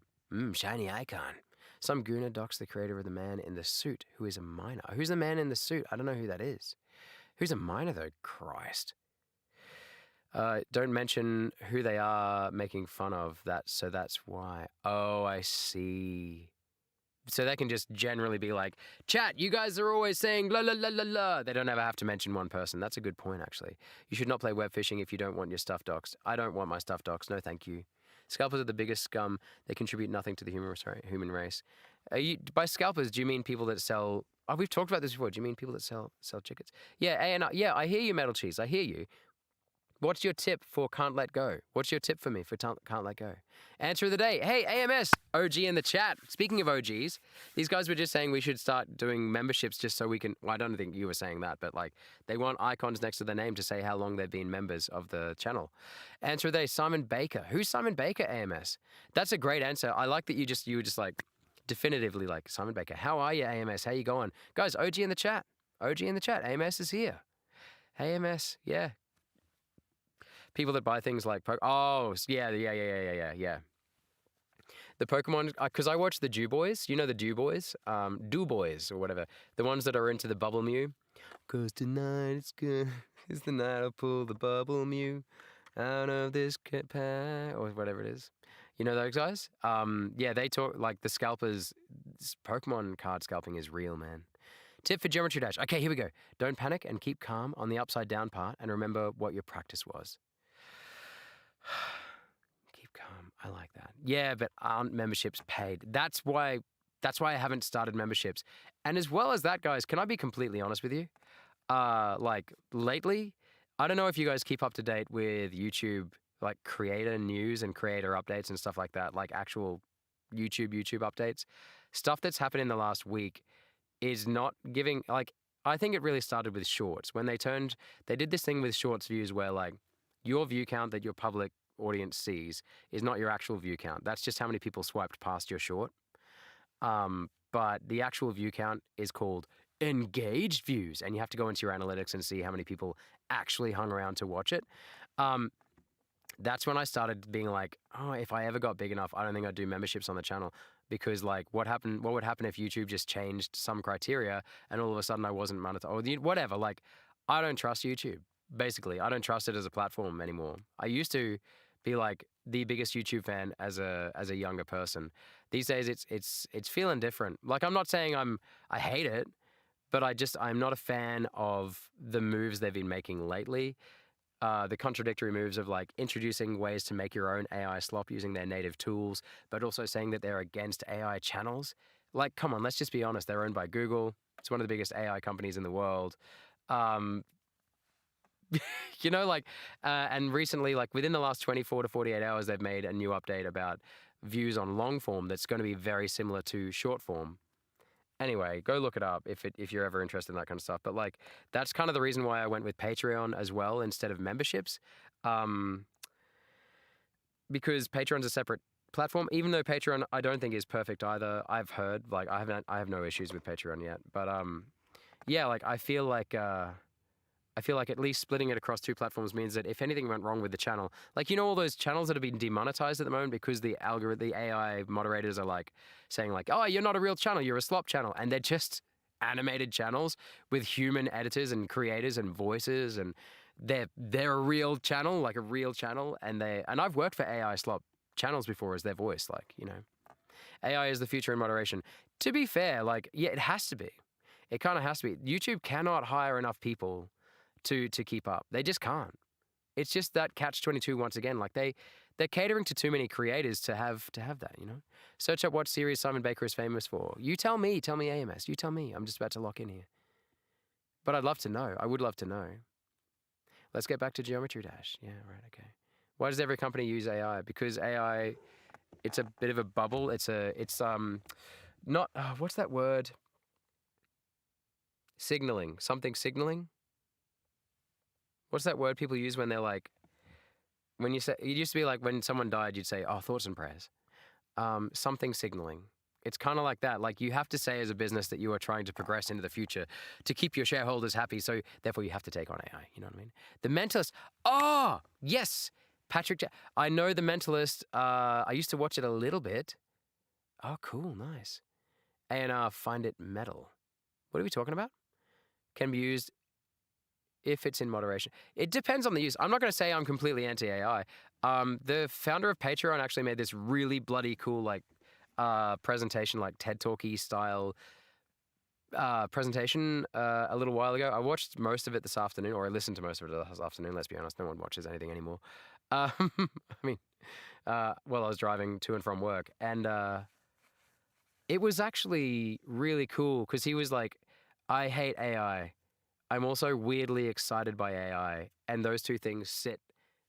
Shiny icon. Some gooner docs the creator of the man in the suit who is a minor. Who's the man in the suit? I don't know who that is. Who's a minor, though? Christ. Don't mention who they are making fun of. So that's why. Oh, I see. So they can just generally be like, chat, you guys are always saying la la la la la. They don't ever have to mention one person. That's a good point, actually. You should not play web phishing if you don't want your stuff doxed. I don't want my stuff doxed. No, thank you. Scalpers are the biggest scum. They contribute nothing to the human race. By scalpers, do you mean people that sell... Oh, we've talked about this before. Do you mean people that sell chickens? Yeah, yeah, I hear you, Metal Cheese. I hear you. What's your tip for can't let go? What's your tip for me for can't let go? Answer of the day. Hey, AMS, OG in the chat. Speaking of OGs, these guys were just saying we should start doing memberships just so we can... Well, I don't think you were saying that, but like they want icons next to their name to say how long they've been members of the channel. Answer of the day, Simon Baker. Who's Simon Baker, AMS? That's a great answer. I like that you were just like definitively like, Simon Baker. How are you, AMS? How you going? Guys, OG in the chat. OG in the chat. AMS is here. Hey, AMS. Yeah. People that buy things like yeah. The Pokemon, because I watch the Dew Boys. You know the Dew Boys? Dew Boys or whatever. The ones that are into the Bubble Mew. Cause tonight it's good. It's the night I'll pull the Bubble Mew out of this pack or whatever it is. You know those guys? Yeah, they talk like the scalpers. Pokemon card scalping is real, man. Tip for Geometry Dash. Okay, here we go. Don't panic and keep calm on the upside down part and remember what your practice was. Keep calm. I like that. Yeah, but aren't memberships paid? That's why I haven't started memberships. And as well as that, guys, can I be completely honest with you? Like lately, I don't know if you guys keep up to date with YouTube, like creator news and creator updates and stuff like that, like actual YouTube updates. Stuff that's happened in the last week is not giving, like, I think it really started with shorts. When they did this thing with shorts views where like your view count that your public audience sees is not your actual view count. That's just how many people swiped past your short. But the actual view count is called engaged views, and you have to go into your analytics and see how many people actually hung around to watch it. That's when I started being like, oh, if I ever got big enough, I don't think I'd do memberships on the channel, because like what would happen if YouTube just changed some criteria and all of a sudden I wasn't monetized or whatever. Like, I don't trust YouTube. Basically, I don't trust it as a platform anymore. I used to be like the biggest YouTube fan as a younger person. These days it's feeling different. Like, I'm not saying I hate it, but I'm not a fan of the moves they've been making lately. The contradictory moves of like introducing ways to make your own AI slop using their native tools, but also saying that they're against AI channels. Like, come on, let's just be honest. They're owned by Google. It's one of the biggest AI companies in the world. You know, like, and recently, like within the last 24 to 48 hours, they've made a new update about views on long form that's going to be very similar to short form. Anyway, go look it up if you're ever interested in that kind of stuff. But like, that's kind of the reason why I went with Patreon as well instead of memberships, because Patreon's a separate platform. Even though Patreon I don't think is perfect either. I've heard, like, I have no issues with Patreon yet. But yeah, like I feel like at least splitting it across two platforms means that if anything went wrong with the channel, like, you know, all those channels that have been demonetized at the moment because the AI moderators are like saying like, oh, you're not a real channel, you're a slop channel. And they're just animated channels with human editors and creators and voices. And they're a real channel, like a real channel. And I've worked for AI slop channels before as their voice, like, you know, AI is the future in moderation. To be fair, like, yeah, it has to be. It kind of has to be. YouTube cannot hire enough people to keep up. They just can't. It's just that catch-22 once again. Like they're catering to too many creators to have that, you know? Search up what series Simon Baker is famous for. You tell me AMS. You tell me. I'm just about to lock in here. But I'd love to know. I would love to know. Let's get back to Geometry Dash. Yeah, right, okay. Why does every company use AI? Because AI, it's a bit of a bubble. It's not, what's that word? Signaling. Something signaling? What's that word people use when they're like, when you say, it used to be like when someone died, you'd say, oh, thoughts and prayers. Something signaling. It's kind of like that. Like you have to say as a business that you are trying to progress into the future to keep your shareholders happy. So therefore you have to take on AI. You know what I mean? The Mentalist. Oh, yes. Patrick. I know The Mentalist. I used to watch it a little bit. Oh, cool. Nice. And find it metal. What are we talking about? Can be used if it's in moderation. It depends on the use. I'm not going to say I'm completely anti-AI. The founder of Patreon actually made this really bloody cool, like, presentation, like TED Talky style presentation a little while ago. I watched most of it this afternoon, or I listened to most of it this afternoon. Let's be honest, no one watches anything anymore. I mean, while I was driving to and from work, and it was actually really cool because he was like, "I hate AI. I'm also weirdly excited by AI, and those two things sit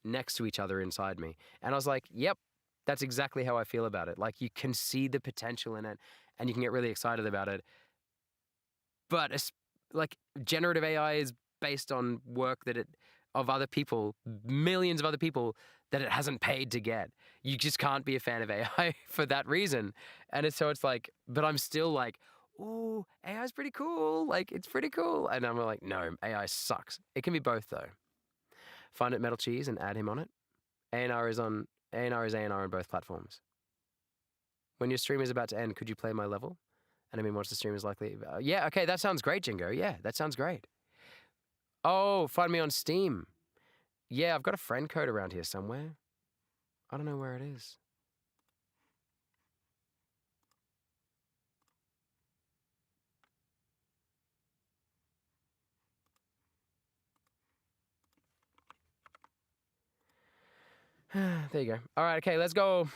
next to each other inside me." And I was like, "Yep." That's exactly how I feel about it. Like you can see the potential in it and you can get really excited about it. But it's like generative AI is based on work of other people, millions of other people that it hasn't paid to get. You just can't be a fan of AI for that reason. And it's like, but I'm still like, oh, AI is pretty cool. Like it's pretty cool. And I'm like, no, AI sucks. It can be both though. Find it Metal Cheese and add him on it. A&R is A&R on both platforms. When your stream is about to end, could you play my level? And I mean, once the stream is likely... yeah, okay, that sounds great, Jingo. Yeah, that sounds great. Oh, find me on Steam. Yeah, I've got a friend code around here somewhere. I don't know where it is. There you go. All right, okay, let's go.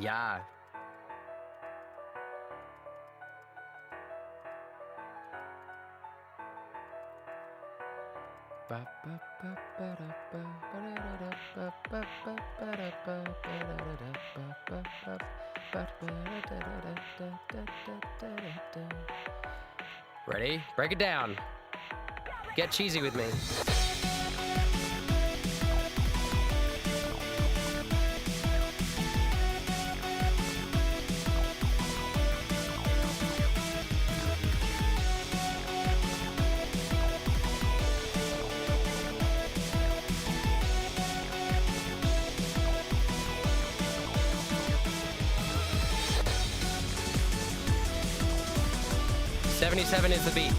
Yeah. Ready? Break it down. Get cheesy with me. $77 is the beat.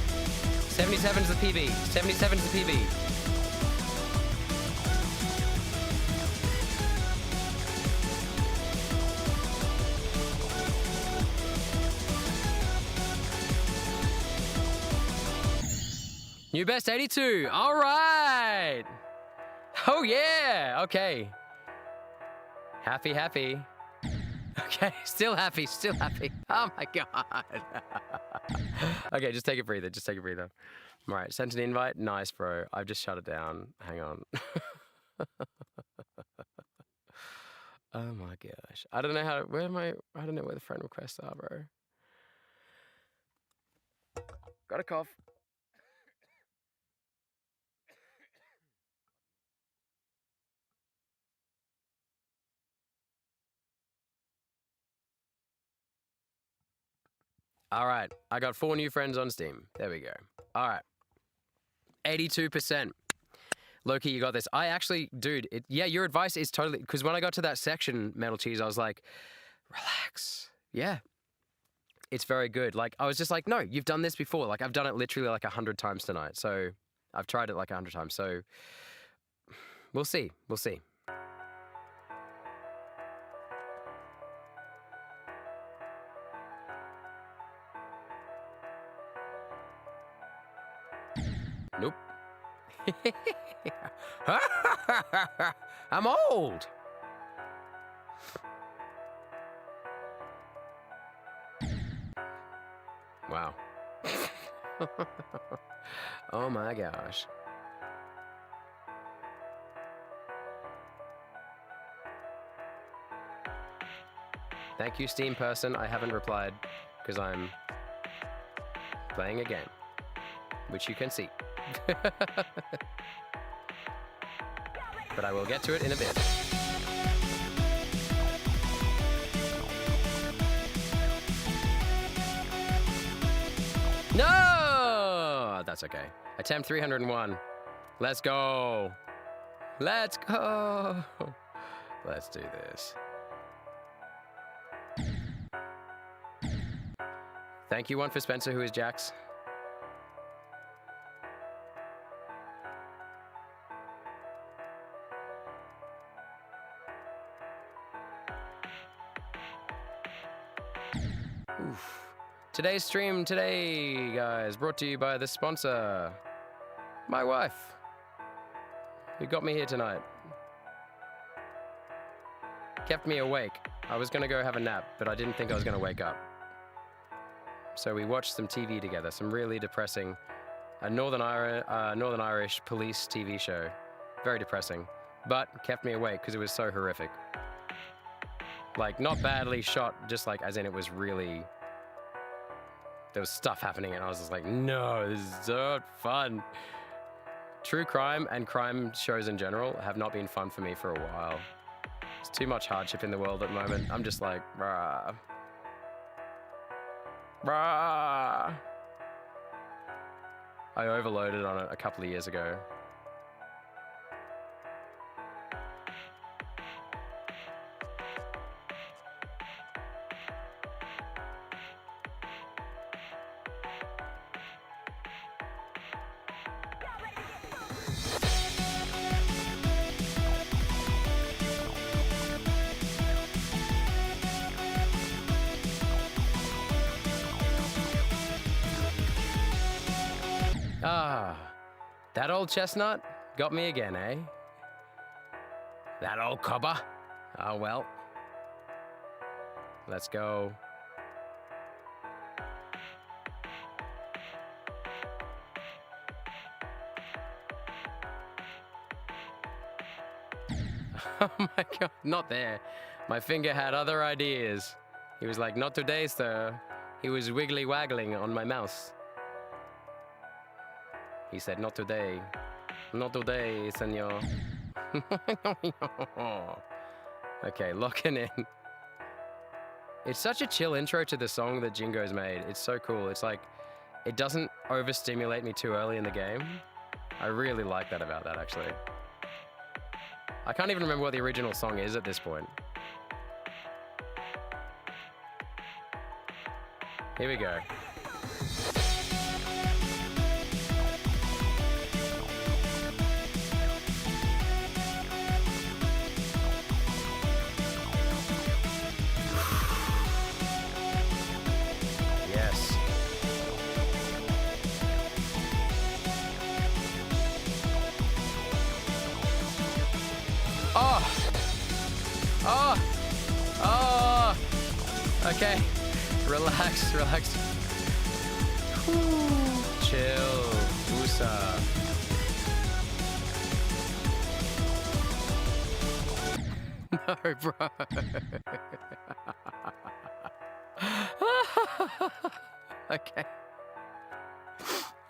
77 is the PB. 77 is the PB. New best 82. All right. Oh yeah. Okay. Happy, happy. Okay, still happy, still happy. Oh my god. Okay, just take a breather, just take a breather. All right, sent an invite. Nice, bro. I've just shut it down. Hang on. Oh my gosh. I don't know how, I don't know where the friend requests are, bro. Got a cough. All right, I got 4 new friends on Steam. There we go. All right. 82%. Loki, you got this. I actually, dude, yeah, your advice is totally, because when I got to that section, Metal Cheese, I was like, relax. Yeah. It's very good. Like, I was just like, no, you've done this before. Like, I've done it literally like 100 times tonight. So I've tried it like 100 times. So we'll see. We'll see. Nope. I'm old. Wow. Oh my gosh. Thank you, Steam person. I haven't replied because I'm playing a game, which you can see. But I will get to it in a bit. No! That's okay. Attempt 301. Let's go. Let's go. Let's do this. Thank you, one for Spencer, who is Jax. Oof. Today's stream today, guys, brought to you by the sponsor, my wife, who got me here tonight. Kept me awake. I was gonna go have a nap, but I didn't think I was gonna wake up. So we watched some TV together, some really depressing, Northern Irish police TV show. Very depressing, but kept me awake because it was so horrific. Like, not badly shot, just like, as in it was really, there was stuff happening and I was just like, no, this is not fun. True crime and crime shows in general have not been fun for me for a while. There's too much hardship in the world at the moment. I'm just like, brah. Brah. I overloaded on it a couple of years ago. Ah, that old chestnut got me again, eh? That old cobber? Oh well. Let's go. Oh my god, not there. My finger had other ideas. He was like, not today, sir. He was wiggly waggling on my mouse. He said, not today. Not today, senor. Okay, locking in. It's such a chill intro to the song that Jingo's made. It's so cool. It's like, it doesn't overstimulate me too early in the game. I really like that about that, actually. I can't even remember what the original song is at this point. Here we go. Yes. Oh! Oh! Oh! Okay. Relax, relax. Whew. Chill. Woosah. No, bro. Okay.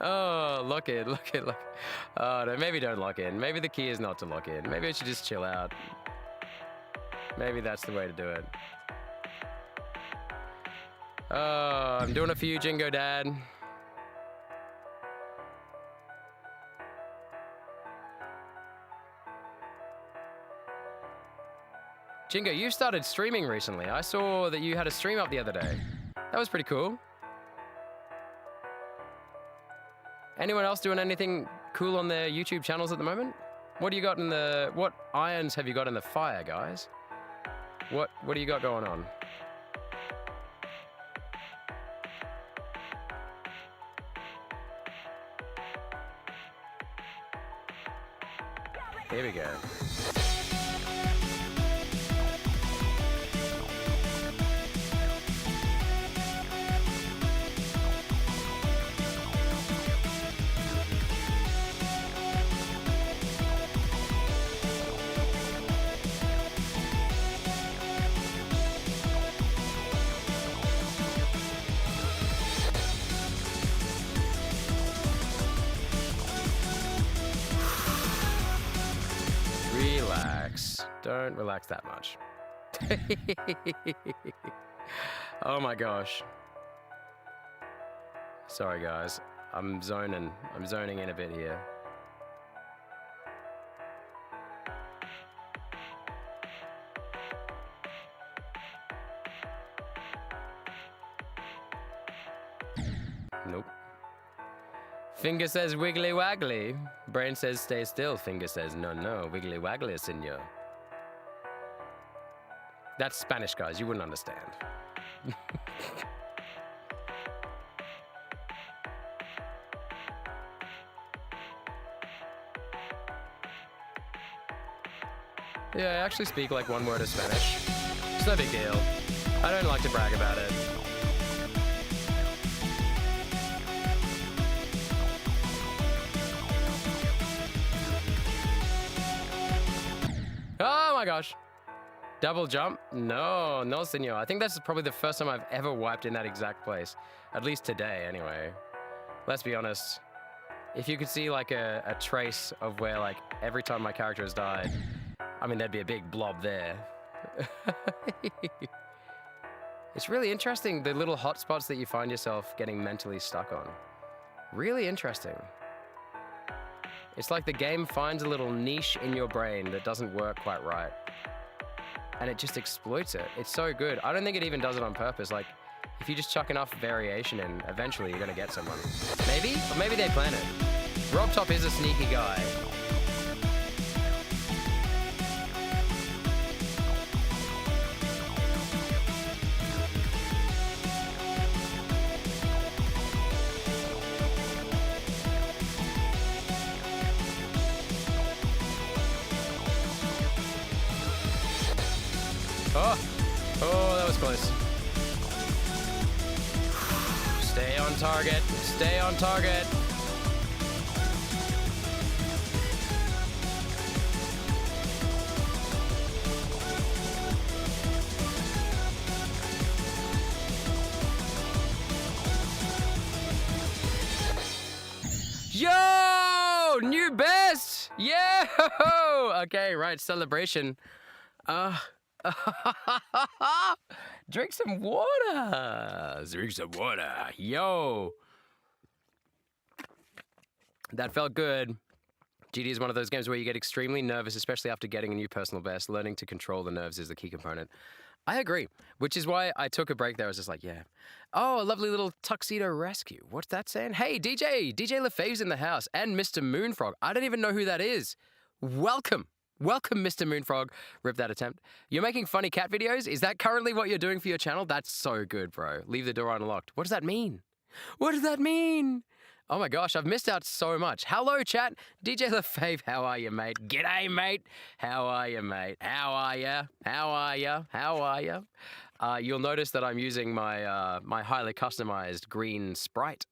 Oh, lock in, lock in, lock in. Oh, no, maybe don't lock in. Maybe the key is not to lock in. Maybe I should just chill out. Maybe that's the way to do it. Oh, I'm doing it for you, Jingo Dad. Jingo, you started streaming recently. I saw that you had a stream up the other day. That was pretty cool. Anyone else doing anything cool on their YouTube channels at the moment? What do you got in the... What irons have you got in the fire, guys? What do you got going on? Here we go. Don't relax that much. Oh my gosh. Sorry guys, I'm zoning in a bit here. Nope. Finger says wiggly waggly. Brain says stay still. Finger says no, no, wiggly waggly, senor. That's Spanish, guys. You wouldn't understand. Yeah, I actually speak like one word of Spanish. It's no big deal. I don't like to brag about it. Oh my gosh. Double jump? No, no, senor. I think that's probably the first time I've ever wiped in that exact place. At least today, anyway. Let's be honest. If you could see like a trace of where like every time my character has died, I mean, there'd be a big blob there. It's really interesting, the little hotspots that you find yourself getting mentally stuck on. Really interesting. It's like the game finds a little niche in your brain that doesn't work quite right. And it just exploits it. It's so good. I don't think it even does it on purpose. Like, if you just chuck enough variation in, eventually you're gonna get someone. Maybe? Or maybe they plan it. Robtop is a sneaky guy. Oh, that was close. Stay on target. Stay on target. Yo! New best! Yeah! Okay, right, celebration. Drink some water. Drink some water. Yo. That felt good. GD is one of those games where you get extremely nervous, especially after getting a new personal best. Learning to control the nerves is the key component. I agree, which is why I took a break there. I was just like, yeah. Oh, a lovely little tuxedo rescue. What's that saying? Hey, DJ Lefebvre's in the house, and Mr. Moonfrog. I don't even know who that is. Welcome. Welcome, Mr. Moonfrog. Rip that attempt. You're making funny cat videos? Is that currently what you're doing for your channel? That's so good, bro. Leave the door unlocked. What does that mean? What does that mean? Oh my gosh, I've missed out so much. Hello, chat. DJ Lefebvre, how are you, mate? G'day, mate. How are you, mate? How are ya? How are ya? How are ya? You'll notice that I'm using my my highly customized green Sprite.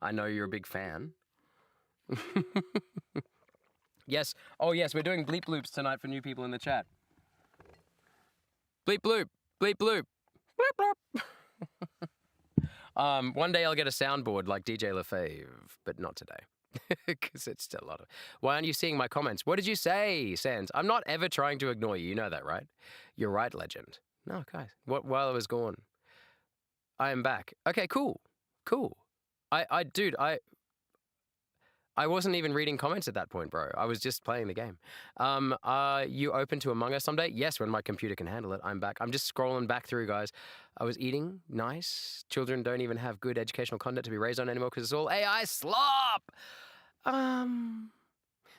I know you're a big fan. Yes. Oh, yes, we're doing bleep bloops tonight for new people in the chat. Bleep bloop. Bleep bloop. Bleep bloop. One day I'll get a soundboard like DJ Lefebvre, but not today. Because it's still a lot of... Why aren't you seeing my comments? What did you say, Sans? I'm not ever trying to ignore you. You know that, right? You're right, legend. No, guys. While I was gone, I am back. Okay, cool. Cool. Dude, I wasn't even reading comments at that point, bro. I was just playing the game. Are you open to Among Us someday? Yes, when my computer can handle it. I'm back. I'm just scrolling back through, guys. I was eating. Nice. Children don't even have good educational content to be raised on anymore because it's all AI slop.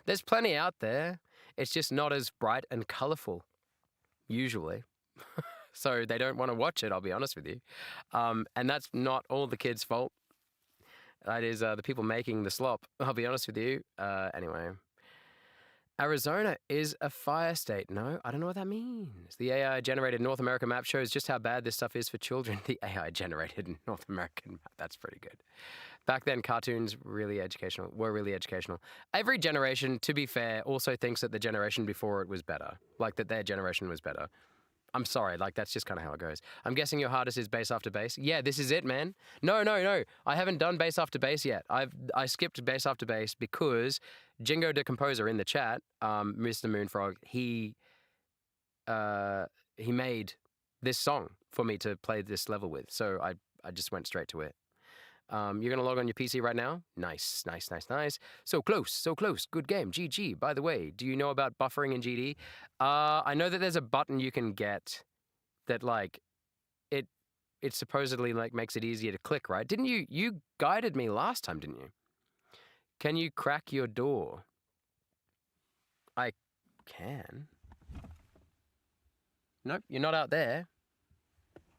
There's plenty out there. It's just not as bright and colorful, usually. So they don't want to watch it, I'll be honest with you. And that's not all the kids' fault. That is the people making the slop. I'll be honest with you. Anyway. Arizona is a fire state. No, I don't know what that means. The AI-generated North America map shows just how bad this stuff is for children. The AI-generated North American map. That's pretty good. Back then, cartoons were really educational. Every generation, to be fair, also thinks that the generation before it was better. Like that their generation was better. I'm sorry, like that's just kind of how it goes. I'm guessing your hardest is base after base. Yeah, this is it, man. No. I haven't done base after base yet. I skipped base after base because Jingo the Composer in the chat, Mr. Moonfrog, he he made this song for me to play this level with. So I just went straight to it. You're going to log on your PC right now? Nice, nice, nice, nice. So close, so close. Good game. GG. By the way, do you know about buffering in GD? I know that there's a button you can get that, like, it supposedly, like, makes it easier to click, right? Didn't you guided me last time, didn't you? Can you crack your door? I can. Nope, you're not out there.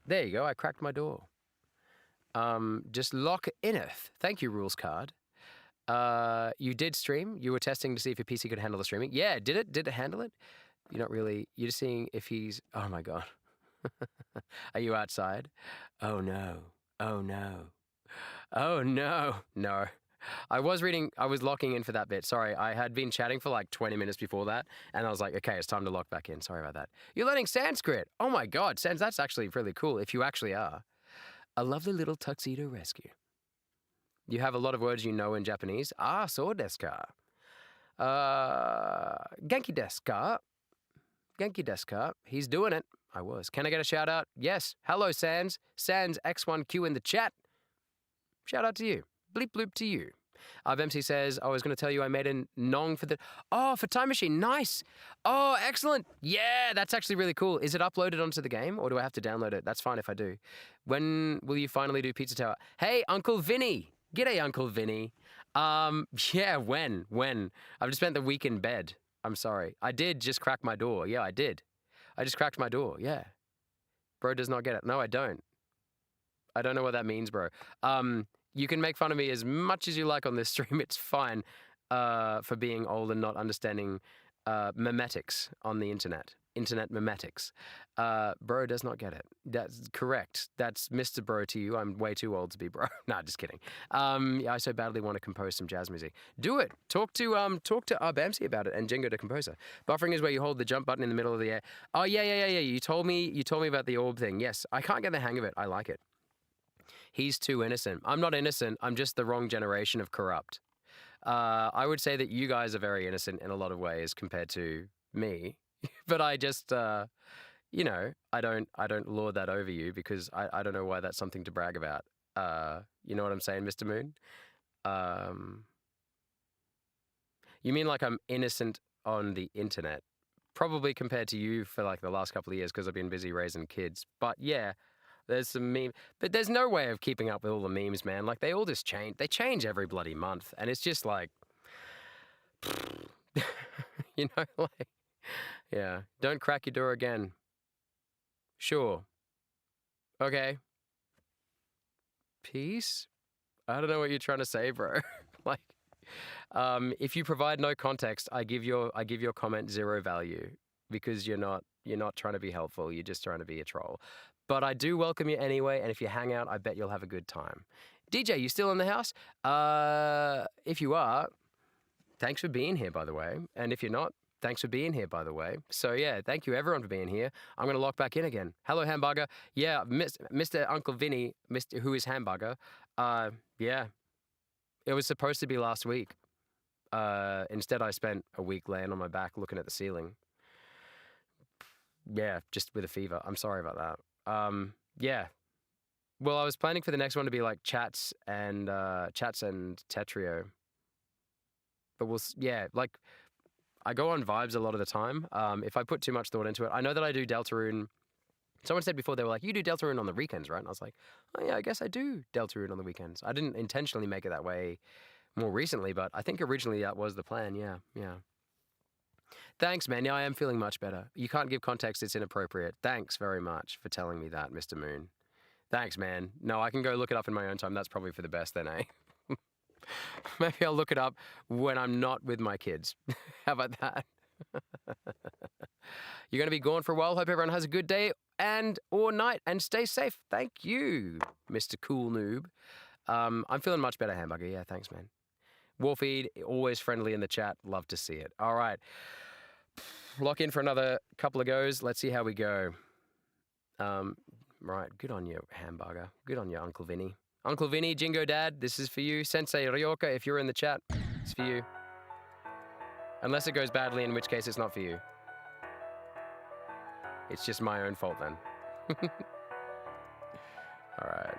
There you go, I cracked my door. Just lock ineth. Thank you, rules card. You did stream. You were testing to see if your PC could handle the streaming. Yeah, did it? Did it handle it? You're not really. You're just seeing if he's. Oh my god. Are you outside? Oh no. Oh no. Oh no. No. I was locking in for that bit. Sorry, I had been chatting for like 20 minutes before that, and I was like, okay, it's time to lock back in. Sorry about that. You're learning Sanskrit. Oh my god, Sans, that's actually really cool if you actually are. A lovely little tuxedo rescue. You have a lot of words you know in Japanese. Ah, so desu ka. Genki desu ka? Genki desu ka? He's doing it. I was. Can I get a shout out? Yes. Hello, Sans. Sans X1Q in the chat. Shout out to you. Bleep bloop to you. MC says, I was going to tell you I made a nong for the... Oh, for Time Machine. Nice. Oh, excellent. Yeah, that's actually really cool. Is it uploaded onto the game or do I have to download it? That's fine if I do. When will you finally do Pizza Tower? Hey, Uncle Vinny. G'day, Uncle Vinny. Yeah, when? I've just spent the week in bed. I'm sorry. I did just crack my door. Yeah, I did. I just cracked my door. Yeah. Bro does not get it. No, I don't. I don't know what that means, bro. You can make fun of me as much as you like on this stream. It's fine for being old and not understanding memetics on the internet. Internet memetics. Bro does not get it. That's correct. That's Mr. Bro to you. I'm way too old to be bro. Nah, just kidding. Yeah, I so badly want to compose some jazz music. Do it. Talk to Bamsy about it and Jingo the composer. Buffering is where you hold the jump button in the middle of the air. Oh yeah. You told me about the orb thing. Yes, I can't get the hang of it. I like it. He's too innocent. I'm not innocent. I'm just the wrong generation of corrupt. I would say that you guys are very innocent in a lot of ways compared to me, but I just, I don't lord that over you because I don't know why that's something to brag about. You know what I'm saying, Mr. Moon? You mean like I'm innocent on the internet? Probably compared to you for like the last couple of years because I've been busy raising kids. But yeah. There's some meme, but there's no way of keeping up with all the memes, man. Like they all just change. They change every bloody month, and it's just like, like, yeah. Don't crack your door again. Sure. Okay. Peace. I don't know what you're trying to say, bro. Like, if you provide no context, I give your comment 0 value because you're not trying to be helpful. You're just trying to be a troll. But I do welcome you anyway, and if you hang out, I bet you'll have a good time. DJ, you still in the house? If you are, thanks for being here, by the way. And if you're not, thanks for being here, by the way. So yeah, thank you everyone for being here. I'm going to lock back in again. Hello, Hamburger. Yeah, Mr. Uncle Vinny, who is Hamburger. Yeah, it was supposed to be last week. Instead, I spent a week laying on my back looking at the ceiling. Yeah, just with a fever. I'm sorry about that. Yeah. Well, I was planning for the next one to be like chats and Tetrio. But like I go on vibes a lot of the time. If I put too much thought into it, I know that I do Deltarune. Someone said before, they were like, you do Deltarune on the weekends, right? And I was like, oh yeah, I guess I do Deltarune on the weekends. I didn't intentionally make it that way more recently, but I think originally that was the plan. Yeah. Thanks, man. Yeah, I am feeling much better. You can't give context. It's inappropriate. Thanks very much for telling me that, Mr. Moon. Thanks, man. No, I can go look it up in my own time. That's probably for the best then, eh? Maybe I'll look it up when I'm not with my kids. How about that? You're going to be gone for a while. Hope everyone has a good day or night and stay safe. Thank you, Mr. Cool Noob. I'm feeling much better, Hamburger. Yeah, thanks, man. Warfeed, always friendly in the chat. Love to see it. All right. Lock in for another couple of goes. Let's see how we go. Right. Good on you, Hamburger. Good on you, Uncle Vinny. Uncle Vinny, Jingo Dad, this is for you. Sensei Ryoka, if you're in the chat, it's for you. Unless it goes badly, in which case it's not for you. It's just my own fault then. Alright.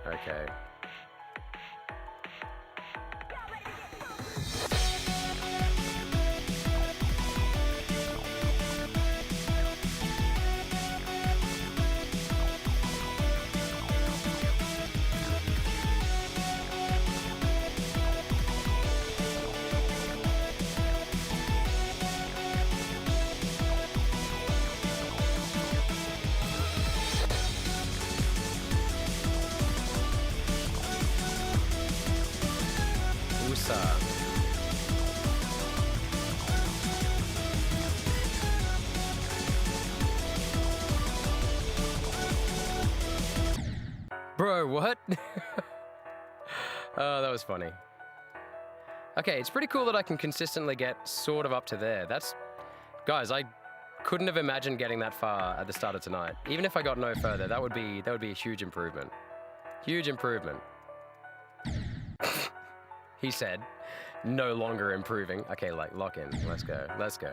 Okay. Bro, what? Oh, that was funny. Okay, it's pretty cool that I can consistently get sort of up to there. That's... Guys, I couldn't have imagined getting that far at the start of tonight. Even if I got no further, that would be a huge improvement. Huge improvement. He said, no longer improving. Okay, like, lock in. Let's go. Let's go.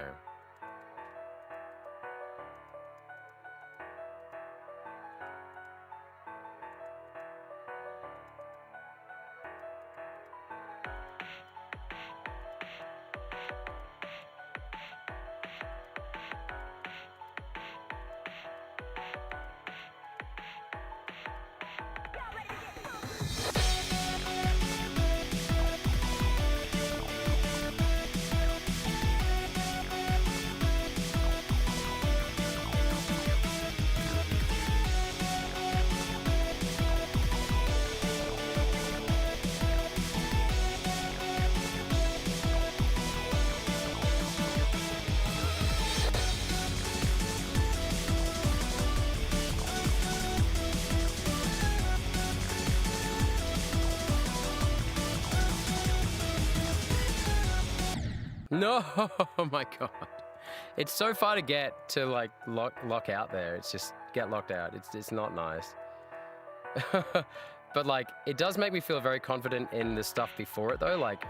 No, oh my god. It's so far to get to like lock out there. It's just get locked out. It's not nice. But like it does make me feel very confident in the stuff before it though, like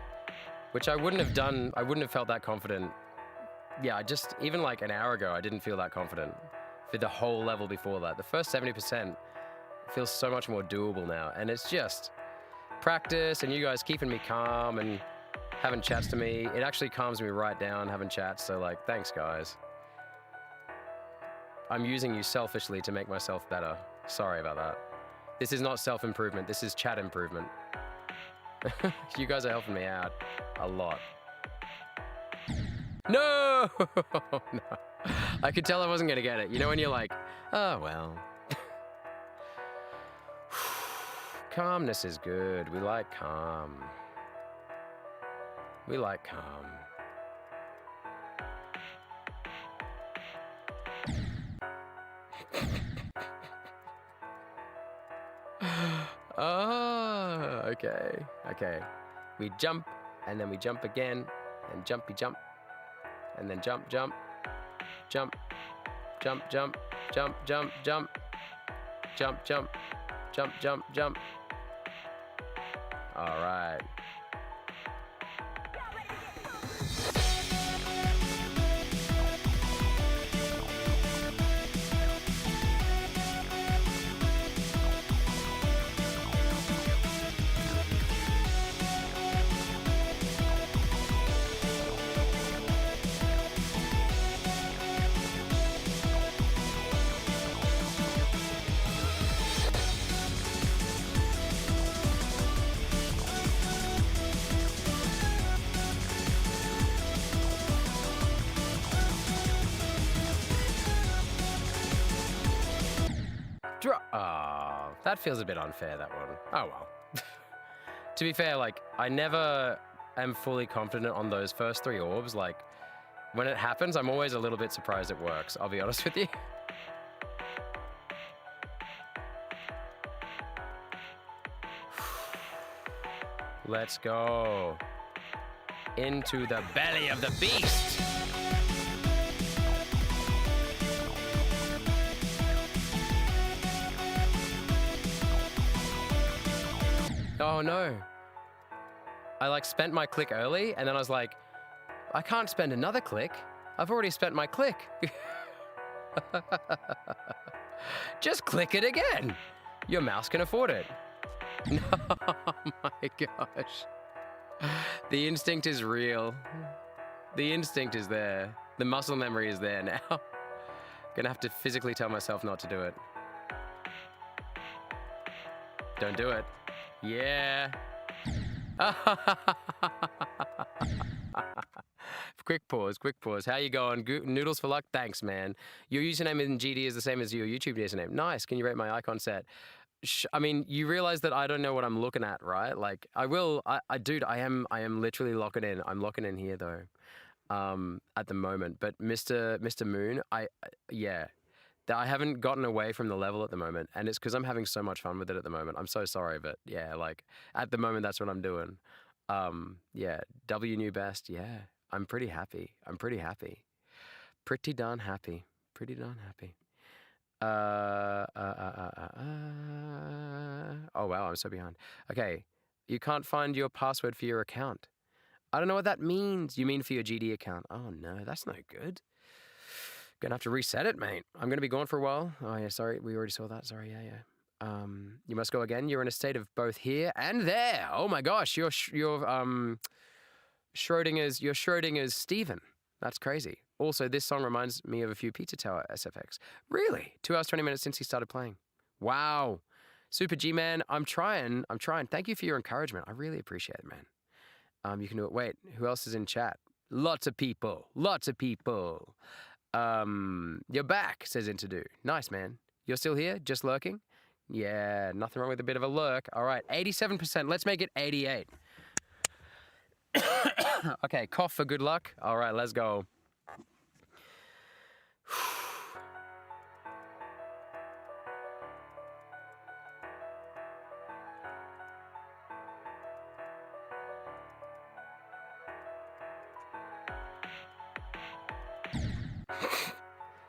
which I wouldn't have done. I wouldn't have felt that confident. Yeah, just even like an hour ago I didn't feel that confident for the whole level before that. The first 70% feels so much more doable now, and it's just practice and you guys keeping me calm and having chats to me. It actually calms me right down having chats, so like, thanks guys. I'm using you selfishly to make myself better. Sorry about that. This is not self-improvement, this is chat improvement. You guys are helping me out a lot. No! No! I could tell I wasn't gonna get it. You know when you're like, oh well. Calmness is good, we like calm. We like calm. Oh, okay, okay. We jump, and then we jump again, and jumpy jump, and then jump, jump, jump, jump, jump, jump, jump, jump, jump, jump, jump, jump, jump. All right. Oh, that feels a bit unfair, that one. Oh well. To be fair, like, I never am fully confident on those first 3 orbs. Like, when it happens, I'm always a little bit surprised it works, I'll be honest with you. Let's go. Into the belly of the beast. Oh no. I like spent my click early and then I was like, I can't spend another click. I've already spent my click. Just click it again. Your mouse can afford it. Oh my gosh. The instinct is real. The instinct is there. The muscle memory is there now. Gonna have to physically tell myself not to do it. Don't do it. Yeah. Quick pause. How you going? Noodles for luck? Thanks, man. Your username in GD is the same as your YouTube username. Nice. Can you rate my icon set? I mean, you realize that I don't know what I'm looking at, right? Like, dude, I am literally locking in. I'm locking in here though, at the moment. But Mr. Moon, yeah, I haven't gotten away from the level at the moment, and it's because I'm having so much fun with it at the moment. I'm so sorry, but yeah, like at the moment, that's what I'm doing. Yeah, W new best. Yeah, I'm pretty happy. Pretty darn happy. Oh wow, I'm so behind. Okay, you can't find your password for your account. I don't know what that means. You mean for your GD account? Oh no, that's no good. Gonna have to reset it, mate. I'm gonna be gone for a while. Oh yeah, sorry, we already saw that. Sorry, yeah. You must go again. You're in a state of both here and there. Oh my gosh, you're Schrodinger's Steven. That's crazy. Also, this song reminds me of a few Pizza Tower SFX. Really? 2 hours, 20 minutes since he started playing. Wow. Super G-Man, I'm trying. Thank you for your encouragement. I really appreciate it, man. You can do it. Wait, who else is in chat? Lots of people. You're back, says Interdo. Nice, man. You're still here? Just lurking? Yeah, nothing wrong with a bit of a lurk. All right, 87%. Let's make it 88. Okay, cough for good luck. All right, let's go.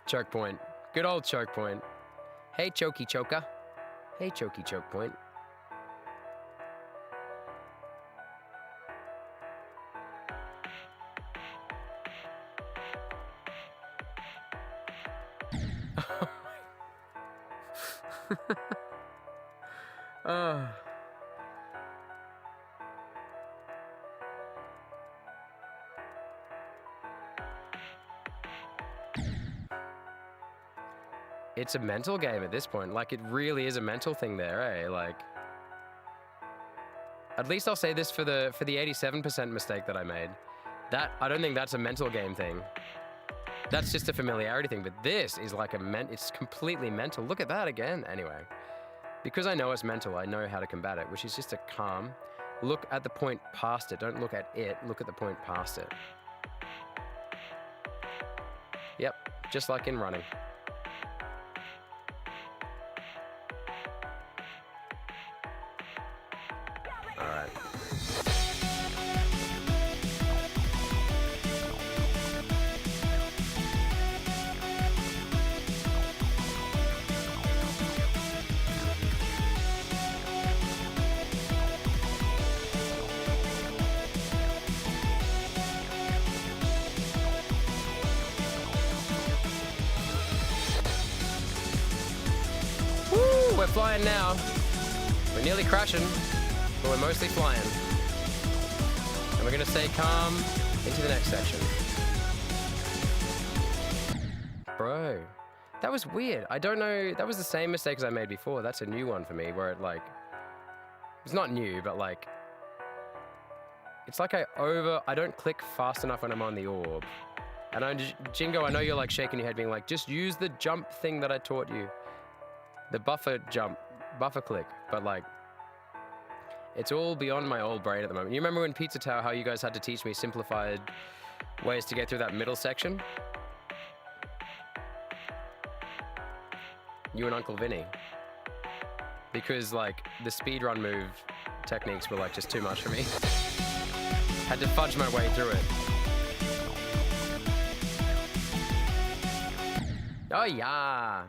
Choke point. Good old choke point. Hey, Chokey Choker. Hey, Chokey Choke Point. Oh. It's a mental game at this point. Like, it really is a mental thing there, eh? Like, at least I'll say this for the 87% mistake that I made. That, I don't think that's a mental game thing. That's just a familiarity thing, but this is like it's completely mental. Look at that again. Anyway, because I know it's mental, I know how to combat it, which is just a calm. Look at the point past it. Don't look at it. Look at the point past it. Yep, just like in running. All right. Woo, we're flying now. We're nearly crashing, but we're mostly flying. And we're gonna stay calm into the next section. Bro, that was weird. I don't know, that was the same mistake as I made before. That's a new one for me, where it like, it's not new, but like, it's like I don't click fast enough when I'm on the orb. And Jingo, I know you're like shaking your head being like, just use the jump thing that I taught you. The buffer click, but like, it's all beyond my old brain at the moment. You remember in Pizza Tower how you guys had to teach me simplified ways to get through that middle section? You and Uncle Vinny. Because like the speedrun move techniques were like just too much for me. Had to fudge my way through it. Oh yeah.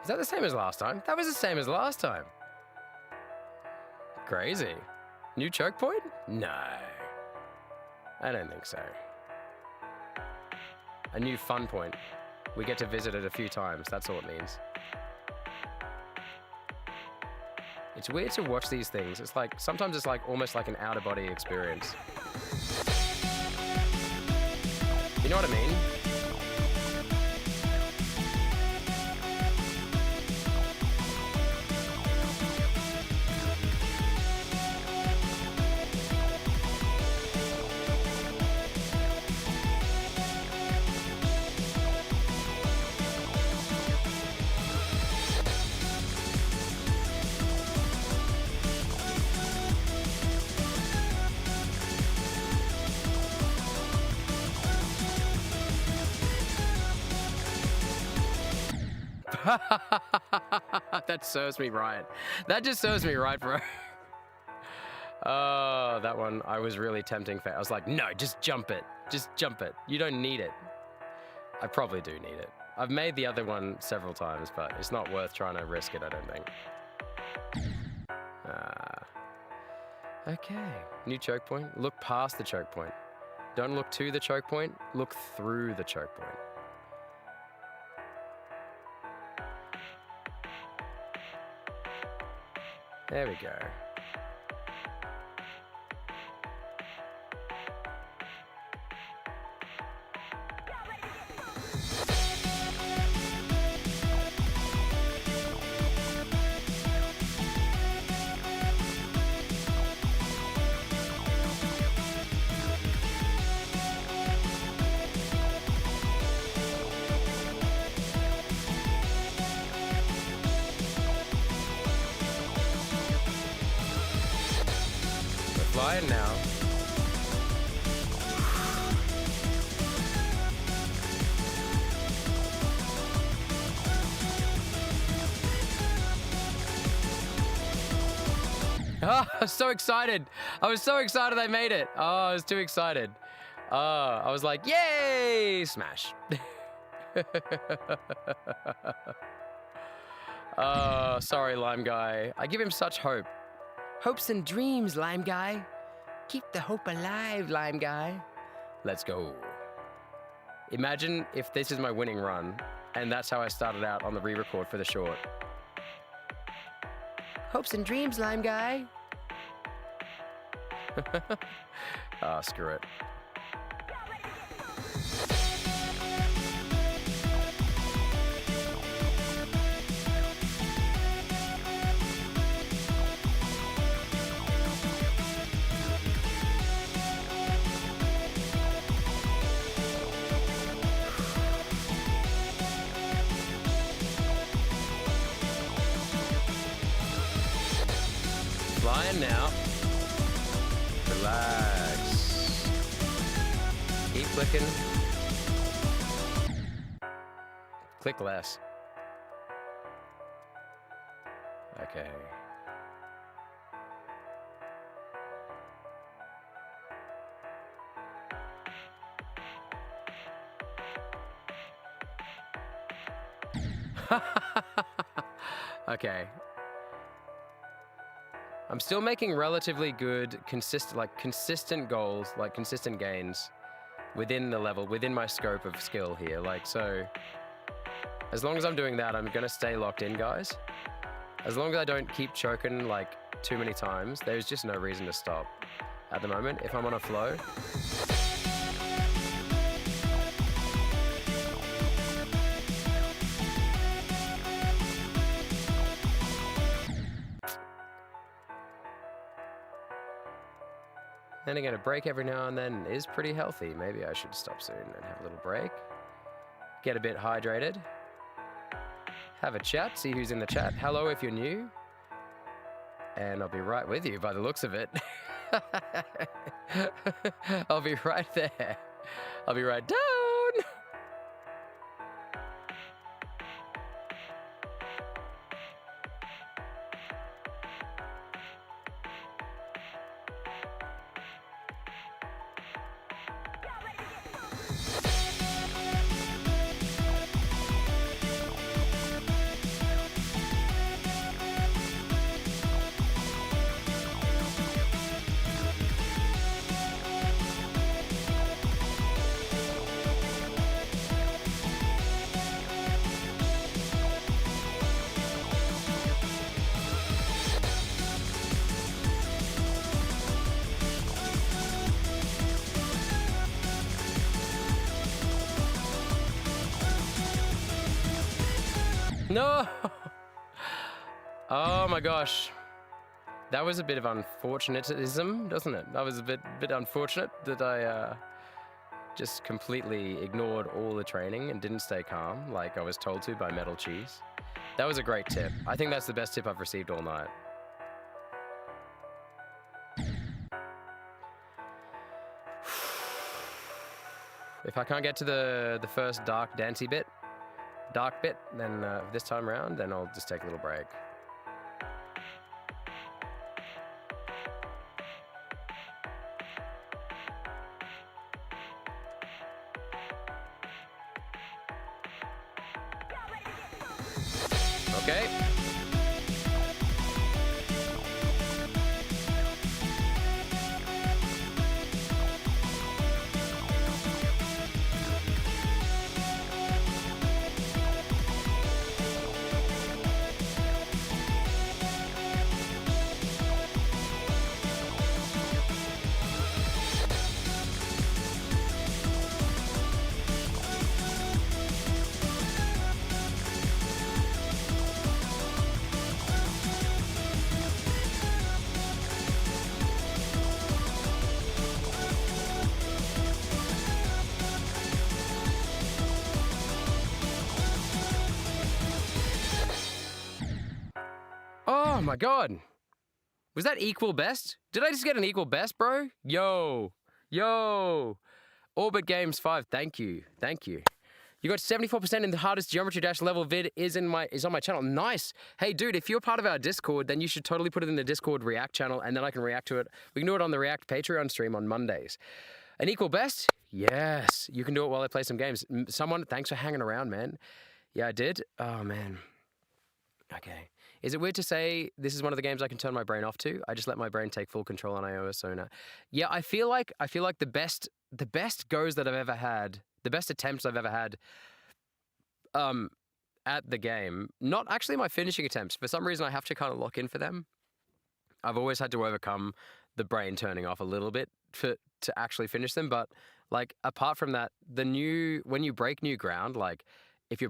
Is that the same as last time? That was the same as last time. Crazy. New choke point? No. I don't think so. A new fun point. We get to visit it a few times. That's all it means. It's weird to watch these things. It's like, sometimes it's like almost like an out-of-body experience. You know what I mean? That serves me right. That just serves me right, bro. Oh, that one, I was really tempting fate. I was like, no, just jump it. Just jump it. You don't need it. I probably do need it. I've made the other one several times, but it's not worth trying to risk it, I don't think. Okay, new choke point. Look past the choke point. Don't look to the choke point, look through the choke point. There we go. Flying now. Oh, I was so excited. I was so excited I made it. Oh, I was too excited. I was like, yay, smash. Sorry, Lime Guy. I give him such hope. Hopes and dreams, Lime Guy. Keep the hope alive, Lime Guy. Let's go. Imagine if this is my winning run, and that's how I started out on the re-record for the short. Hopes and dreams, Lime Guy. Ah, screw it. Flying now. Relax. Keep clicking. Click less. Okay. Okay. I'm still making relatively good, consistent goals, like consistent gains within the level, within my scope of skill here. Like, so as long as I'm doing that, I'm gonna stay locked in, guys. As long as I don't keep choking like too many times, there's just no reason to stop at the moment if I'm on a flow. Then again, a break every now and then is pretty healthy. Maybe I should stop soon and have a little break. Get a bit hydrated. Have a chat, see who's in the chat. Hello if you're new. And I'll be right with you by the looks of it. I'll be right there. I'll be right down. No! Oh my gosh. That was a bit of unfortunatism, doesn't it? That was a bit unfortunate that I just completely ignored all the training and didn't stay calm like I was told to by Metal Cheese. That was a great tip. I think that's the best tip I've received all night. If I can't get to the first dark bit, then this time around, then I'll just take a little break. Okay. Oh my god. Was that equal best? Did I just get an equal best, bro? Yo. Orbit Games 5, thank you. You got 74% in the hardest Geometry Dash level vid is on my channel. Nice. Hey dude, if you're part of our Discord, then you should totally put it in the Discord React channel and then I can react to it. We can do it on the React Patreon stream on Mondays. An equal best? Yes. You can do it while I play some games. Someone, thanks for hanging around, man. Yeah, I did. Oh man. Okay. Is it weird to say this is one of the games I can turn my brain off to? I just let my brain take full control on iOS, so no. Yeah, I feel like the best goes that I've ever had, the best attempts I've ever had at the game, not actually my finishing attempts. For some reason I have to kind of lock in for them. I've always had to overcome the brain turning off a little bit to actually finish them, but like apart from that, when you break new ground, like if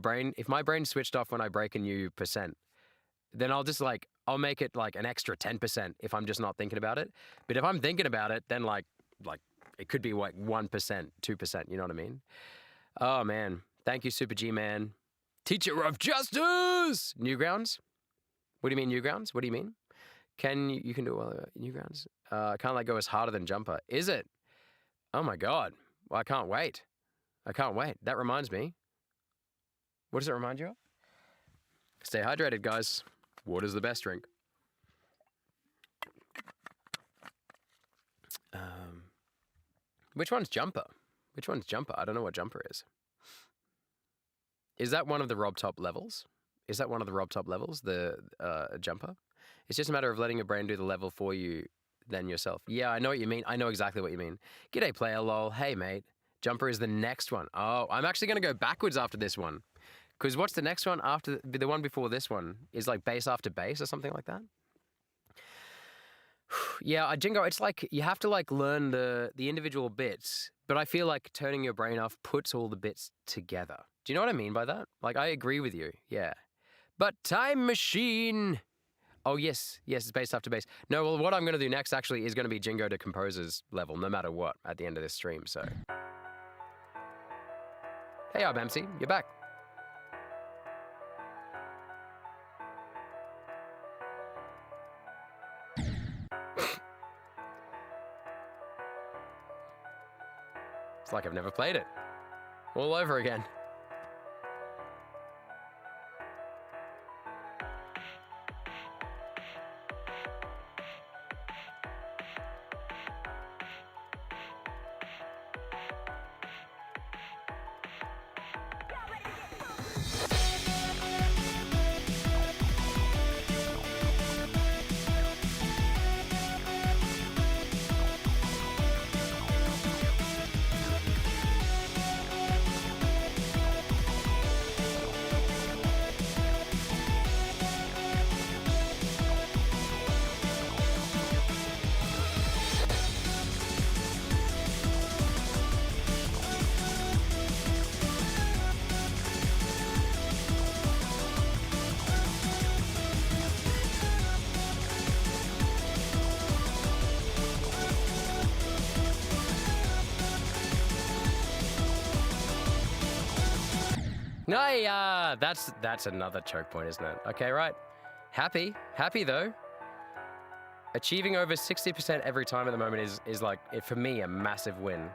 my brain switched off when I break a new percent, then I'll make it like an extra 10% if I'm just not thinking about it. But if I'm thinking about it, then like it could be like 1%, 2%, you know what I mean? Oh man. Thank you, Super G Man. Teacher of Justice! Newgrounds? What do you mean Newgrounds? What do you mean? You can do it well Newgrounds? Can't let go is harder than Jumper. Is it? Oh my god. Well, I can't wait. That reminds me. What does it remind you of? Stay hydrated, guys. Water's the best drink. Which one's Jumper? I don't know what Jumper is. Is that one of the Robtop levels? The Jumper? It's just a matter of letting your brain do the level for you than yourself. Yeah, I know what you mean. I know exactly what you mean. G'day, player, lol. Hey, mate. Jumper is the next one. Oh, I'm actually going to go backwards after this one. Because what's the next one after the one before this one? Is like base after base or something like that? Yeah, Jingo, it's like you have to like learn the individual bits, but I feel like turning your brain off puts all the bits together. Do you know what I mean by that? Like, I agree with you, yeah. But Time Machine! Oh, yes, it's base after base. No, well, what I'm going to do next actually is going to be Jingo to Composer's level, no matter what, at the end of this stream, so. Hey, Arbamsi, you're back. It's like I've never played it. All over again. No, that's another choke point, isn't it? Okay, right. Happy though. Achieving over 60% every time at the moment is like, for me, a massive win.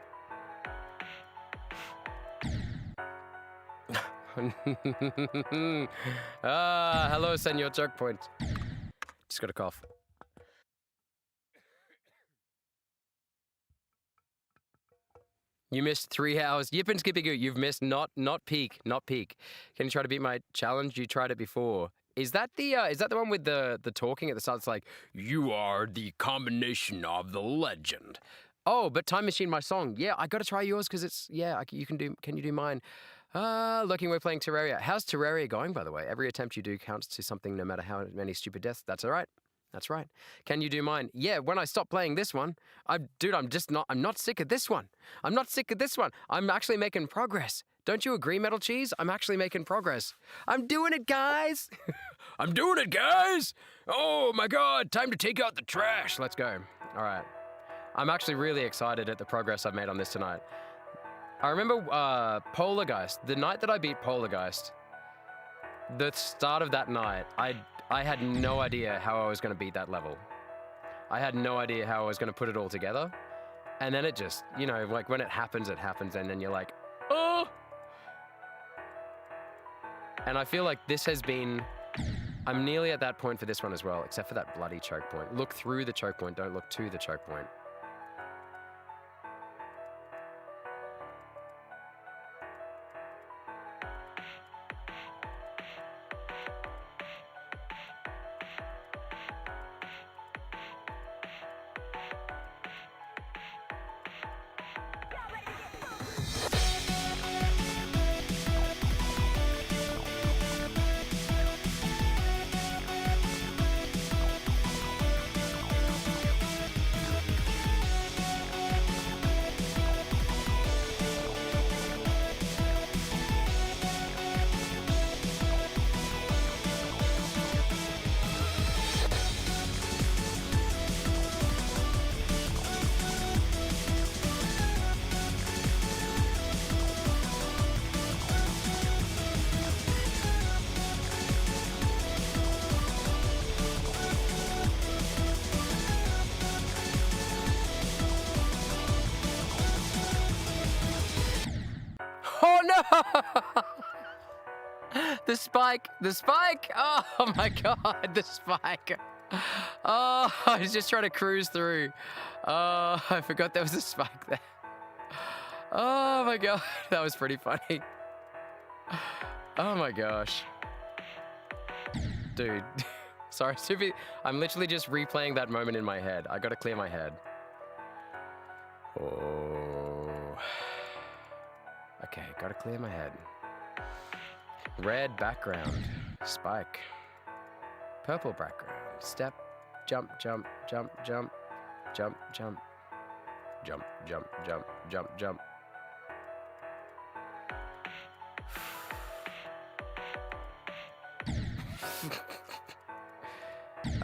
Hello, senor choke point. Just got a cough. You missed 3 hours. Yip and Skippy Goo, you've missed not peak. Can you try to beat my challenge? You tried it before. Is that the one with the talking at the start? It's like, you are the combination of the legend. Oh, but Time Machine, my song. Yeah, I got to try yours because it's, can you do mine? Looking, we're playing Terraria. How's Terraria going, by the way? Every attempt you do counts to something, no matter how many stupid deaths. That's all right. That's right. Can you do mine? Yeah, when I stop playing this one, I'm not sick of this one. I'm not sick of this one. I'm actually making progress. Don't you agree, Metal Cheese? I'm actually making progress. I'm doing it, guys. I'm doing it, guys. Oh my God, time to take out the trash. Let's go. All right. I'm actually really excited at the progress I've made on this tonight. I remember Polargeist, the night that I beat Polargeist, the start of that night, I had no idea how I was going to beat that level. I had no idea how I was going to put it all together. And then it just, like when it happens, and then you're like, oh! And I feel like this has been, I'm nearly at that point for this one as well, except for that bloody choke point. Look through the choke point, don't look to the choke point. Oh no! The spike! Oh my God, the spike! Oh, I was just trying to cruise through. Oh, I forgot there was a spike there. Oh my God, that was pretty funny. Oh my gosh. Dude, sorry, Subi. I'm literally just replaying that moment in my head. I gotta clear my head. Oh. Okay, gotta clear my head. Red background, spike. Purple background, step, jump, jump, jump, jump, jump, jump, jump, jump, jump, jump, jump.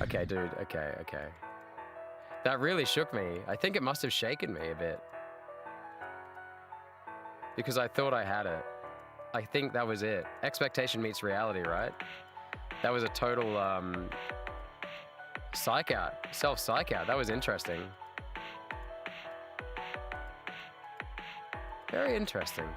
Okay, dude, okay. That really shook me. I think it must have shaken me a bit. Because I thought I had it. I think that was it. Expectation meets reality, right? That was a total psych out, self-psych out. That was interesting. Very interesting.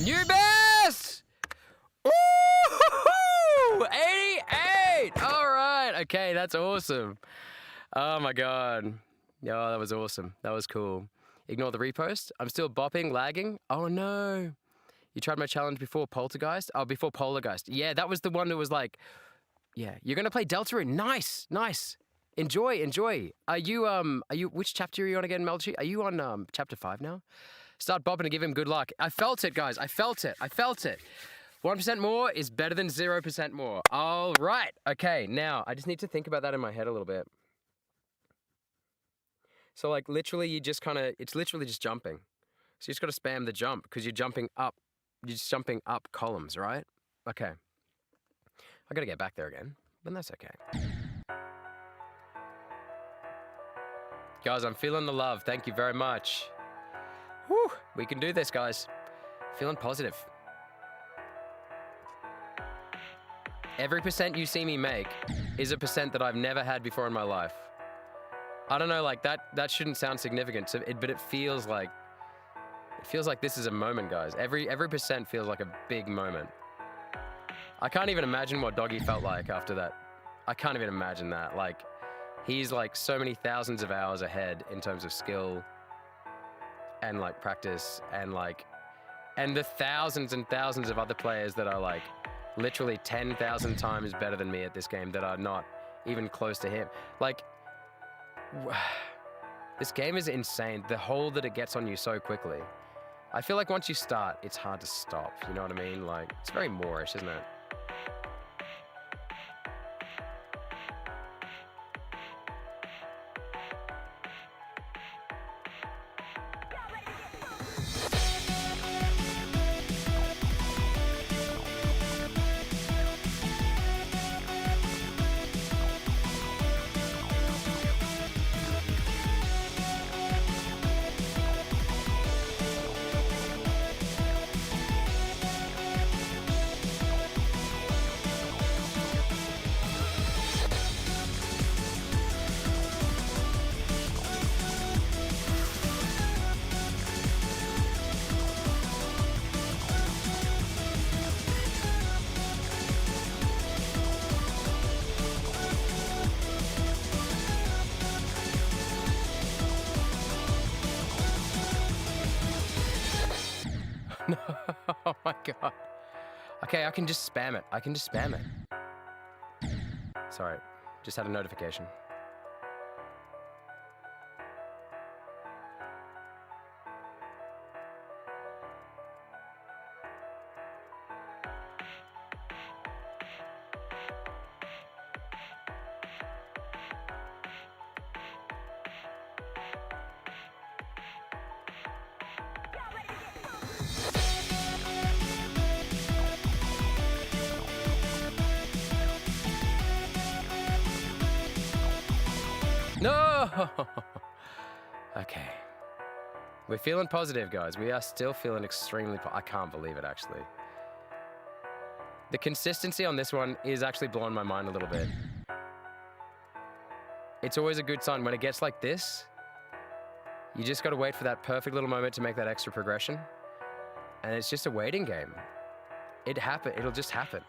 New best! Ooh, 88! All right, okay, that's awesome. Oh my God. Yeah, that was awesome. That was cool. Ignore the repost. I'm still bopping, lagging. Oh no. You tried my challenge before Poltergeist? Oh, before Poltergeist. Yeah, that was the one that was like, yeah, you're gonna play Deltarune. Nice, nice. Enjoy. Are you, which chapter are you on again, Melchi? Are you on, chapter 5 now? Start bopping and give him good luck. I felt it, guys. I felt it. 1% more is better than 0% more. All right. Okay, now, I just need to think about that in my head a little bit. So, like, literally, you just it's literally just jumping. So you just got to spam the jump because you're jumping up. You're just jumping up columns, right? Okay. I got to get back there again, but that's okay. Guys, I'm feeling the love. Thank you very much. Whew, we can do this, guys. Feeling positive. Every percent you see me make is a percent that I've never had before in my life. I don't know, like that shouldn't sound significant, but it feels like this is a moment, guys. Every percent feels like a big moment. I can't even imagine what Doggy felt like after that. I can't even imagine that. Like, he's like so many thousands of hours ahead in terms of skill and like practice and the thousands and thousands of other players that are like literally 10,000 times better than me at this game that are not even close to him. Like, this game is insane. The hold that it gets on you so quickly. I feel like once you start, it's hard to stop. You know what I mean? Like, it's very Moorish, isn't it? No, oh my God. Okay, I can just spam it. Sorry, just had a notification. No! Okay. We're feeling positive, guys. We are still feeling extremely I can't believe it, actually. The consistency on this one is actually blowing my mind a little bit. It's always a good sign when it gets like this. You just got to wait for that perfect little moment to make that extra progression. And it's just a waiting game. It'll just happen.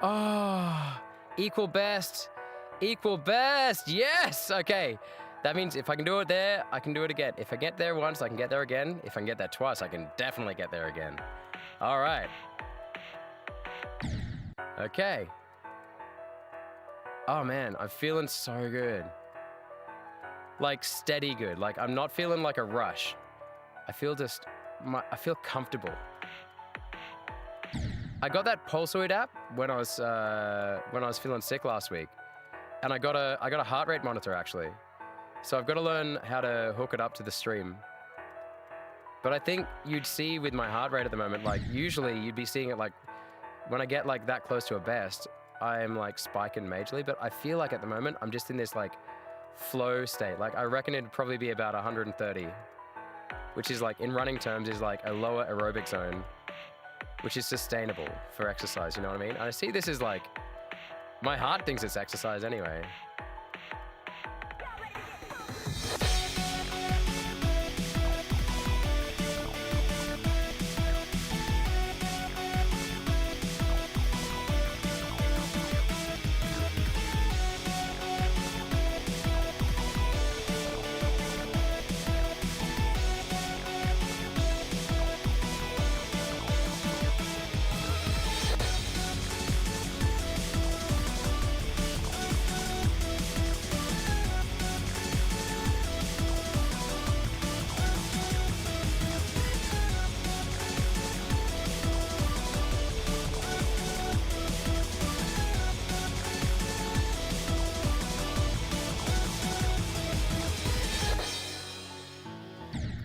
Oh, equal best. Yes. Okay. That means if I can do it there, I can do it again. If I get there once, I can get there again. If I can get there twice, I can definitely get there again. All right. Okay. Oh man, I'm feeling so good. Like steady good. Like I'm not feeling like a rush. I feel I feel comfortable. I got that Pulsoid app when I was feeling sick last week, and I got a heart rate monitor actually. So I've got to learn how to hook it up to the stream. But I think you'd see with my heart rate at the moment, like usually you'd be seeing it like when I get like that close to a best, I'm like spiking majorly. But I feel like at the moment I'm just in this like flow state. Like I reckon it'd probably be about 130, which is like in running terms is like a lower aerobic zone, which is sustainable for exercise, you know what I mean? I see this as like, my heart thinks it's exercise anyway.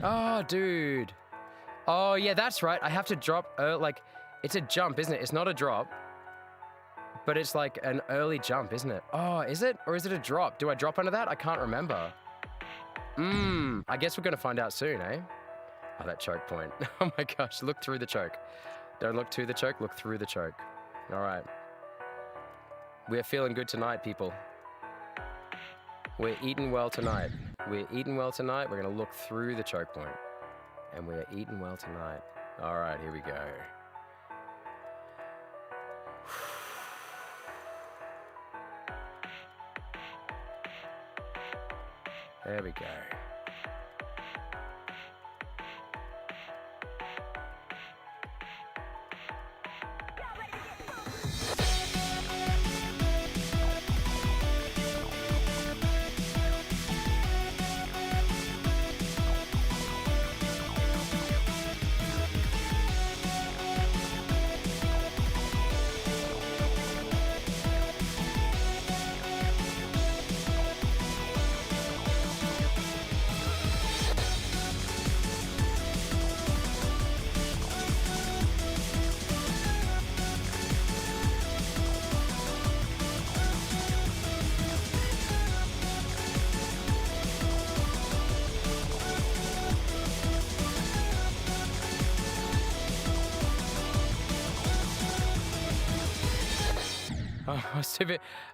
Oh, dude. Oh, yeah, that's right. I have to drop, like, it's a jump, isn't it? It's not a drop, but it's like an early jump, isn't it? Oh, is it? Or is it a drop? Do I drop under that? I can't remember. I guess we're going to find out soon, eh? Oh, that choke point. Oh my gosh, look through the choke. Don't look to the choke, look through the choke. All right. We're feeling good tonight, people. We're eating well tonight. We're eating well tonight. We're going to look through the choke point. And we're eating well tonight. All right, here we go. There we go.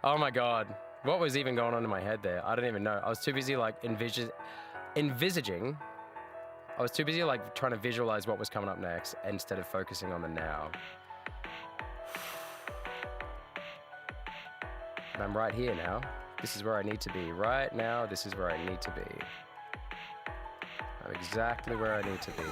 Oh my God. What was even going on in my head there? I don't even know. I was too busy like envisaging. I was too busy like trying to visualize what was coming up next instead of focusing on the now. And I'm right here now. This is where I need to be. Right now, this is where I need to be. I'm exactly where I need to be.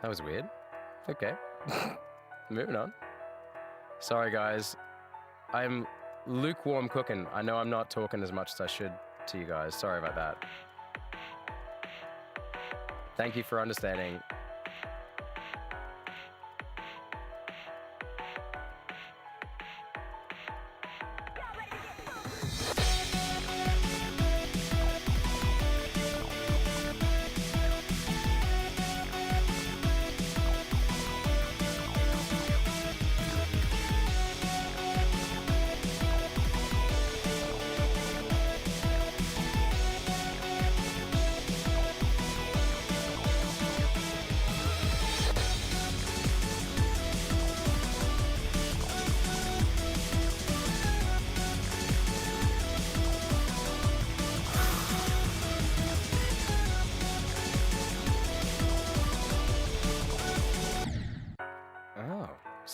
That was weird. Okay. Moving on. Sorry, guys. I'm lukewarm cooking. I know I'm not talking as much as I should to you guys. Sorry about that. Thank you for understanding.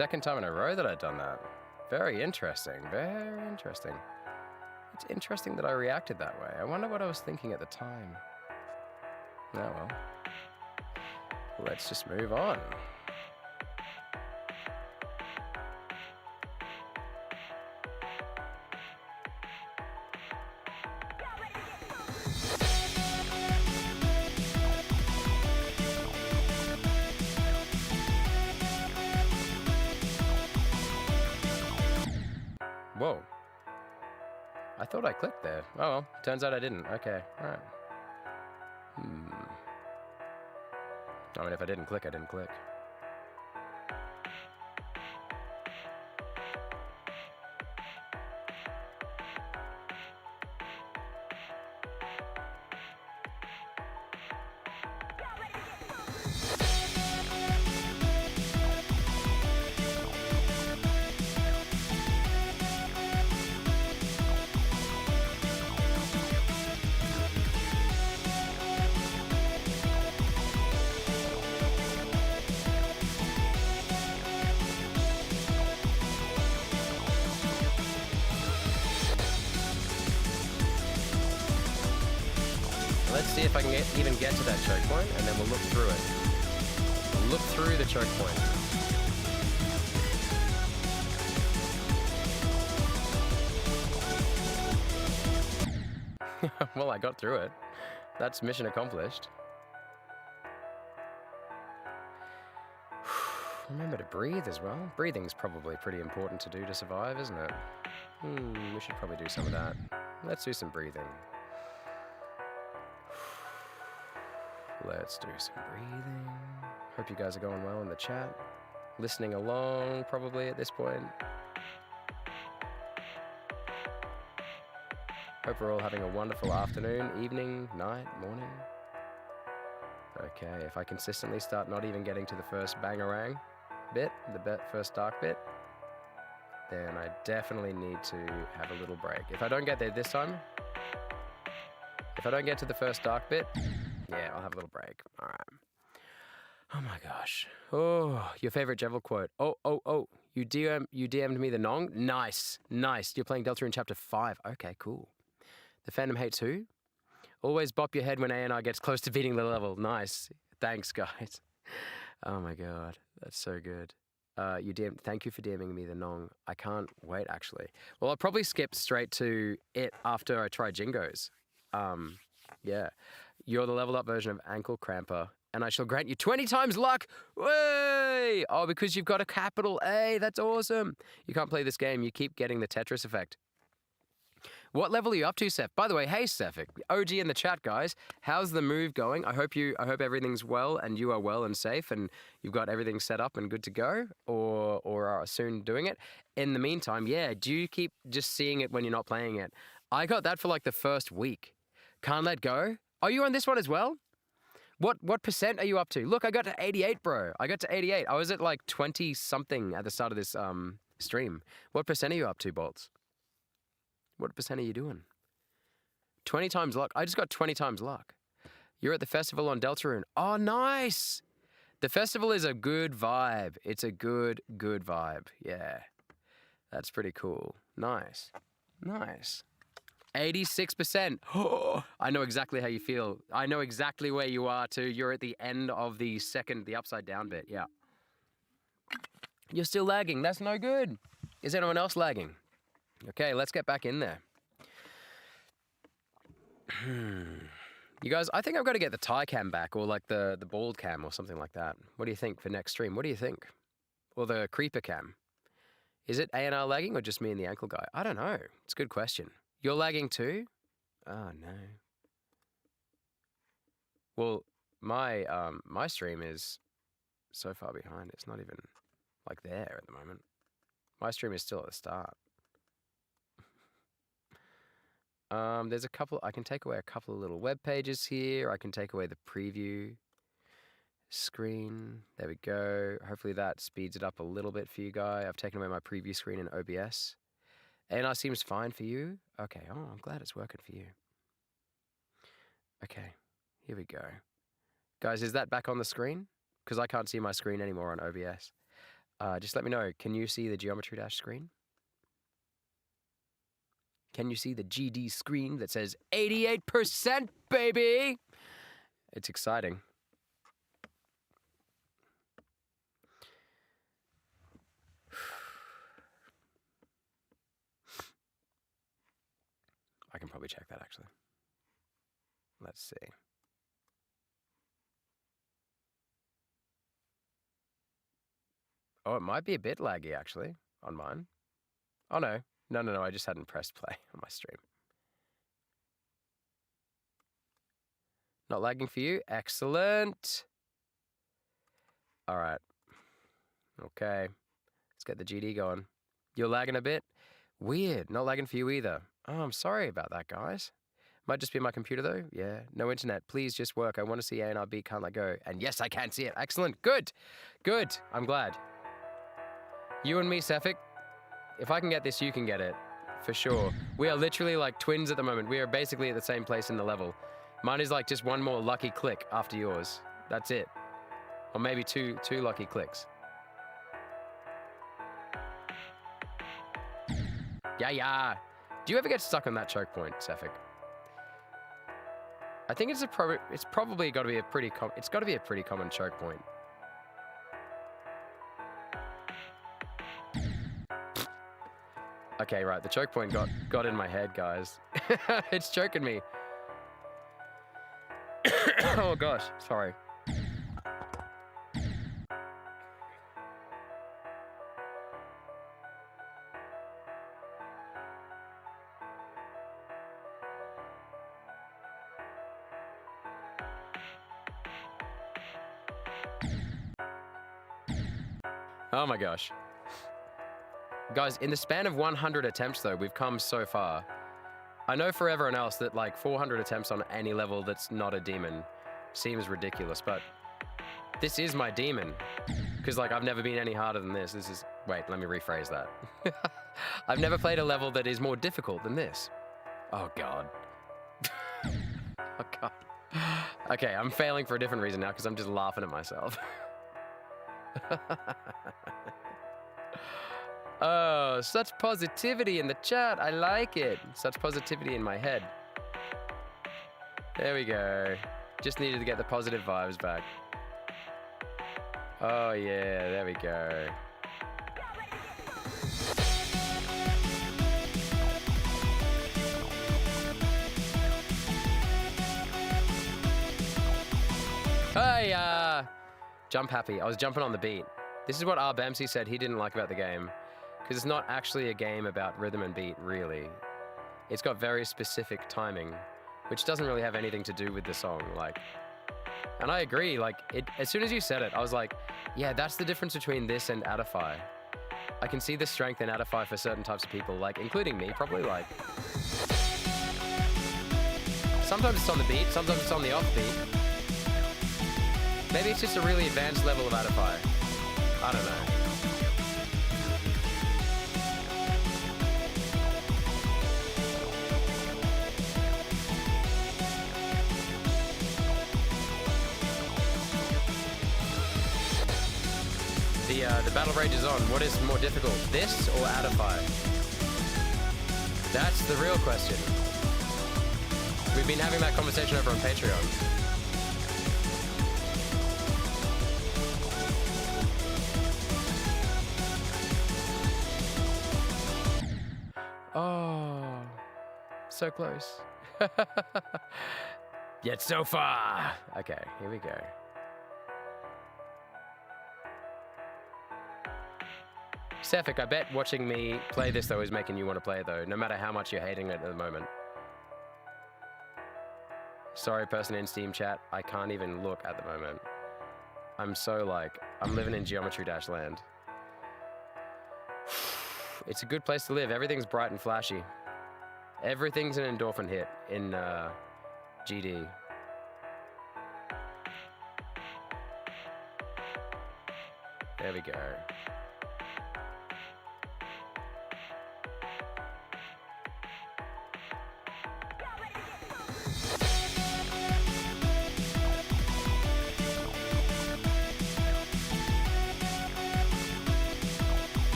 second time in a row that I'd done that. Very interesting, very interesting. It's interesting that I reacted that way. I wonder what I was thinking at the time. Oh well. Let's just move on. Whoa. I thought I clicked there. Oh well, turns out I didn't. Okay, alright. I mean, if I didn't click, I didn't click. Let's see if I can even get to that choke point, and then we'll look through it. We'll look through the choke point. Well, I got through it. That's mission accomplished. Remember to breathe as well. Breathing's probably pretty important to do to survive, isn't it? We should probably do some of that. Let's do some breathing. Let's do some breathing. Hope you guys are going well in the chat. Listening along, probably, at this point. Hope we're all having a wonderful afternoon, evening, night, morning. Okay, if I consistently start not even getting to the first bangarang bit, the first dark bit, then I definitely need to have a little break. If I don't get there this time, if I don't get to the first dark bit, yeah, I'll have a little break. All right. Oh my gosh. Oh, your favorite Jevil quote. Oh. You DM'd me the Nong? Nice. You're playing Deltarune Chapter 5. Okay, cool. The fandom hates who? Always bop your head when A&R gets close to beating the level. Nice. Thanks, guys. Oh my god. That's so good. Thank you for DMing me the Nong. I can't wait, actually. Well, I'll probably skip straight to it after I try Jingos. Yeah. You're the leveled up version of Ankle Cramper, and I shall grant you 20 times luck. Way! Oh, because you've got a capital A. That's awesome. You can't play this game. You keep getting the Tetris effect. What level are you up to, Seth? By the way, hey, Seth, OG in the chat, guys. How's the move going? I hope everything's well, and you are well and safe, and you've got everything set up and good to go, or are soon doing it. In the meantime, yeah, do you keep just seeing it when you're not playing it? I got that for like the first week. Can't let go. Are you on this one as well? What percent are you up to? Look, I got to 88, bro. I got to 88. I was at like 20-something at the start of this stream. What percent are you up to, Bolts? What percent are you doing? 20 times luck. I just got 20 times luck. You're at the festival on Deltarune. Oh, nice. The festival is a good vibe. It's a good vibe. Yeah. That's pretty cool. Nice. 86%. Oh, I know exactly how you feel. I know exactly where you are too. You're at the end of the upside down bit. Yeah. You're still lagging. That's no good. Is anyone else lagging? Okay, let's get back in there. You guys, I think I've got to get the tie cam back, or like the bald cam or something like that. What do you think for next stream? What do you think? Or the creeper cam. Is it A&R lagging or just me and the ankle guy? I don't know. It's a good question. You're lagging too? Oh, no. Well, my stream is so far behind. It's not even like there at the moment. My stream is still at the start. There's a couple, I can take away a couple of little web pages here. I can take away the preview screen. There we go. Hopefully that speeds it up a little bit for you guys. I've taken away my preview screen in OBS. A&R seems fine for you. Okay, oh, I'm glad it's working for you. Okay, here we go. Guys, is that back on the screen? Because I can't see my screen anymore on OBS. Just let me know. Can you see the Geometry Dash screen? Can you see the GD screen that says 88%, baby? It's exciting. I can probably check that, actually. Let's see. Oh, it might be a bit laggy, actually, on mine. Oh, no. No, I just hadn't pressed play on my stream. Not lagging for you? Excellent. All right. Okay. Let's get the GD going. You're lagging a bit? Weird. Not lagging for you either. Oh, I'm sorry about that, guys. Might just be my computer, though. Yeah. No internet. Please just work. I want to see A and RB. Can't let go. And yes, I can see it. Excellent. Good. Good. I'm glad. You and me, Sefik. If I can get this, you can get it. For sure. We are literally like twins at the moment. We are basically at the same place in the level. Mine is like just one more lucky click after yours. That's it. Or maybe two lucky clicks. Yeah. Do you ever get stuck on that choke point, Sefik? I think it's probably got to be a pretty common choke point. Okay, right. The choke point got in my head, guys. It's choking me. Oh gosh, sorry. Oh my gosh. Guys, in the span of 100 attempts, though, we've come so far. I know for everyone else that, like, 400 attempts on any level that's not a demon seems ridiculous, but this is my demon. Because, like, I've never been any harder than this. Wait, let me rephrase that. I've never played a level that is more difficult than this. Oh, God. Oh, God. Okay, I'm failing for a different reason now because I'm just laughing at myself. Oh, such positivity in the chat. I like it. Such positivity in my head. There we go. Just needed to get the positive vibes back. Oh, yeah. There we go. Hey, jump happy. I was jumping on the beat. This is what Arbamsi said he didn't like about the game. Because it's not actually a game about rhythm and beat, really. It's got very specific timing, which doesn't really have anything to do with the song, like. And I agree, like, as soon as you said it, I was like, yeah, that's the difference between this and Adify. I can see the strength in Adify for certain types of people, like, including me, probably, like. Sometimes it's on the beat, sometimes it's on the off beat. Maybe it's just a really advanced level of Adify. I don't know. The battle rage is on. What is more difficult, this or Adify? That's the real question. We've been having that conversation over on Patreon. Oh, so close. Yet so far. Okay, here we go. Sefik, I bet watching me play this, though, is making you want to play it, though, no matter how much you're hating it at the moment. Sorry, person in Steam chat, I can't even look at the moment. I'm so, like, I'm living in Geometry Dash land. It's a good place to live. Everything's bright and flashy. Everything's an endorphin hit in GD. There we go.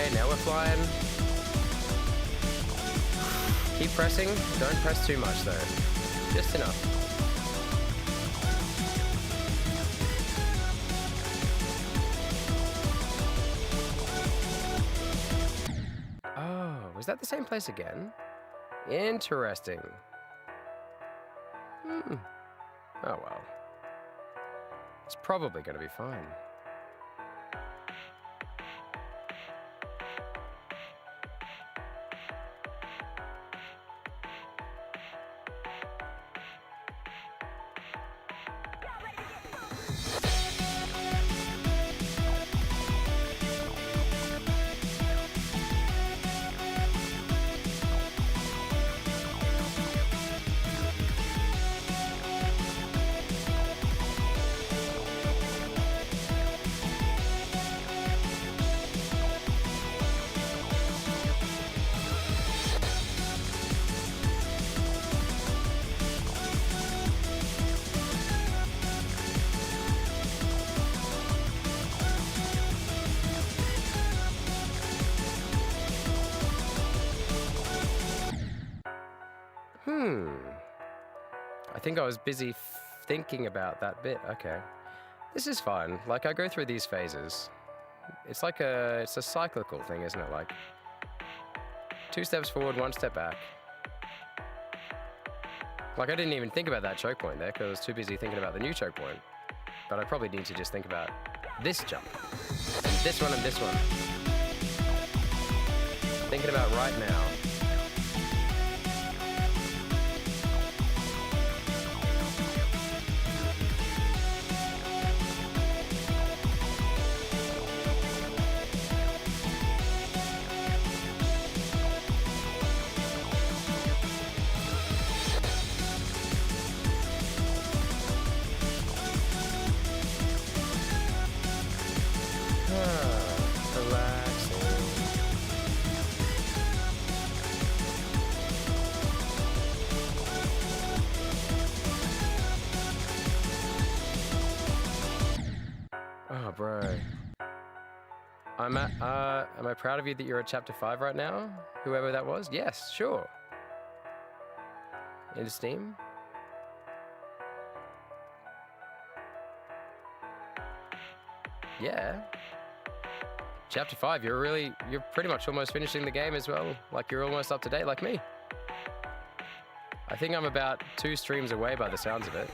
Okay, now we're flying. Keep pressing. Don't press too much though. Just enough. Oh, was that the same place again? Interesting. Oh well. It's probably going to be fine. I think I was busy thinking about that bit. Okay. This is fine. Like, I go through these phases. It's like it's a cyclical thing, isn't it? Like, 2 steps forward, 1 step back. Like, I didn't even think about that choke point there because I was too busy thinking about the new choke point. But I probably need to just think about this jump. And this one and this one. Thinking about right now. Oh, bro. Am I proud of you that you're at chapter 5 right now? Whoever that was? Yes, sure. Into Steam? Yeah. Chapter 5, you're pretty much almost finishing the game as well. Like, you're almost up to date like me. I think I'm about 2 streams away by the sounds of it.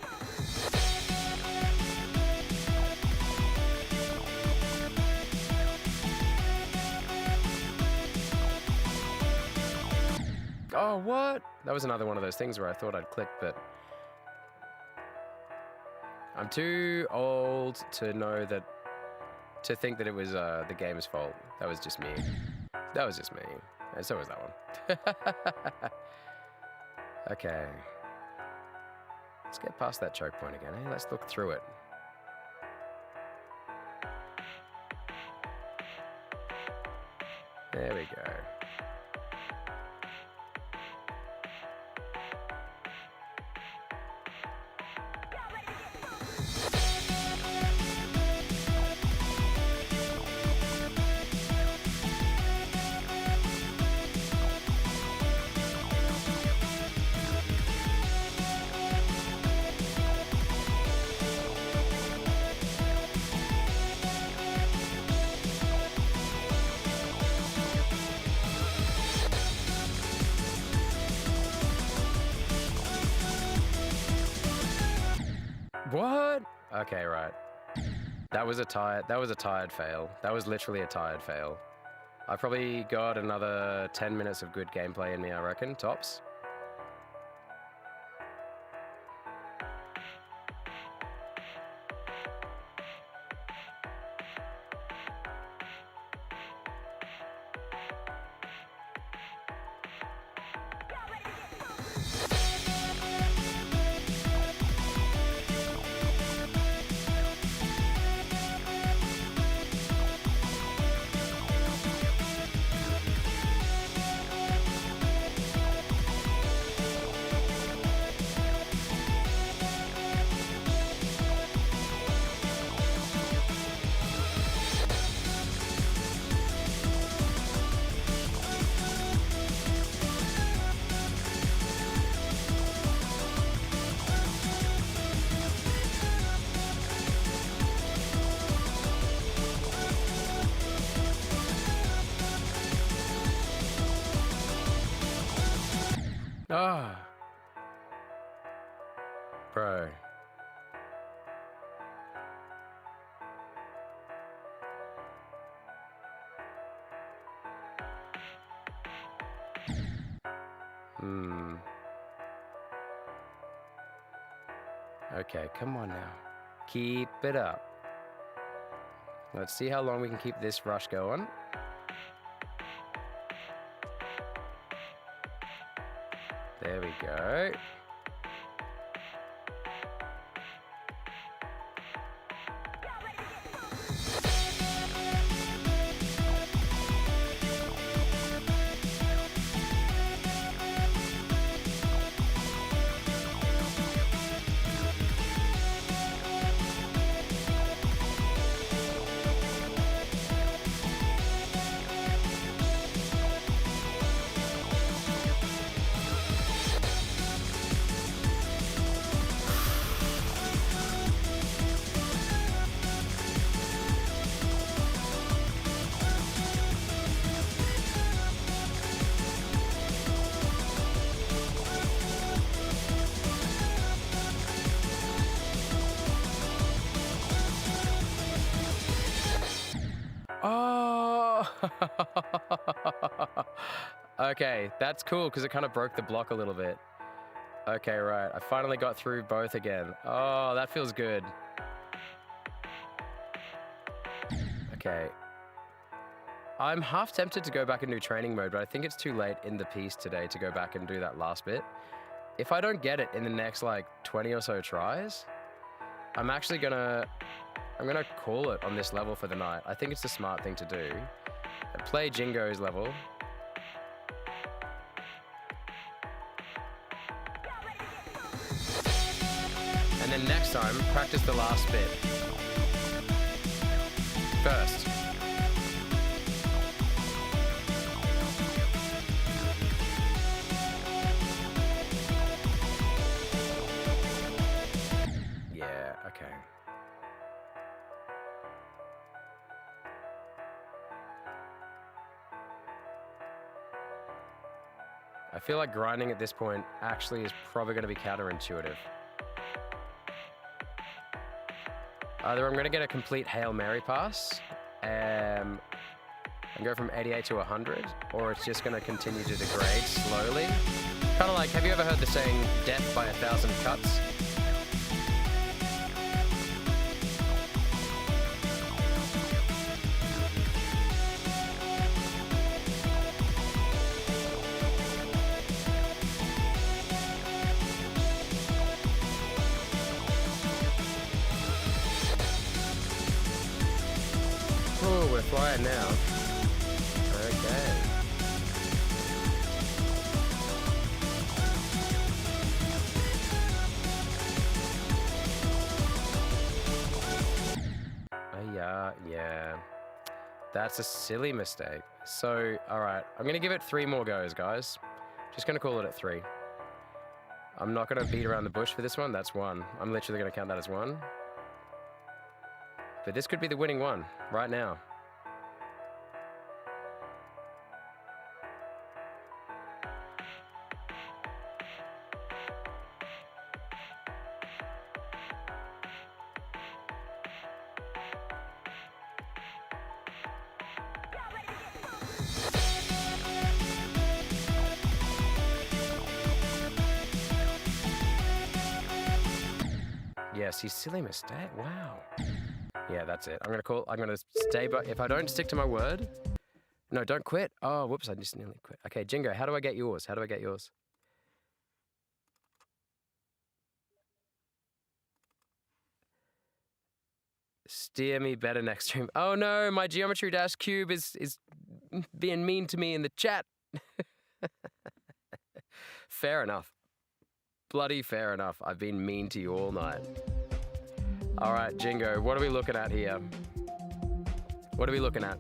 Oh, what? That was another one of those things where I thought I'd click, but I'm too old to know that, to think that it was the game's fault. That was just me. That was just me. And so was that one. Okay. Let's get past that choke point again, eh? Let's look through it. There we go. What? Okay, right. That was a tired fail. That was literally a tired fail. I probably got another 10 minutes of good gameplay in me, I reckon, tops. Ah. Bro. Okay, come on now. Keep it up. Let's see how long we can keep this rush going. There we go. Oh! Okay, that's cool because it kind of broke the block a little bit. Okay, right. I finally got through both again. Oh, that feels good. Okay. I'm half tempted to go back and do training mode, but I think it's too late in the piece today to go back and do that last bit. If I don't get it in the next like 20 or so tries, I'm gonna call it on this level for the night. I think it's the smart thing to do. Play Jingo's level. And then next time, practice the last bit. First. Yeah, okay. I feel like grinding at this point actually is probably going to be counterintuitive. Either I'm going to get a complete Hail Mary pass and go from 88 to 100, or it's just going to continue to degrade slowly. Kind of like, have you ever heard the saying, death by 1,000 cuts? Oh, we're flying now. Okay. Yeah. That's a silly mistake. So, alright. I'm gonna give it 3 more goes, guys. Just gonna call it at 3. I'm not gonna beat around the bush for this one. That's 1. I'm literally gonna count that as 1. But this could be the winning one, right now. Yes, you silly mistake. Wow. Yeah, that's it. I'm gonna stay, but if I don't stick to my word, no, don't quit. Oh, whoops, I just nearly quit. Okay, Jingo, how do I get yours? How do I get yours? Steer me better next stream. Oh no, my Geometry Dash Cube is being mean to me in the chat. Fair enough. Bloody fair enough. I've been mean to you all night. All right, Jingo, what are we looking at here? What are we looking at?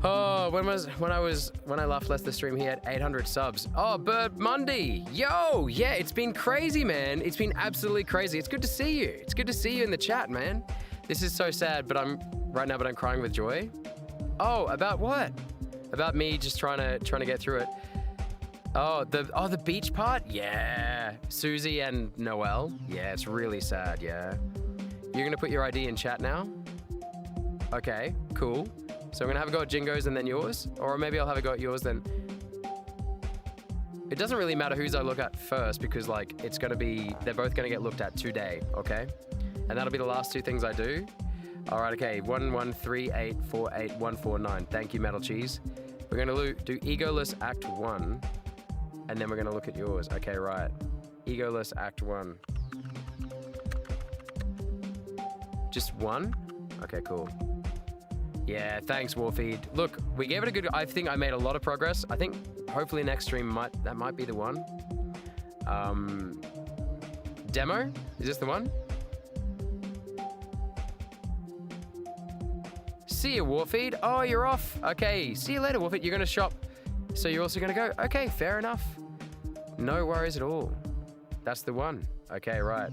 Oh, when I last left the stream, he had 800 subs. Oh, Bird Monday. Yo, yeah, it's been crazy, man. It's been absolutely crazy. It's good to see you. It's good to see you in the chat, man. This is so sad, but I'm crying with joy. Oh, about what? About me just trying to get through it. Oh, the beach part? Yeah. Susie and Noelle? Yeah, it's really sad, yeah. You're gonna put your ID in chat now? Okay, cool. So I'm gonna have a go at Jingo's and then yours? Or maybe I'll have a go at yours then. It doesn't really matter whose I look at first because like it's gonna be, they're both gonna get looked at today, okay? And that'll be the last two things I do. All right, okay, 113848149. Thank you, Metal Cheese. We're gonna do Egoless Act 1. And then we're gonna look at yours. Okay, right. Egoless Act 1. Just one? Okay, cool. Yeah, thanks, Warfeed. Look, we gave it a good, I think I made a lot of progress. I think hopefully next stream that might be the one. Demo? Is this the one? See you, Warfeed. Oh, you're off. Okay, see you later, Warfeed. You're gonna shop. So you're also gonna go? Okay, fair enough. No worries at all. That's the one. Okay, right.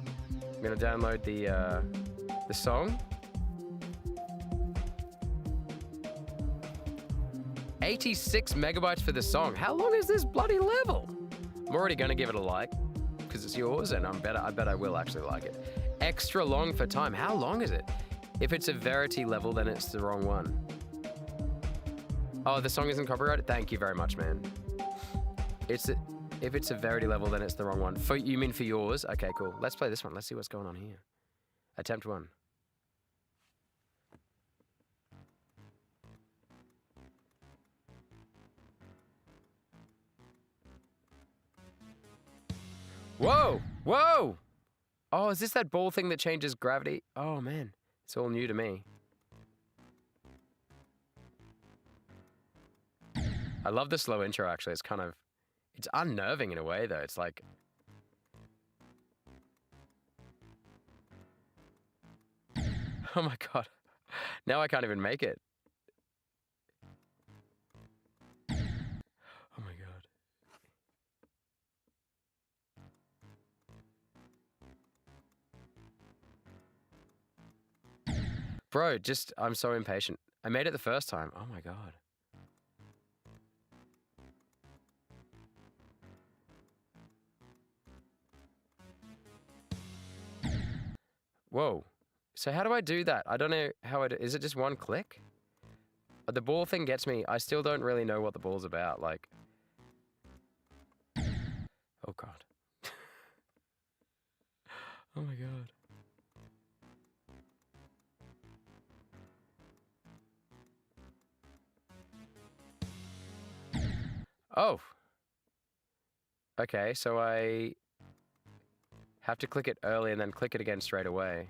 I'm gonna download the song. 86 megabytes for the song. How long is this bloody level? I'm already gonna give it a like because it's yours, and I bet I will actually like it. Extra long for time. How long is it? If it's a Verity level, then it's the wrong one. Oh, the song isn't copyrighted? Thank you very much, man. If it's a Verity level, then it's the wrong one. You mean for yours? Okay, cool. Let's play this one. Let's see what's going on here. Attempt 1. Whoa! Whoa! Oh, is this that ball thing that changes gravity? Oh, man. It's all new to me. I love the slow intro, actually. It's kind of... It's unnerving in a way, though. It's like... Oh my god. Now I can't even make it. Oh my god. Bro, I'm so impatient. I made it the first time. Oh my god. Whoa. So how do I do that? I don't know how I do. Is it just one click? The ball thing gets me. I still don't really know what the ball's about. Like... Oh god. Oh my god. Oh. Okay, so I have to click it early and then click it again straight away.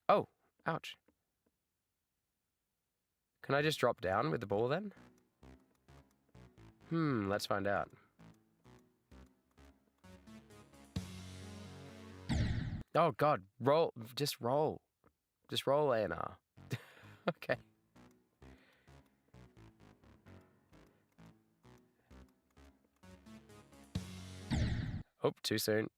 Oh, ouch. Can I just drop down with the ball then? Let's find out. Oh god, roll, just roll. Just roll A&R. Okay. Oh, too soon.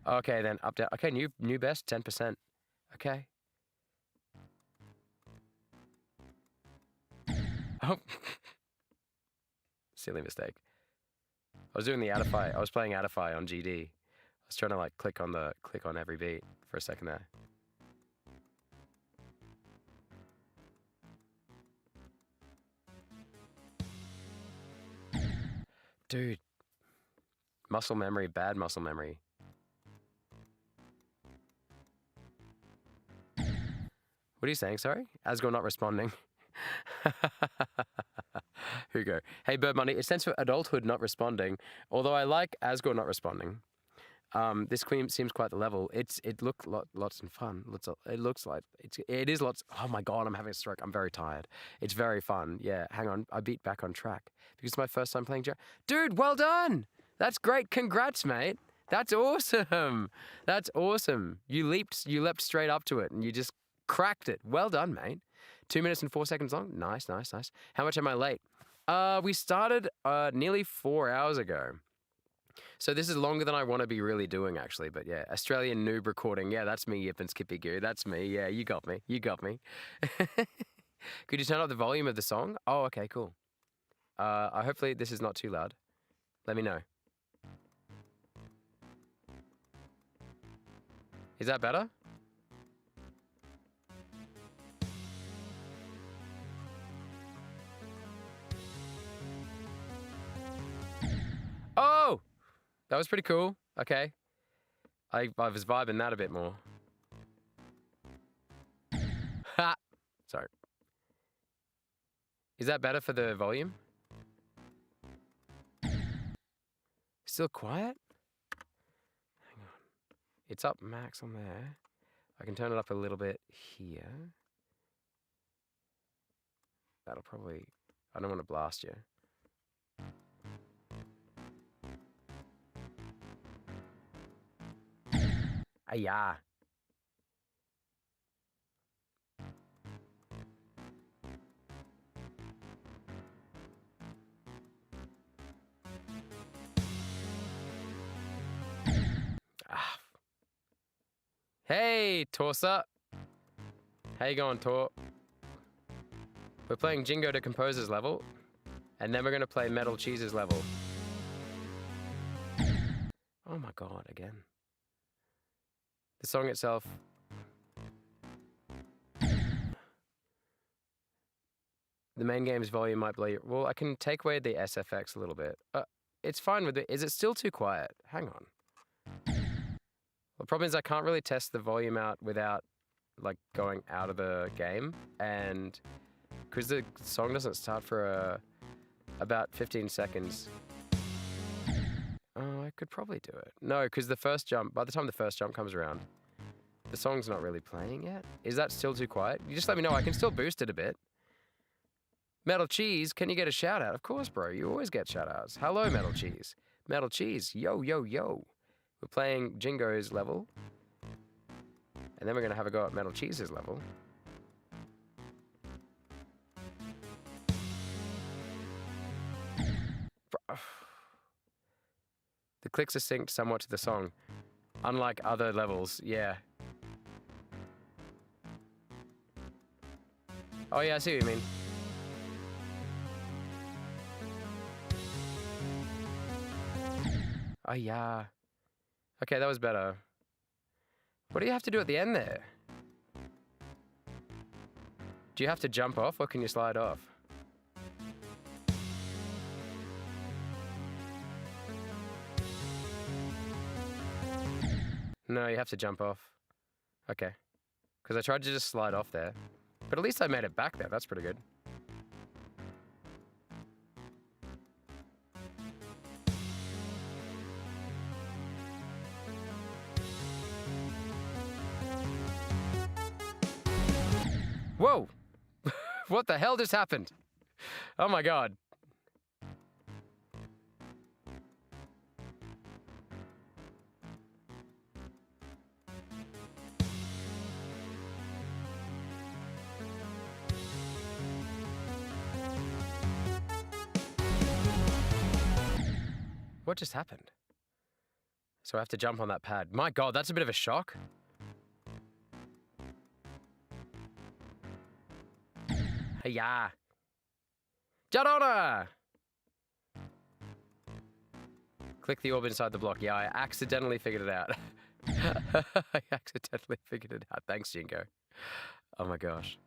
Okay, then up down. Okay, new best 10%. Okay. Oh. Silly mistake. I was doing the Atify. I was playing Atify on GD. I was trying to like click on every beat for a second there. Dude. Muscle memory, bad muscle memory. What are you saying, sorry? Asgore not responding. Hugo. Hey, Bird Money. It stands for adulthood not responding. Although I like Asgore not responding. This queen seems quite the level. It looked lots of fun. It looks like it is lots. Oh my god, I'm having a stroke. I'm very tired. It's very fun. Yeah, hang on. I beat back on track because it's my first time playing. Dude, well done. That's great. Congrats, mate. That's awesome. That's awesome. You leapt straight up to it and you just cracked it. Well done, mate. 2 minutes and 4 seconds long. Nice, nice, nice. How much am I late? We started nearly 4 hours ago. So this is longer than I want to be really doing, actually. But yeah, Australian noob recording. Yeah, that's me, Yip and Skippy Goo. That's me. Yeah, you got me. You got me. Could you turn up the volume of the song? Oh, okay, cool. Hopefully this is not too loud. Let me know. Is that better? Oh! That was pretty cool. Okay. I was vibing that a bit more. Ha! Sorry. Is that better for the volume? Still quiet? Hang on. It's up max on there. I can turn it up a little bit here. That'll probably... I don't want to blast you. Ayah. Ah. Hey, Torsa. How you going, Tor? We're playing Jingo to Composer's level, and then we're going to play Metal Cheese's level. Oh my god, again. The song itself... The main game's volume might blow you... Well, I can take away the SFX a little bit. It's fine with it. Is it still too quiet? Hang on. The problem is I can't really test the volume out without, like, going out of the game. And because the song doesn't start for about 15 seconds... Oh, I could probably do it. No, because the first jump... By the time the first jump comes around, the song's not really playing yet. Is that still too quiet? You just let me know. I can still boost it a bit. Metal Cheese, can you get a shout out? Of course, bro. You always get shout outs. Hello, Metal Cheese. Metal Cheese, yo, yo, yo. We're playing Jingo's level. And then we're going to have a go at Metal Cheese's level. The clicks are synced somewhat to the song. Unlike other levels, yeah. Oh yeah, I see what you mean. Oh, yeah. Okay, that was better. What do you have to do at the end there? Do you have to jump off or can you slide off? No, you have to jump off. Okay. Because I tried to just slide off there. But at least I made it back there. That's pretty good. Whoa! What the hell just happened? Oh my god. What just happened? So I have to jump on that pad. My god, that's a bit of a shock. Hiya. Jadona! Click the orb inside the block. Yeah, I accidentally figured it out. I accidentally figured it out. Thanks, Jingo. Oh my gosh.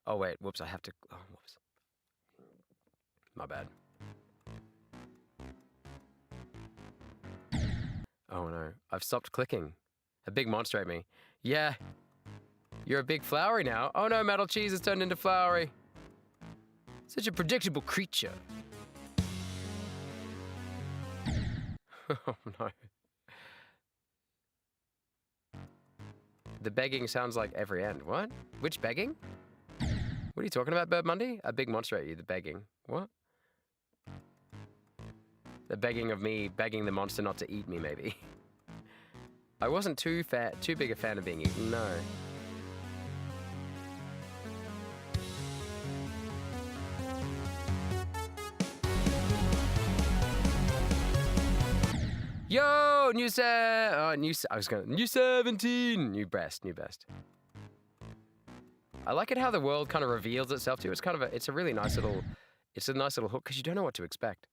Oh wait, whoops, I have to... Oh, whoops. My bad. Oh no, I've stopped clicking. A big monster ate me. Yeah. You're a big flowery now. Oh no, Metal Cheese has turned into flowery. Such a predictable creature. Oh no. The begging sounds like every end. What? Which begging? What are you talking about, Bird Monday? A big monster at you, the begging. What? The begging of me, begging the monster not to eat me, maybe. I wasn't too big a fan of being eaten, no. Yo, new 17, new best. I like it how the world kind of reveals itself to you. It's a really nice little hook because you don't know what to expect.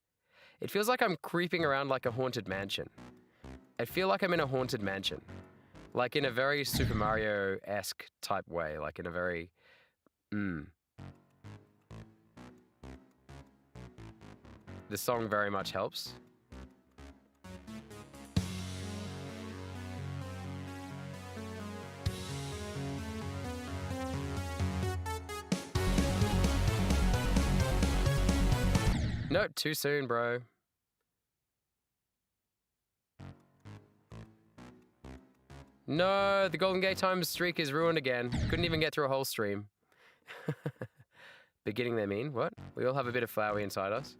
It feels like I'm creeping around like a haunted mansion. I feel like I'm in a haunted mansion, like in a very Super Mario-esque type way, like in a very, The song very much helps. No, too soon, bro. No, the Golden Gate Times streak is ruined again. Couldn't even get through a whole stream. Beginning they mean? What? We all have a bit of Flowey inside us.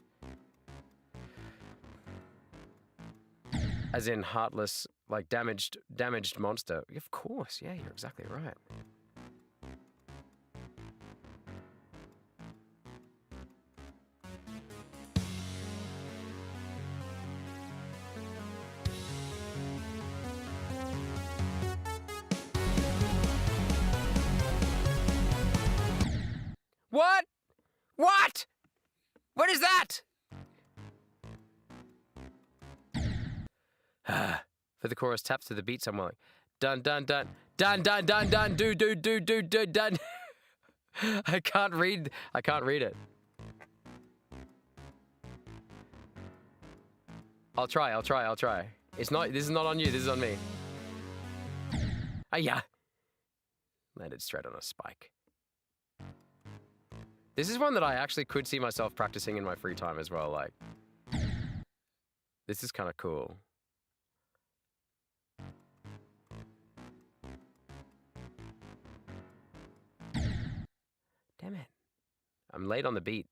As in heartless, like damaged monster. Of course, yeah, you're exactly right. What? What? What is that? For the chorus, taps to the beat somewhere like dun dun dun dun dun dun dun do do do do do dun. I can't read it. I'll try. This is not on you, this is on me. Yeah. Landed straight on a spike. This is one that I actually could see myself practicing in my free time as well, like. This is kind of cool. Damn it. I'm late on the beat.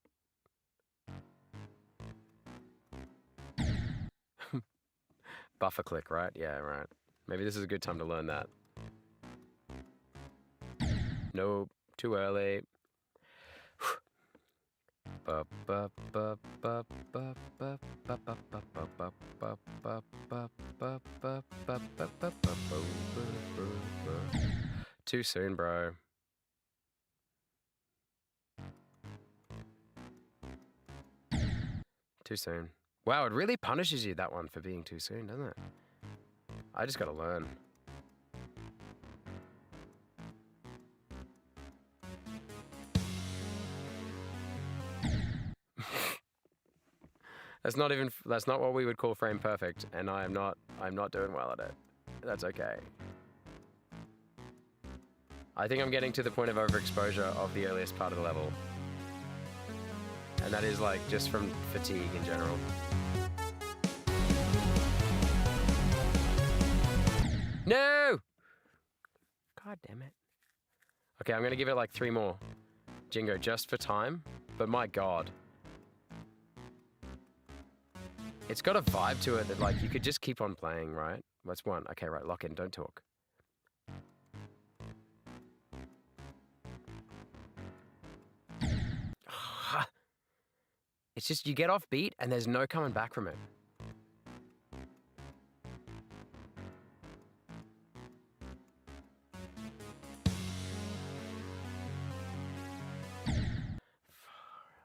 Buffer click, right? Yeah, right. Maybe this is a good time to learn that. Nope, too early. Too soon, bro. Too soon. Wow, it really punishes you, that one, for being too soon, doesn't it? I just gotta learn. That's not what we would call frame perfect, and I'm not doing well at it. That's okay. I think I'm getting to the point of overexposure of the earliest part of the level. And that is like just from fatigue in general. No! God damn it. Okay, I'm gonna give it like 3 more. Jingo, just for time, but my God. It's got a vibe to it that like you could just keep on playing, right? That's 1. Okay, right, lock in, don't talk. It's just you get off beat and there's no coming back from it.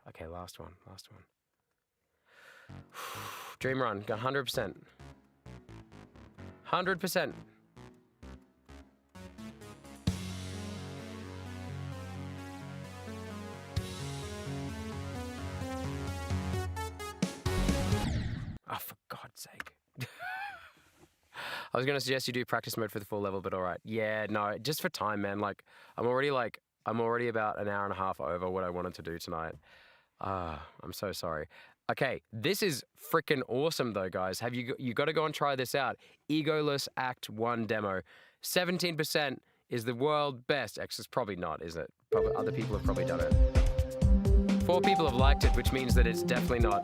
Okay, last one. Dream run, 100%. 100%. Oh, for God's sake. I was going to suggest you do practice mode for the full level, but all right. Yeah, no, just for time, man. Like, I'm already about an hour and a half over what I wanted to do tonight. I'm so sorry. Okay, this is freaking awesome though, guys. You got to go and try this out. Egoless Act 1 demo. 17% is the world best. Actually, it's probably not, is it? Probably other people have probably done it. 4 people have liked it, which means that it's definitely not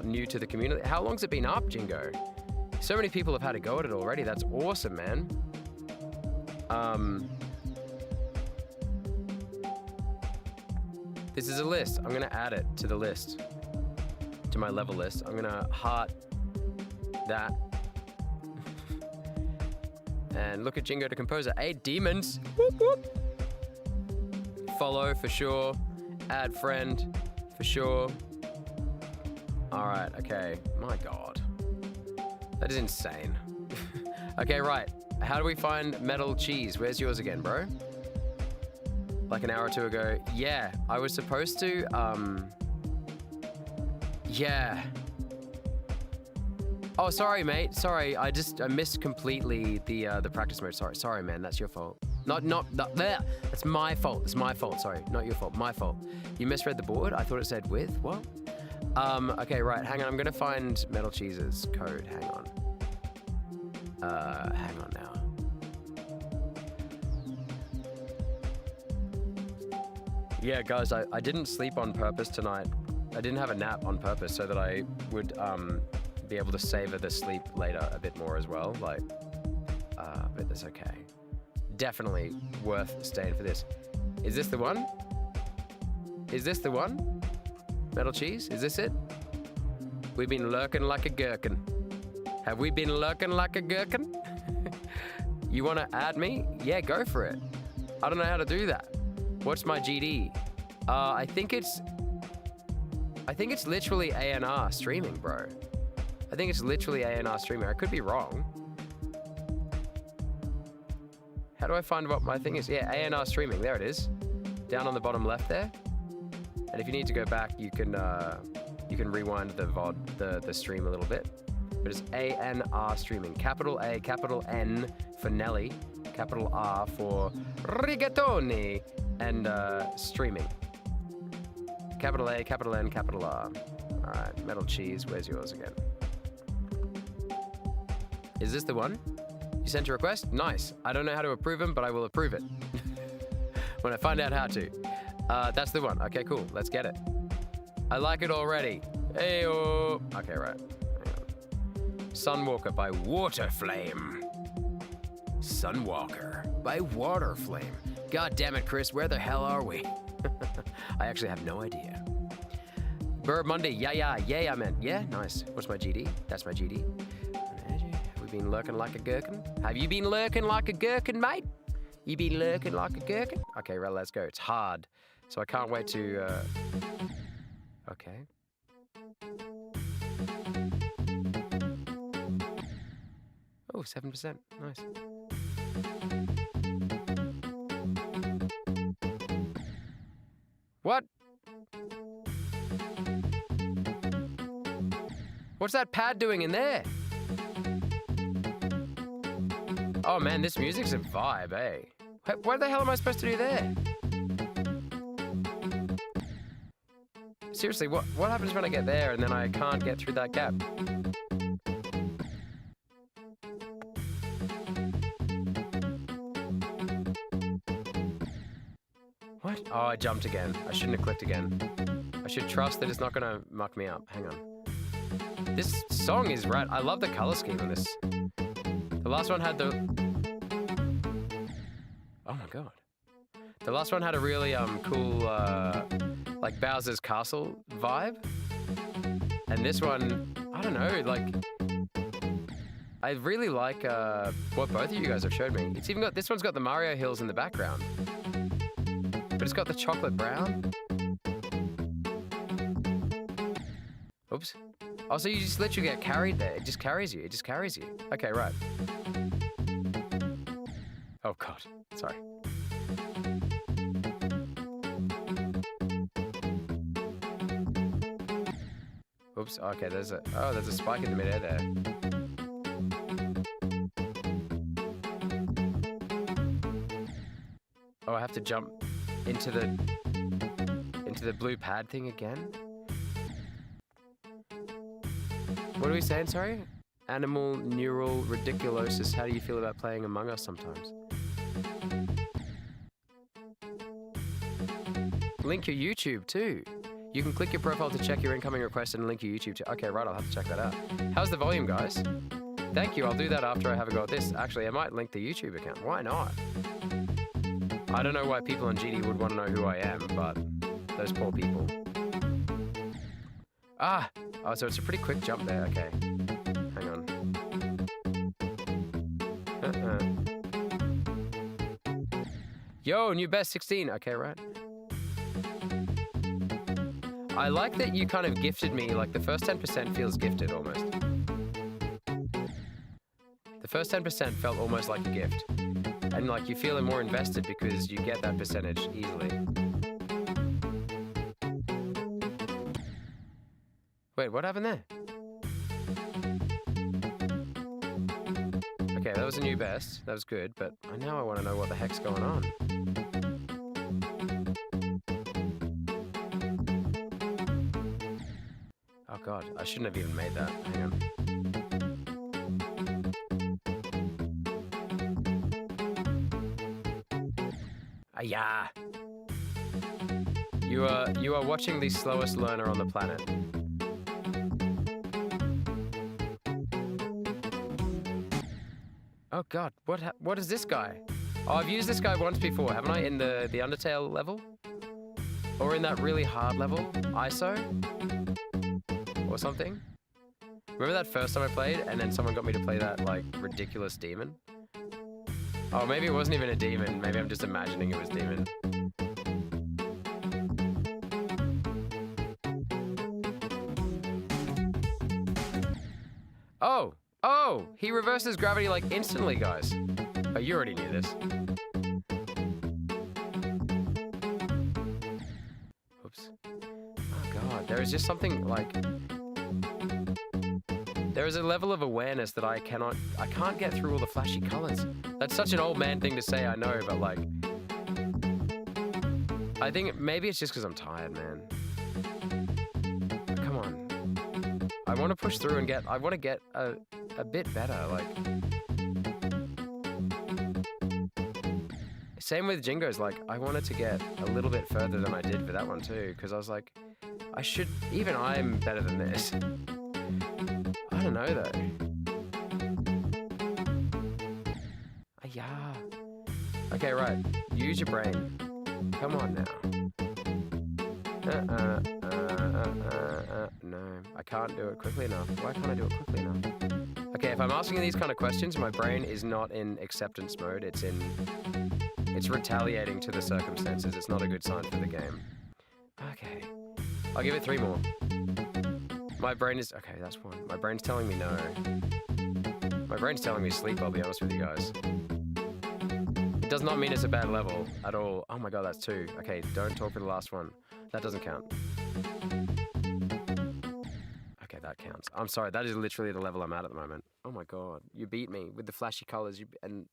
new to the community. How long's it been up, Jingo? So many people have had a go at it already. That's awesome, man. This is a list. I'm gonna add it to the list. to my level list. I'm gonna heart that. And look at Jingo to Composer. 8 demons. Whoop, whoop. Follow for sure. Add friend for sure. All right, okay. My God. That is insane. Okay, right. How do we find metal cheese? Where's yours again, bro? Like an hour or two ago. Yeah, I was supposed to, yeah. Oh, sorry, mate. Sorry, I missed completely the practice mode. Sorry, man. That's your fault. Not there. That's my fault. It's my fault. Sorry, not your fault. My fault. You misread the board. I thought it said with. What? Okay, right. Hang on. I'm gonna find Metal Cheese's code. Hang on. Hang on now. Yeah, guys, I didn't sleep on purpose tonight. I didn't have a nap on purpose so that I would be able to savor the sleep later a bit more as well. Like, but that's okay. Definitely worth staying for this. Is this the one? Is this the one? Metal Cheese? Is this it? We've been lurking like a gherkin. Have we been lurking like a gherkin? You want to add me? Yeah, go for it. I don't know how to do that. What's my GD? I think it's literally ANR streaming, bro. I think it's literally ANR streaming. I could be wrong. How do I find what my thing is? Yeah, ANR streaming. There it is. Down on the bottom left there. And if you need to go back, you can rewind the VOD, the stream a little bit. But it's ANR streaming. Capital A, capital N for Nelly, capital R for rigatoni, and streaming. Capital A, capital N, capital R. All right, Metal Cheese, where's yours again? Is this the one? You sent a request? Nice. I don't know how to approve them, but I will approve it. When I find out how to. That's the one. Okay, cool. Let's get it. I like it already. Hey-oh. Okay, right. Hang on. Sunwalker by Waterflame. Sunwalker by Waterflame. God damn it, Chris. Where the hell are we? I actually have no idea. Bird Monday. Yeah, I meant. Yeah, nice. What's my GD? That's my GD. Have we been lurking like a gherkin? Have you been lurking like a gherkin, mate? You been lurking like a gherkin? Okay, right, let's go. It's hard. So I can't wait to, okay. Oh, 7%. Nice. What? What's that pad doing in there? Oh man, this music's a vibe, eh? What the hell am I supposed to do there? Seriously, what happens when I get there and then I can't get through that gap? What? Oh, I jumped again. I shouldn't have clicked again. I should trust that it's not gonna muck me up. Hang on. This song is rad. I love the color scheme on this. The last one had the... Oh my god. The last one had a really cool, like Bowser's Castle vibe. And this one, I don't know, like... I really like what both of you guys have showed me. It's even got, this one's got the Mario Hills in the background. But it's got the chocolate brown. Oops. Oh, so you just literally get carried there. It just carries you. It just carries you. Okay, right. Oh, God. Sorry. Oops. Okay, there's a spike in the midair there. Oh, I have to jump into the blue pad thing again? What are we saying, sorry? Animal neural ridiculosis. How do you feel about playing Among Us sometimes? Link your YouTube too. You can click your profile to check your incoming request and link your YouTube to... Okay, right, I'll have to check that out. How's the volume, guys? Thank you, I'll do that after I have a go at this. Actually, I might link the YouTube account. Why not? I don't know why people on GD would want to know who I am, but those poor people. Ah! Oh, so it's a pretty quick jump there. Okay. Hang on. Yo, new best 16. Okay, right. I like that you kind of gifted me, like the first 10% feels gifted almost. The first 10% felt almost like a gift. And like you feel more invested because you get that percentage easily. Wait, what happened there? Okay, that was a new best. That was good, but now I want to know what the heck's going on. Oh god, I shouldn't have even made that. Hang on. Ayah! You are watching the slowest learner on the planet. Oh god, what is this guy? Oh, I've used this guy once before, haven't I? In the Undertale level? Or in that really hard level? ISO? Or something? Remember that first time I played and then someone got me to play that, like, ridiculous demon? Oh, maybe it wasn't even a demon. Maybe I'm just imagining it was demon. Oh! Oh! He reverses gravity, like, instantly, guys. Oh, you already knew this. Oops. Oh, God. There is just something, like... There is a level of awareness that I can't get through all the flashy colors. That's such an old man thing to say, I know, but like... I think maybe it's just because I'm tired, man. Come on. I want to push through and I want to get a bit better, like... Same with Jingo's, like, I wanted to get a little bit further than I did for that one too, because I was like, even I'm better than this. I don't know though. Yeah. Okay, right. Use your brain. Come on now. No, I can't do it quickly enough. Why can't I do it quickly enough? Okay, if I'm asking these kind of questions, my brain is not in acceptance mode. It's retaliating to the circumstances. It's not a good sign for the game. Okay. I'll give it 3 more. My brain is... Okay, that's 1. My brain's telling me no. My brain's telling me sleep, I'll be honest with you guys. It does not mean it's a bad level at all. Oh my god, that's 2. Okay, don't talk for the last one. That doesn't count. Okay, that counts. I'm sorry, that is literally the level I'm at the moment. Oh my god, you beat me with the flashy colors and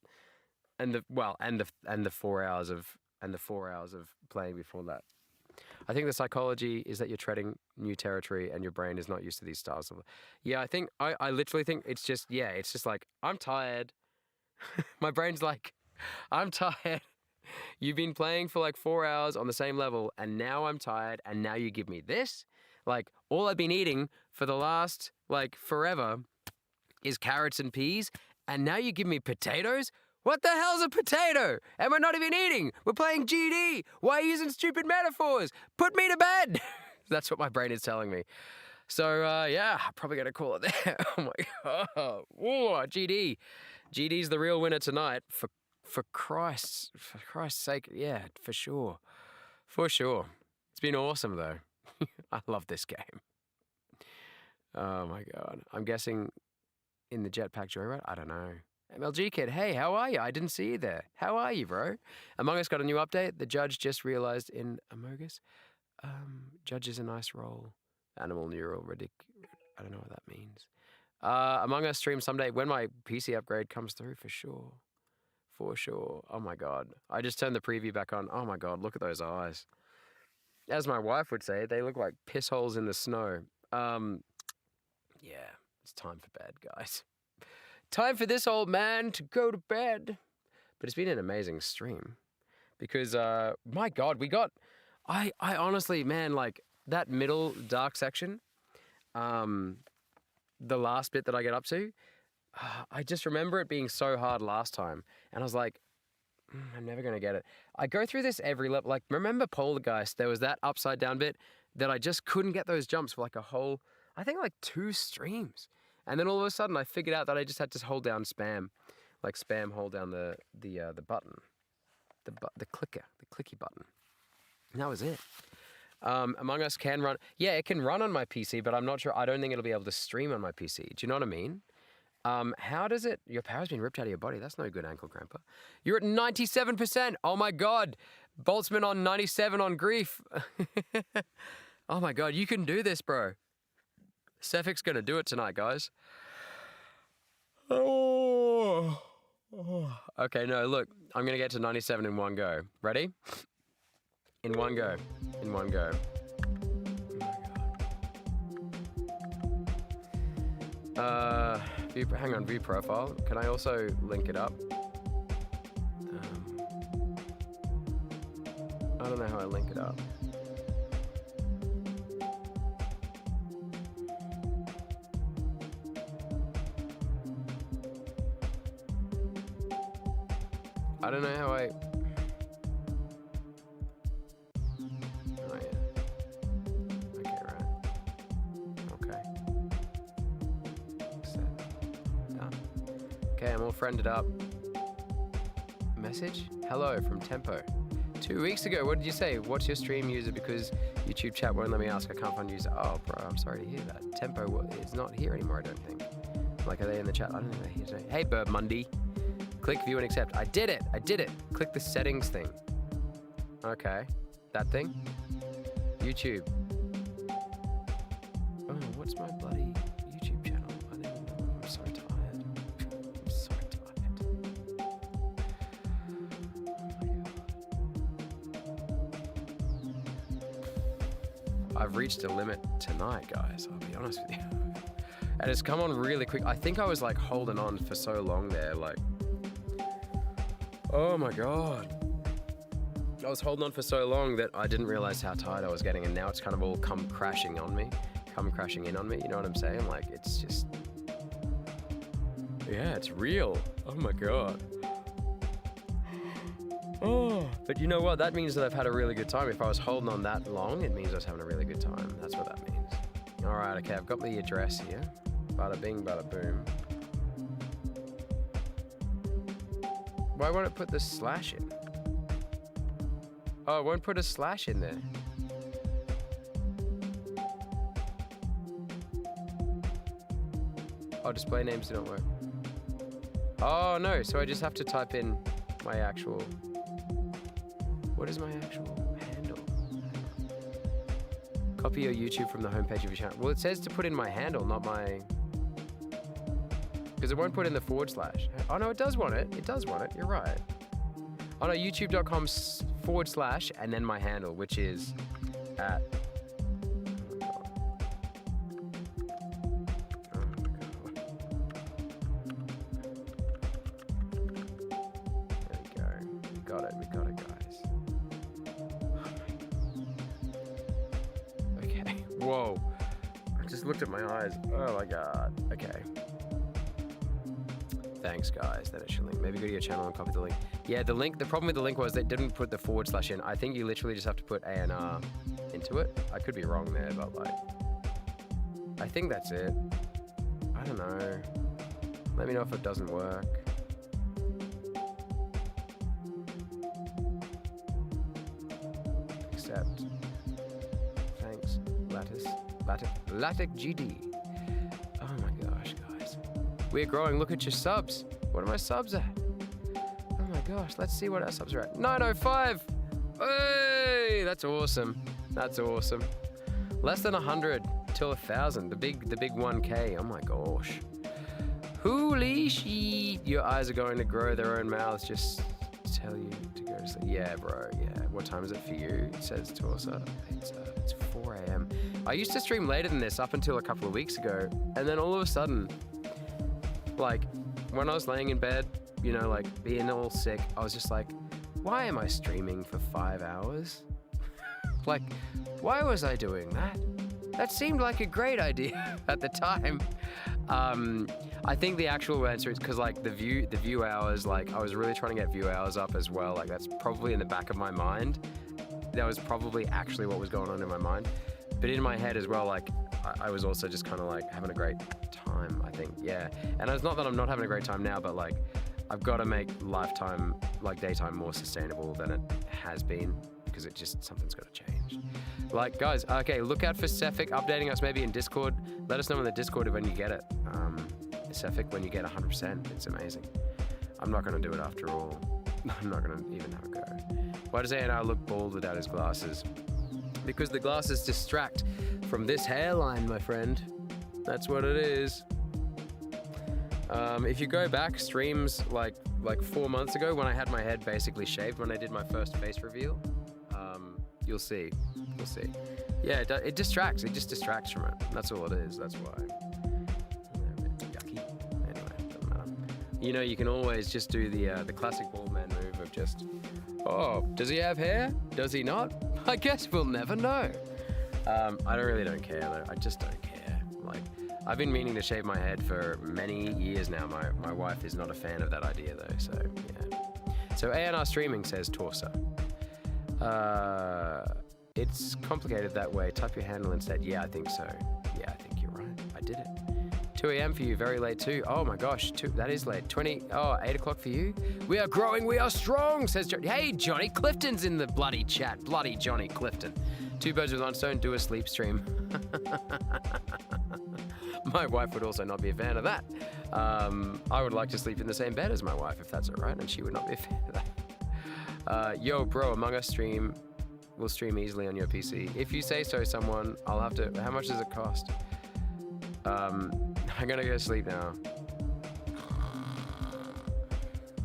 the 4 hours of playing before that. I think the psychology is that you're treading new territory and your brain is not used to these styles. Yeah, I literally think it's just like, I'm tired. My brain's like, I'm tired. You've been playing for like 4 hours on the same level and now I'm tired and now you give me this? Like, all I've been eating for the last, like, forever is carrots and peas and now you give me potatoes? What the hell's a potato? And we're not even eating. We're playing GD. Why are you using stupid metaphors? Put me to bed. That's what my brain is telling me. So, yeah, I'm probably going to call it there. Oh, my God. Whoa, GD. GD's the real winner tonight. For Christ's sake. Yeah, for sure. For sure. It's been awesome, though. I love this game. Oh, my God. I'm guessing in the Jetpack Joyride? I don't know. MLG Kid, hey, how are you? I didn't see you there. How are you, bro? Among Us got a new update. The judge just realized in Among Us. Judge is a nice role. Animal neural I don't know what that means. Among Us stream someday when my PC upgrade comes through, for sure. For sure. Oh my god. I just turned the preview back on. Oh my god, look at those eyes. As my wife would say, they look like piss holes in the snow. Yeah, it's time for bed, guys. Time for this old man to go to bed. But it's been an amazing stream. Because, my god, I honestly, man, like, that middle dark section, the last bit that I get up to, I just remember it being so hard last time. And I was like, I'm never going to get it. I go through this every level. Like, remember Poltergeist? There was that upside down bit that I just couldn't get those jumps for like a whole... I think like 2 streams. And then all of a sudden I figured out that I just had to hold down spam. Like spam, hold down the button. The clicker, the clicky button. And that was it. Among Us can run. Yeah, it can run on my PC, but I'm not sure. I don't think it'll be able to stream on my PC. Do you know what I mean? How does it? Your power's been ripped out of your body. That's no good, Ankle Cramper. You're at 97%. Oh my God. Boltzmann on 97 on grief. Oh my God, you can do this, bro. Cephic's gonna do it tonight, guys. Oh. Okay, no, look. I'm gonna get to 97 in one go. Ready? In one go. In one go. Oh my God. Hang on, view profile. Can I also link it up? I don't know how I link it up. I don't know how I... Oh, yeah. Okay, right. Okay. Set. Done. Okay, I'm all friended up. Message? Hello from Tempo. 2 weeks ago, what did you say? What's your stream user? Because YouTube chat won't let me ask. I can't find user. Oh, bro, I'm sorry to hear that. Tempo is not here anymore, I don't think. Like, are they in the chat? I don't think they're here today. Hey, Burb Mundy. Click view and accept. I did it. I did it. Click the settings thing. Okay. That thing. YouTube. Oh, what's my bloody YouTube channel? I don't even know. I'm so tired. I'm so tired. Oh my God. I've reached a limit tonight, guys. I'll be honest with you. And it's come on really quick. I think I was like holding on for so long there, like, oh my God. I was holding on for so long that I didn't realize how tired I was getting, and now it's kind of all come crashing in on me. You know what I'm saying? Like, it's just, yeah, it's real. Oh my God. Oh, but you know what? That means that I've had a really good time. If I was holding on that long, it means I was having a really good time. That's what that means. All right, okay, I've got the address here. Bada bing, bada boom. Why won't it put the slash in? Oh, it won't put a slash in there. Oh, display names do not work. Oh no, so I just have to type in my actual... What is my actual handle? Copy your YouTube from the homepage of your channel. Well, it says to put in my handle, not my... Because it won't put in the /. Oh no, it does want it. It does want it. You're right. Oh no, youtube.com / and then my handle, which is at... Oh my God. There we go. We got it. We got it, guys. Okay. Whoa. I just looked at my eyes. Oh my God. Okay. Thanks, guys. Then it should link. Maybe go to your channel and copy the link. Yeah, the link. The problem with the link was they didn't put the / in. I think you literally just have to put ANR into it. I could be wrong there, but like, I think that's it. I don't know. Let me know if it doesn't work. Accept. Thanks, Latic GD. Oh my gosh, guys. We're growing. Look at your subs. What are my subs at? Oh my gosh. Let's see what our subs are at. 905. Hey, that's awesome. That's awesome. Less than 100 till 1,000. The big 1K. Oh my gosh. Holy shit. Your eyes are going to grow their own mouths. Just tell you to go to sleep. Yeah, bro. Yeah. What time is it for you? It says to us. It's 4 a.m. I used to stream later than this up until a couple of weeks ago. And then all of a sudden, like, when I was laying in bed, you know, like, being all sick, I was just like, why am I streaming for 5 hours? Like, why was I doing that? That seemed like a great idea at the time. I think the actual answer is because, like, the view hours, like, I was really trying to get view hours up as well. Like, that's probably in the back of my mind. That was probably actually what was going on in my mind. But in my head as well, like, I was also just kind of like having a great time, I think, yeah. And it's not that I'm not having a great time now, but like, I've got to make lifetime, like daytime, more sustainable than it has been, because it just, something's got to change. Like, guys, okay, look out for Cephik updating us maybe in Discord. Let us know in the Discord when you get it. Cephik, when you get 100%, it's amazing. I'm not going to do it after all. I'm not going to even have a go. Why does A&R look bald without his glasses? Because the glasses distract from this hairline, my friend. That's what it is. If you go back streams like 4 months ago when I had my head basically shaved when I did my first face reveal, you'll see. You'll see. Yeah, it distracts. It just distracts from it. That's all it is. That's why. Yucky. Anyway, doesn't matter. You know, you can always just do the classic bald man move of just, oh, does he have hair? Does he not? I guess we'll never know. I really don't care though. I just don't care. Like, I've been meaning to shave my head for many years now. My wife is not a fan of that idea though, so yeah. So A&R Streaming says torso. It's complicated that way. Type your handle instead. Yeah, I think so. Yeah, I think you're right. I did it. 2 a.m. for you, very late too. Oh my gosh, that is late. 8 o'clock for you. We are growing, we are strong, says Johnny. Hey, Johnny Clifton's in the bloody chat. Bloody Johnny Clifton. 2 birds with one stone, do a sleep stream. My wife would also not be a fan of that. I would like to sleep in the same bed as my wife, if that's all right, and she would not be a fan of that. Yo, bro, Among Us stream will stream easily on your PC. If you say so, someone, I'll have to, how much does it cost? I'm gonna go sleep now.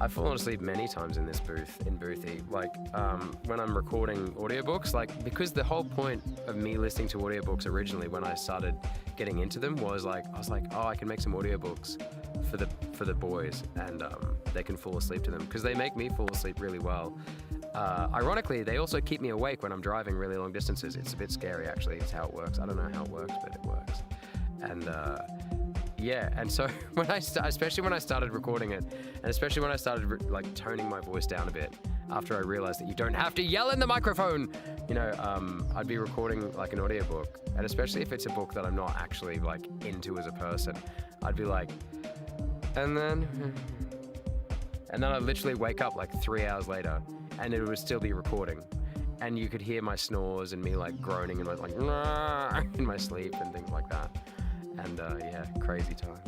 I've fallen asleep many times in this booth, in Boothie. Like, when I'm recording audiobooks, like, because the whole point of me listening to audiobooks originally when I started getting into them was like, I was like, oh, I can make some audiobooks for the boys, and they can fall asleep to them, because they make me fall asleep really well. Ironically, they also keep me awake when I'm driving really long distances. It's a bit scary, actually. It's how it works. I don't know how it works, but it works. And yeah, and so especially when I started recording it, and especially when I started like toning my voice down a bit, after I realized that you don't have to yell in the microphone, you know, I'd be recording like an audiobook, and especially if it's a book that I'm not actually like into as a person, I'd be like, and then I'd literally wake up like 3 hours later, and it would still be recording, and you could hear my snores and me like groaning and like in my sleep and things like that. And yeah, crazy times.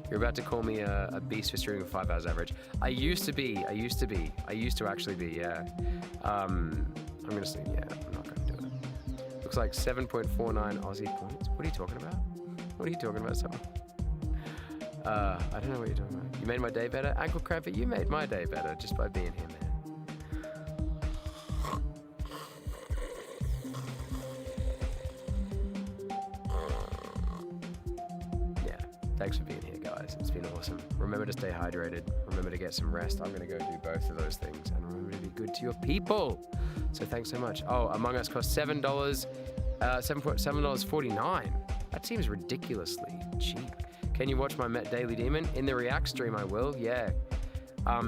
You're about to call me a beast for streaming 5 hours average. I used to actually be, yeah. I'm gonna sleep, yeah, I'm not gonna do it. Looks like 7.49 Aussie points. What are you talking about? What are you talking about, someone? I don't know what you're talking about. You made my day better? Ankle Cramper, you made my day better just by being here, man. Thanks for being here, guys. It's been awesome. Remember to stay hydrated. Remember to get some rest. I'm going to go do both of those things. And remember to be good to your people. So thanks so much. Oh, Among Us costs $7, $7.49. That seems ridiculously cheap. Can you watch my Met Daily Demon? In the React stream, I will. Yeah.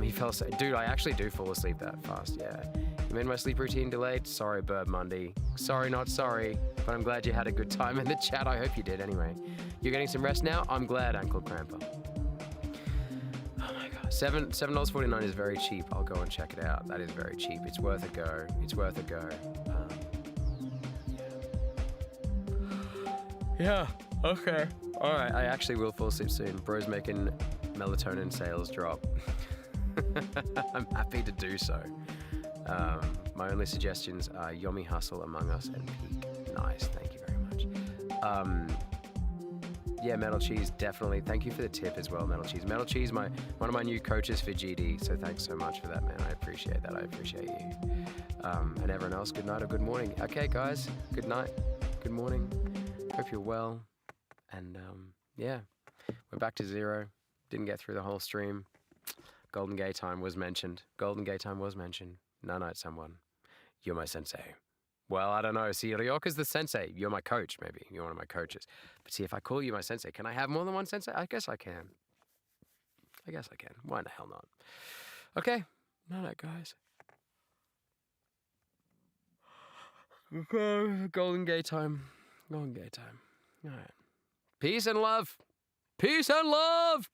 He fell asleep. Dude, I actually do fall asleep that fast. Yeah. You made my sleep routine delayed. Sorry, Bird Monday. Sorry, not sorry. But I'm glad you had a good time in the chat. I hope you did anyway. You're getting some rest now? I'm glad, Ankle Cramper. Oh my God. $7.49 is very cheap. I'll go and check it out. That is very cheap. It's worth a go. It's worth a go. Yeah. Okay. All right. I actually will fall asleep soon. Bro's making melatonin sales drop. I'm happy to do so. My only suggestions are Yomi Hustle, Among Us, and Peak. Nice. Thank you very much. Yeah, Metal Cheese, definitely. Thank you for the tip as well, Metal Cheese. Metal Cheese, one of my new coaches for GD, so thanks so much for that, man. I appreciate that. I appreciate you. And everyone else, good night or good morning. Okay, guys, good night, good morning. Hope you're well. And yeah, we're back to 0. Didn't get through the whole stream. Golden Gay Time was mentioned. Golden Gay Time was mentioned. Night, someone. You're my sensei. Well, I don't know. See, Ryoka's the sensei. You're my coach, maybe. You're one of my coaches. But see, if I call you my sensei, can I have more than one sensei? I guess I can. Why the hell not? Okay. Night, guys. Golden Gate time. Golden Gate time. All right. Peace and love. Peace and love.